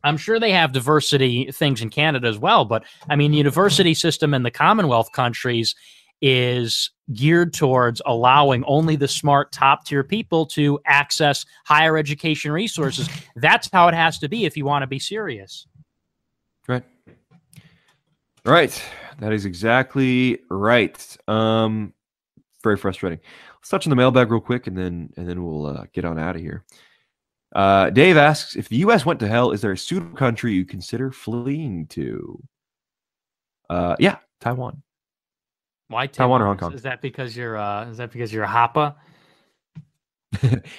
I'm sure they have diversity things in Canada as well. But I mean, the university system in the Commonwealth countries is geared towards allowing only the smart top tier people to access higher education resources. That's how it has to be if you want to be serious. Right. Right. That is exactly right. Very frustrating. Let's touch on the mailbag real quick and then we'll get on out of here. Dave asks, if the U.S. went to hell, is there a pseudo country you consider fleeing to? Yeah, Taiwan. Why Taiwan or Taiwan? Hong Kong? Is that because you're a Hapa?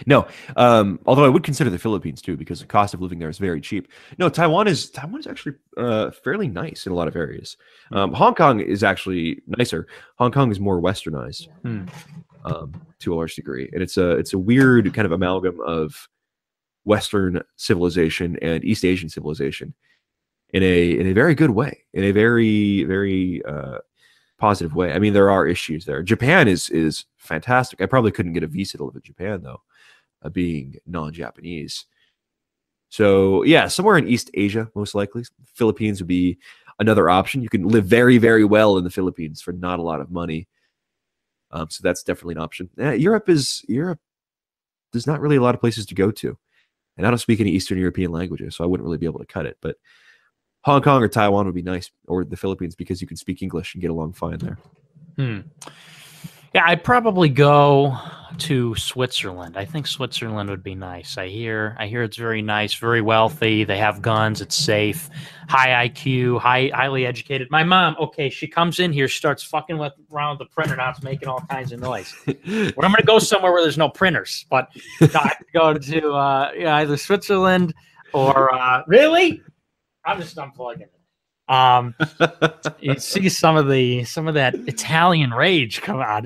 No, although I would consider the Philippines too because the cost of living there is very cheap. No, Taiwan is actually fairly nice in a lot of areas. Hong Kong is actually nicer. Hong Kong is more westernized to a large degree, and it's a weird kind of amalgam of Western civilization and East Asian civilization in a very good way, in a very positive way. I mean, there are issues there. Japan is fantastic. I probably couldn't get a visa to live in Japan though, being non-Japanese. So yeah, somewhere in East Asia, most likely. Philippines would be another option. You can live very well in the Philippines for not a lot of money. So that's definitely an option. Europe. There's not really a lot of places to go to, and I don't speak any Eastern European languages, so I wouldn't really be able to cut it. But Hong Kong or Taiwan would be nice, or the Philippines, because you can speak English and get along fine there. Yeah, I'd probably go to Switzerland. I think Switzerland would be nice. I hear it's very nice, very wealthy. They have guns. It's safe, high IQ, highly educated. My mom, okay, she comes in here, starts fucking around with the printer. Now it's making all kinds of noise. Well, I'm going to go somewhere where there's no printers, but no, I could go to either Switzerland or really. I'm just unplugging it. You see some of that Italian rage come out,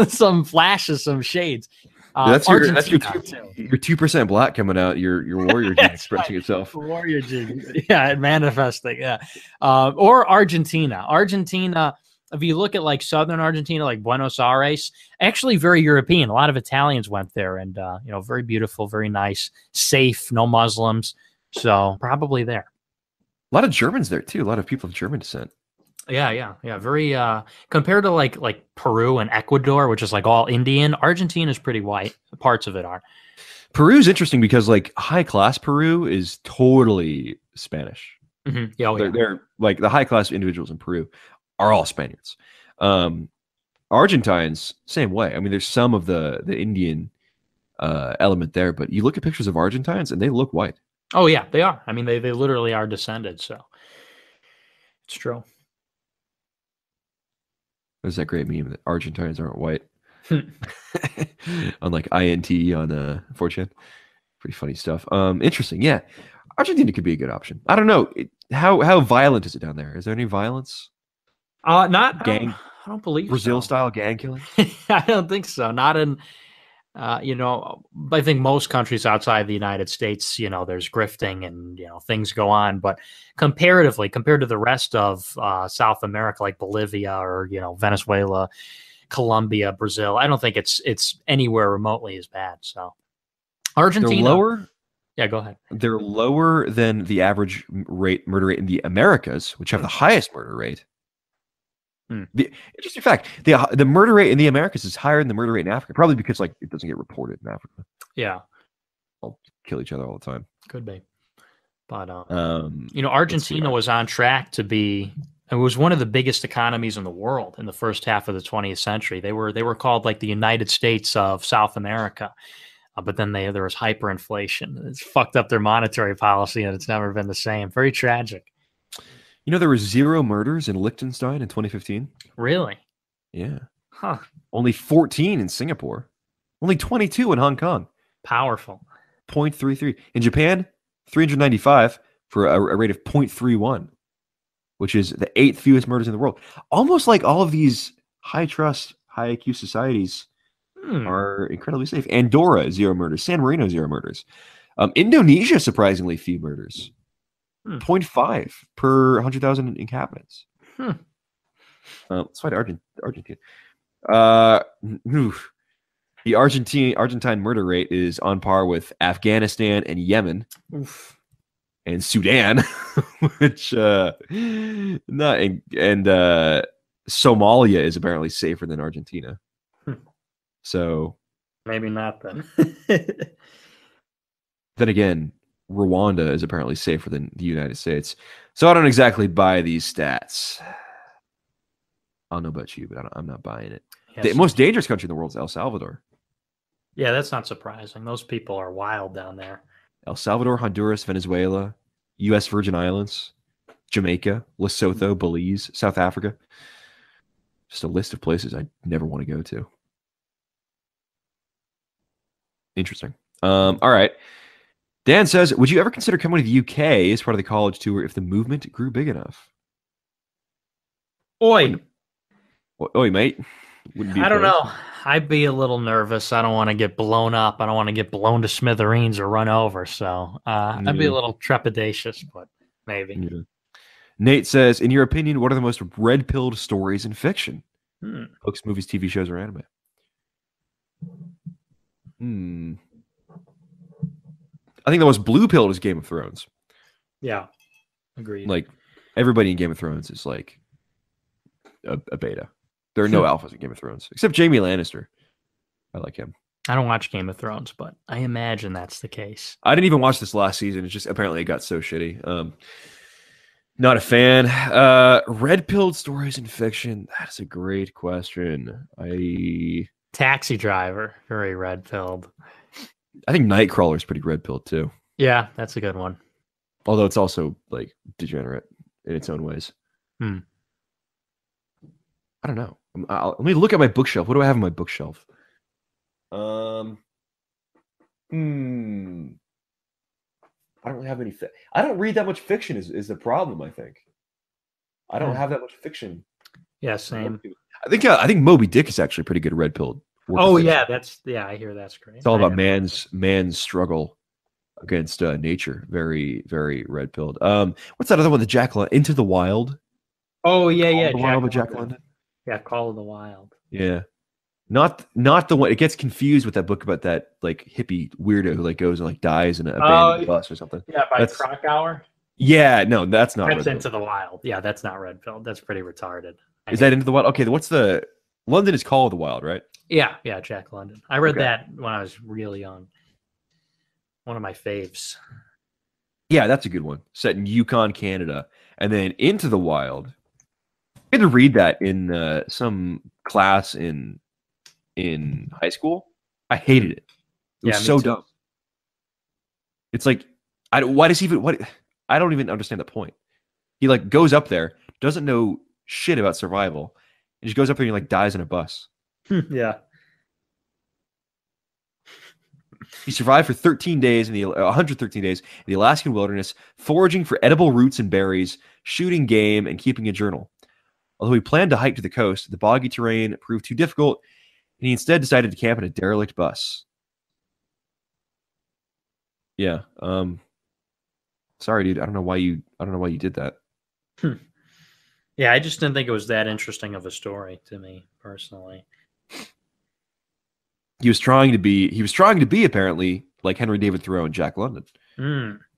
some flashes, some shades. That's your 2% black coming out. Your warrior gene expressing itself. Warrior gene, yeah, manifesting, yeah. Or Argentina. Argentina. If you look at like southern Argentina, like Buenos Aires, actually very European. A lot of Italians went there, and very beautiful, very nice, safe, no Muslims. So probably there. A lot of Germans there too. A lot of people of German descent. Yeah. Very compared to like Peru and Ecuador, which is like all Indian. Argentina is pretty white. Parts of it are. Peru is interesting because like high class Peru is totally Spanish. Mm-hmm. Yeah, they're like the high class individuals in Peru are all Spaniards. Argentines, same way. I mean, there's some of the Indian element there, but you look at pictures of Argentines and they look white. Oh yeah, they are. I mean, they literally are descended. So it's true. There's that great meme that Argentines aren't white, on like INT on 4chan. Pretty funny stuff. Interesting. Yeah, Argentina could be a good option. I don't know how violent is it down there? Is there any violence? Not gang. I don't believe Brazil style gang killing. I don't think so. Not in. I think most countries outside the United States, there's grifting and, things go on. But comparatively, compared to the rest of South America, like Bolivia or, Venezuela, Colombia, Brazil, I don't think it's anywhere remotely as bad. So Argentina. They're lower? Yeah, go ahead. They're lower than the average murder rate in the Americas, which have the highest murder rate. The interesting fact: the murder rate in the Americas is higher than the murder rate in Africa, probably because it doesn't get reported in Africa. Yeah, they'll kill each other all the time. Could be, but Argentina was on track to be. It was one of the biggest economies in the world in the first half of the 20th century. They were called like the United States of South America, but then there was hyperinflation. It's fucked up their monetary policy, and it's never been the same. Very tragic. There were 0 murders in Liechtenstein in 2015. Really? Yeah. Huh. Only 14 in Singapore. Only 22 in Hong Kong. Powerful. 0.33. In Japan, 395 for a rate of 0.31, which is the 8th fewest murders in the world. Almost like all of these high trust, high IQ societies are incredibly safe. Andorra, 0 murders. San Marino, 0 murders. Indonesia, surprisingly few murders. 0.5 per 100,000 inhabitants. Let's find Argentina. The Argentine murder rate is on par with Afghanistan and Yemen. Oof. And Sudan, which Somalia is apparently safer than Argentina. So maybe not then. Then again, Rwanda is apparently safer than the United States. So I don't exactly buy these stats. I don't know about you, but I'm not buying it. Yes. The most dangerous country in the world is El Salvador. Yeah, that's not surprising. Those people are wild down there. El Salvador, Honduras, Venezuela, U.S. Virgin Islands, Jamaica, Lesotho, Belize, South Africa. Just a list of places I never want to go to. Interesting. All right. Dan says, would you ever consider coming to the UK as part of the college tour if the movement grew big enough? Oi. Oi, mate. Wouldn't be I don't opposed. know. I'd be a little nervous. I don't want to get blown up. I don't want to get blown to smithereens or run over. So I'd be a little trepidatious, but maybe. Yeah. Nate says, in your opinion, what are the most red-pilled stories in fiction? Books, movies, TV shows, or anime? I think the most blue-pilled is Game of Thrones. Yeah, agreed. Like, everybody in Game of Thrones is like a beta. There are no alphas in Game of Thrones, except Jaime Lannister. I like him. I don't watch Game of Thrones, but I imagine that's the case. I didn't even watch this last season. It's just apparently it got so shitty. Not a fan. Red-pilled stories in fiction. That's a great question. Taxi Driver, very red-pilled. I think Nightcrawler is pretty red-pilled too. Yeah, that's a good one. Although it's also like degenerate in its own ways. I don't know. Let me look at my bookshelf. What do I have on my bookshelf? I don't really have any. I don't read that much fiction. Is the problem? I think I don't have that much fiction. Yeah, same. I think Moby Dick is actually pretty good red-pilled. Oh yeah, I hear that's great. It's all about man's struggle against nature. Very, very red-pilled. What's that other one? The Jack London, Into the Wild. Oh yeah, Jack London. Yeah, Call of the Wild. Yeah, not the one. It gets confused with that book about that like hippie weirdo who like goes and like dies in an abandoned bus or something. Yeah, by Krakauer. Yeah, no, that's not. That's Into the Wild. Yeah, that's not red-pilled. That's pretty retarded. Is that Into the Wild? Okay, what's the London is Call of the Wild, right? Yeah, Jack London. I read that when I was really young. One of my faves. Yeah, that's a good one. Set in Yukon, Canada. And then Into the Wild. I had to read that in some class in high school. I hated it. It was so dumb. It's like, I don't even understand the point. He like goes up there, doesn't know shit about survival, and just goes up there and like dies in a bus. Yeah. He survived for 113 days in the Alaskan wilderness, foraging for edible roots and berries, shooting game, and keeping a journal. Although he planned to hike to the coast, the boggy terrain proved too difficult, and he instead decided to camp in a derelict bus. Yeah. Sorry, dude. I don't know why you did that. Yeah, I just didn't think it was that interesting of a story to me personally. He was trying to be apparently like Henry David Thoreau and Jack London.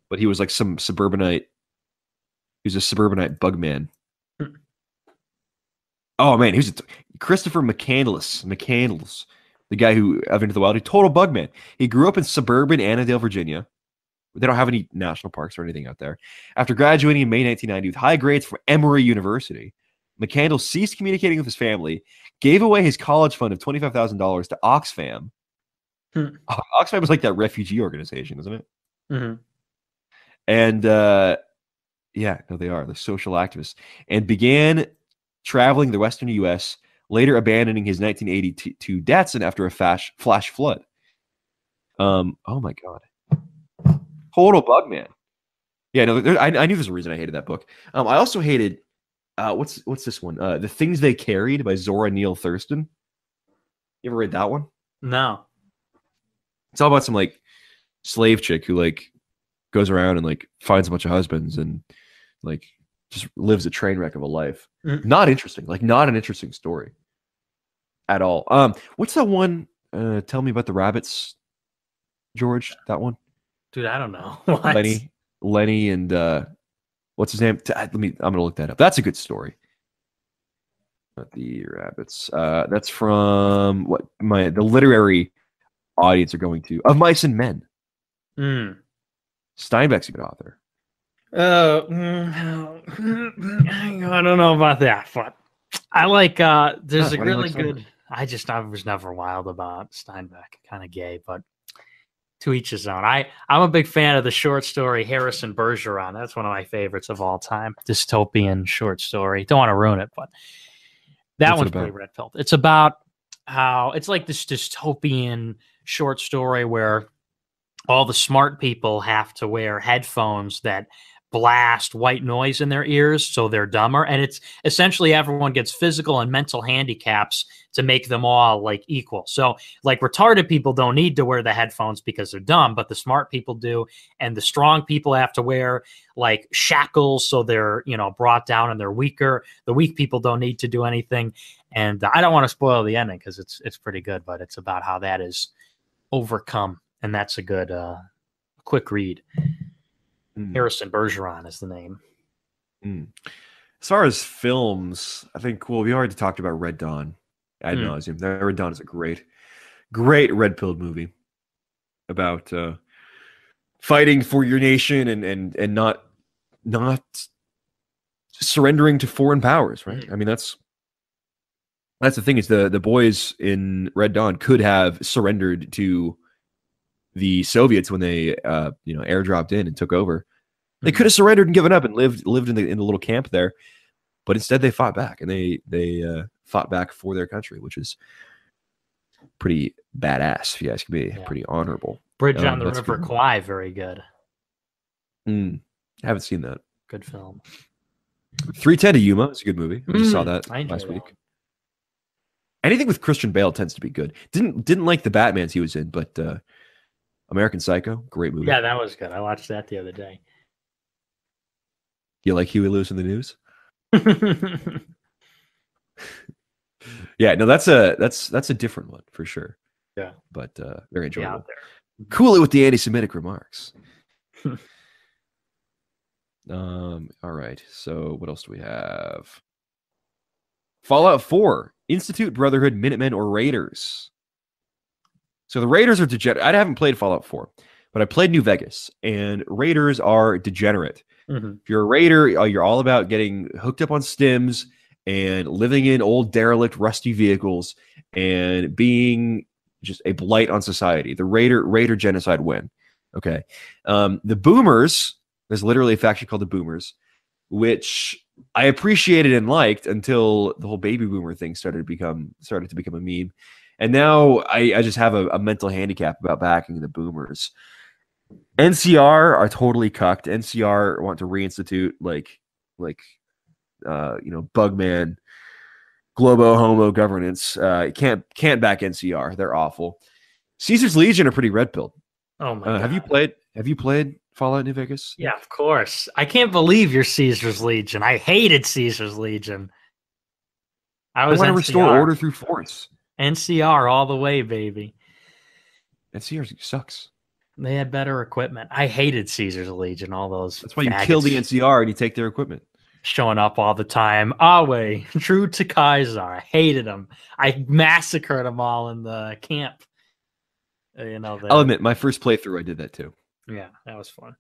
But he was like some suburbanite. He was a suburbanite bugman. Oh man, he was Christopher McCandless, the guy who of Into the Wild, a total bugman. He grew up in suburban Annandale, Virginia. They don't have any national parks or anything out there. After graduating in May 1990 with high grades from Emory University, McCandless ceased communicating with his family, gave away his college fund of $25,000 to Oxfam. Oxfam was like that refugee organization, isn't it? Mm-hmm. And yeah, no, they are. They're social activists. And began traveling the western U.S., later abandoning his 1982 Datsun after a flash flood. Oh my God. Total bugman. Yeah, no, I knew there's a reason I hated that book. I also hated what's this one? The Things They Carried by Zora Neale Thurston. You ever read that one? No. It's all about some like slave chick who like goes around and like finds a bunch of husbands and like just lives a train wreck of a life. Not interesting. Like not an interesting story at all. What's that one? Tell me about the rabbits, George. That one. Dude, I don't know. What? Lenny, and what's his name? I'm gonna look that up. That's a good story. Not the rabbits. That's from what the literary audience are going to. Of Mice and Men. Steinbeck's a good author. I don't know about that, but I like. There's a really good. I was never wild about Steinbeck. Kind of gay, but. To each his own. I'm a big fan of the short story Harrison Bergeron. That's one of my favorites of all time. Dystopian short story. Don't want to ruin it, but That What's it one's pretty about? red pilled. It's about how it's like this dystopian short story where all the smart people have to wear headphones that blast white noise in their ears so they're dumber, and it's essentially everyone gets physical and mental handicaps to make them all like equal. So like retarded people don't need to wear the headphones because they're dumb, but the smart people do, and the strong people have to wear like shackles so they're, you know, brought down and they're weaker. The weak people don't need to do anything. And I don't want to spoil the ending because it's pretty good, but it's about how that is overcome, and that's a good quick read. Harrison Bergeron is the name. As far as films, I think, well, we already talked about Red Dawn ad nauseum. Red Dawn is a great red-pilled movie about fighting for your nation and not surrendering to foreign powers, right? I mean, that's the thing, is the boys in Red Dawn could have surrendered to the Soviets when they airdropped in and took over. They could have surrendered and given up and lived in the little camp there, but instead they fought back, and they fought back for their country, which is pretty badass, if you ask me. Yeah. Pretty honorable. Bridge on the River Kwai, very good. I haven't seen that. Good film. 310 to Yuma is a good movie. I just saw that last week. One. Anything with Christian Bale tends to be good. Didn't like the Batmans he was in, but American Psycho, great movie. Yeah, that was good. I watched that the other day. You like Huey Lewis in the News? Yeah, no, that's a different one for sure. Yeah, but very enjoyable. Out there. Cool it with the anti-Semitic remarks. All right. So what else do we have? Fallout 4, Institute, Brotherhood, Minutemen, or Raiders. So the Raiders are degenerate. I haven't played Fallout 4, but I played New Vegas, and Raiders are degenerate. If you're a Raider, you're all about getting hooked up on stims and living in old, derelict, rusty vehicles and being just a blight on society. The Raider genocide win. Okay. The Boomers, there's literally a faction called the Boomers, which I appreciated and liked until the whole baby boomer thing started to become a meme. And now I just have a mental handicap about backing the Boomers. NCR are totally cucked. NCR want to reinstitute like Bugman, Globo Homo governance. Can't back NCR. They're awful. Caesar's Legion are pretty red-pilled. Oh my God. Have you played Fallout New Vegas? Yeah, of course. I can't believe you're Caesar's Legion. I hated Caesar's Legion. I want to restore order through force. NCR all the way, baby. NCR sucks. They had better equipment. I hated Caesar's Legion. All those. That's why you kill the NCR and you take their equipment. Showing up all the time. Awe, true to Kaiser. I hated them. I massacred them all in the camp. I'll admit, my first playthrough, I did that too. Yeah, that was fun.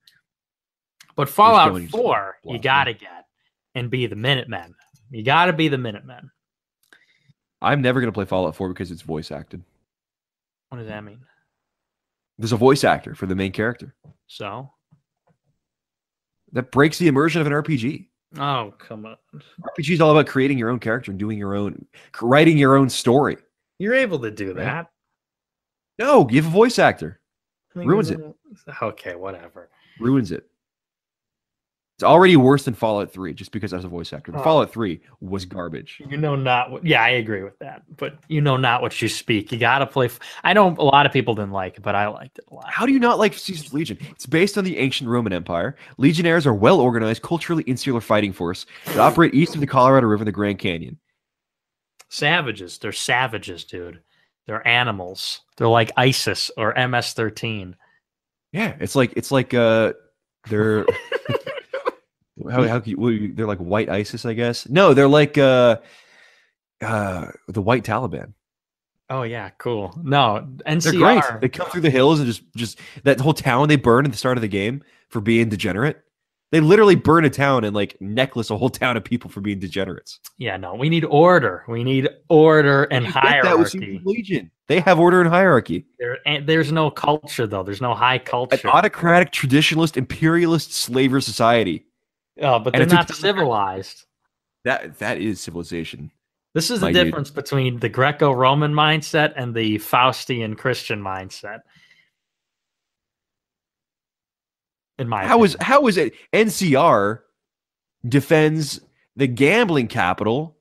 But Fallout 4, you gotta get and be the Minutemen. You gotta be the Minutemen. I'm never gonna play Fallout 4 because it's voice acted. What does that mean? There's a voice actor for the main character. So? That breaks the immersion of an RPG. Oh, come on. RPG is all about creating your own character and writing your own story. You're able to do that. Right? No, give a voice actor. Ruins it. Okay, whatever. Ruins it. It's already worse than Fallout 3 just because I was a voice actor. Fallout 3 was garbage. Yeah, I agree with that. But not what you speak. You got to play. I know a lot of people didn't like it, but I liked it a lot. How do you not like Caesar's Legion? It's based on the ancient Roman Empire. Legionnaires are well-organized, culturally insular fighting force that operate east of the Colorado River and the Grand Canyon. Savages. They're savages, dude. They're animals. They're like ISIS or MS-13. Yeah, it's like they're they're like white ISIS, I guess. No, they're like the white Taliban. Oh yeah, cool. No, NCR. They're great. They come through the hills and just that whole town they burn at the start of the game for being degenerate. They literally burn a town and like necklace a whole town of people for being degenerates. Yeah, no, we need order. We need order and hierarchy. Legion. They have order and hierarchy. There's no culture though. There's no high culture. An autocratic, traditionalist, imperialist, slaver society. Oh, but they're not civilized. That is civilization. This is the My difference between the Greco-Roman mindset and the Faustian Christian mindset. In my opinion. How is it NCR defends the gambling capital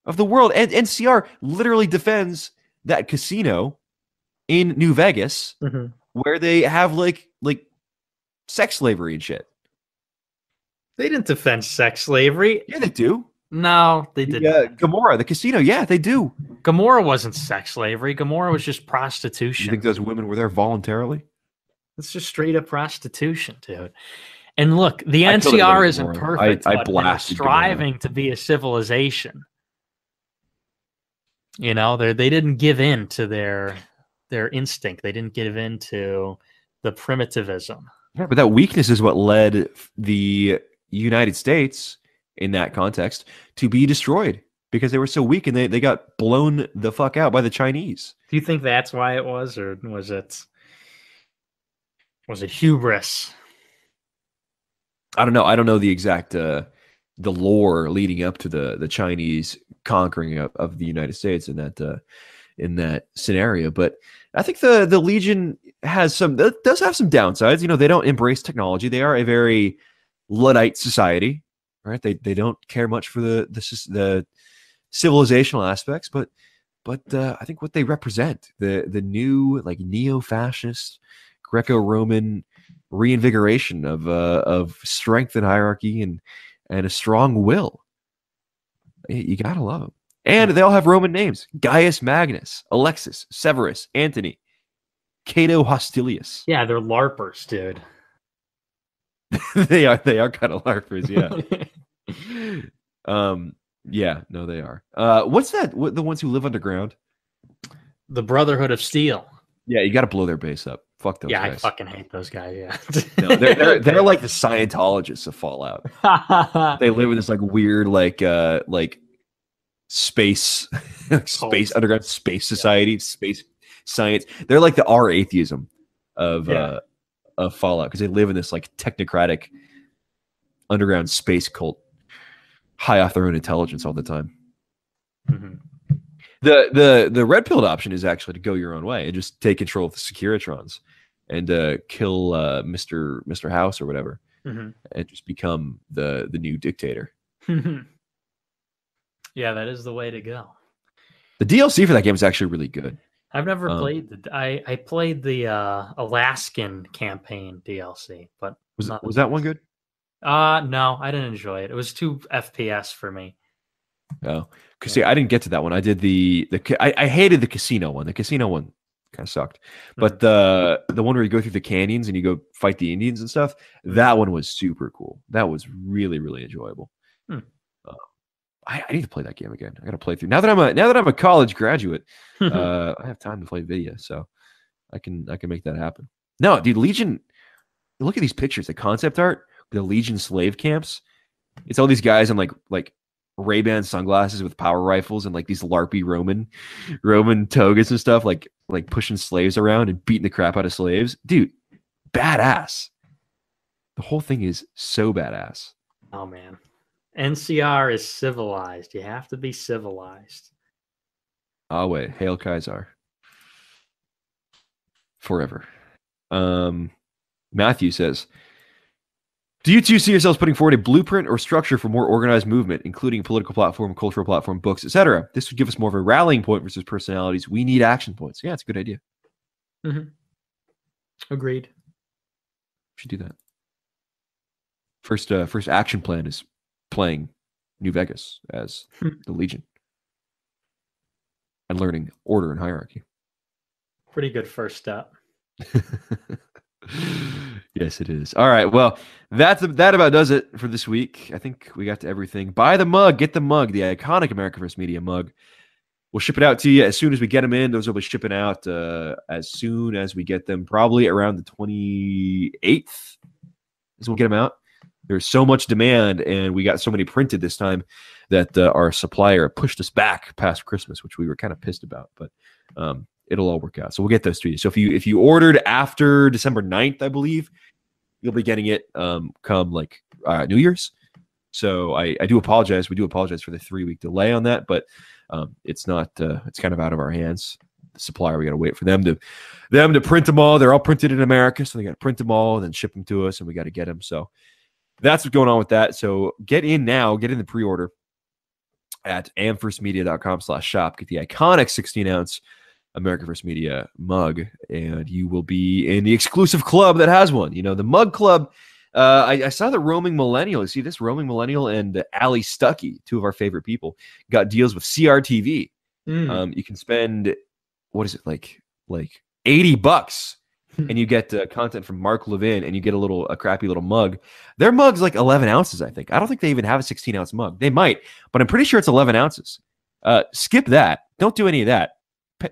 of the world? And NCR literally defends that casino in New Vegas where they have like sex slavery and shit. They didn't defend sex slavery. Yeah, they do. No, they didn't. Gomorrah, the casino. Yeah, they do. Gomorrah wasn't sex slavery. Gomorrah was just prostitution. You think those women were there voluntarily? It's just straight up prostitution, dude. And look, the NCR isn't perfect, but they're striving to be a civilization. You know, they didn't give in to their instinct. They didn't give in to the primitivism. Yeah, but that weakness is what led the United States in that context to be destroyed because they were so weak and they got blown the fuck out by the Chinese. Do you think that's why it was, or was it hubris? I don't know. I don't know the exact the lore leading up to the Chinese conquering of the United States in that scenario, but I think the Legion does have some downsides. You know, they don't embrace technology. They are a very Luddite society, right? They don't care much for the civilizational aspects, but I think what they represent, the new like neo-fascist Greco-Roman reinvigoration of strength and hierarchy and a strong will. You gotta love them. And they all have Roman names: Gaius Magnus, Alexis, Severus, Antony, Cato Hostilius. Yeah, they're LARPers, dude. they are kind of LARPers, yeah. Yeah, no, they are. What's that? The ones who live underground? The Brotherhood of Steel. Yeah, you got to blow their base up. Fuck those guys. I fucking hate those guys. Yeah, no, they're like the Scientologists of Fallout. They live in this like weird like space underground space society, space science. They're like the R atheism of Fallout because they live in this like technocratic underground space cult, high off their own intelligence all the time. Mm-hmm. The red pilled option is actually to go your own way and just take control of the Securitrons and kill Mr. House or whatever, and just become the new dictator. Yeah, that is the way to go. The DLC for that game is actually really good. I've never played I played the Alaskan campaign DLC, but was that one good? No, I didn't enjoy it. It was too FPS for me. Oh, because see, I didn't get to that one. I did I hated the casino one. The casino one kind of sucked, but the one where you go through the canyons and you go fight the Indians and stuff, that one was super cool. That was really, really enjoyable. I need to play that game again. I got to play through now that I'm a college graduate. I have time to play video, so I can make that happen. No, dude, Legion. Look at these pictures. The concept art, the Legion slave camps. It's all these guys in like Ray-Ban sunglasses with power rifles and like these LARPy Roman togas and stuff, like pushing slaves around and beating the crap out of slaves. Dude, badass. The whole thing is so badass. Oh man. NCR is civilized. You have to be civilized. Oh wait, Hail Kaiser. Forever. Matthew says, do you two see yourselves putting forward a blueprint or structure for more organized movement, including political platform, cultural platform, books, etc.? This would give us more of a rallying point versus personalities. We need action points. Yeah, it's a good idea. Agreed. We should do that. First action plan is playing New Vegas as the Legion and learning order and hierarchy. Pretty good first step. Yes, it is. All right. Well, that about does it for this week. I think we got to everything. Buy the mug. Get the mug. The iconic America First Media mug. We'll ship it out to you as soon as we get them in. Those will be shipping out as soon as we get them, probably around the 28th as we'll get them out. There's so much demand, and we got so many printed this time that our supplier pushed us back past Christmas, which we were kind of pissed about. But it'll all work out. So we'll get those to you. So if you ordered after December 9th, I believe, you'll be getting it come like New Year's. So I do apologize. We do apologize for the 3-week delay on that, but it's not. It's kind of out of our hands. The supplier, we got to wait for them to print them all. They're all printed in America, so they got to print them all and then ship them to us, and we got to get them. So that's what's going on with that. So get in now. Get in the pre-order at amfirstmedia.com/shop. Get the iconic 16-ounce America First Media mug, and you will be in the exclusive club that has one. You know, the mug club. I saw the Roaming Millennial. You see this? Roaming Millennial and Ali Stuckey, two of our favorite people, got deals with CRTV. You can spend, what is it, like $80, and you get content from Mark Levin, and you get a crappy little mug. Their mug's like 11 ounces, I think. I don't think they even have a 16-ounce mug. They might, but I'm pretty sure it's 11 ounces. Skip that. Don't do any of that.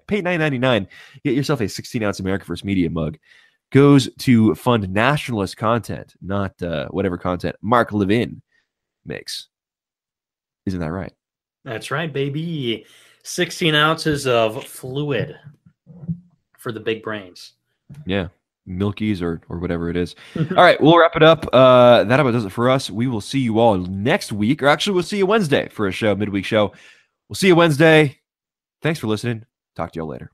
Pay $9.99. Get yourself a 16-ounce America First Media mug. Goes to fund nationalist content, not whatever content Mark Levin makes. Isn't that right? That's right, baby. 16 ounces of fluid for the big brains. Yeah. Milkies or whatever it is. All right, we'll wrap it up. That about does it for us. We will see you all next week, or actually we'll see you Wednesday for a midweek show. We'll see you Wednesday. Thanks for listening. Talk to y'all later.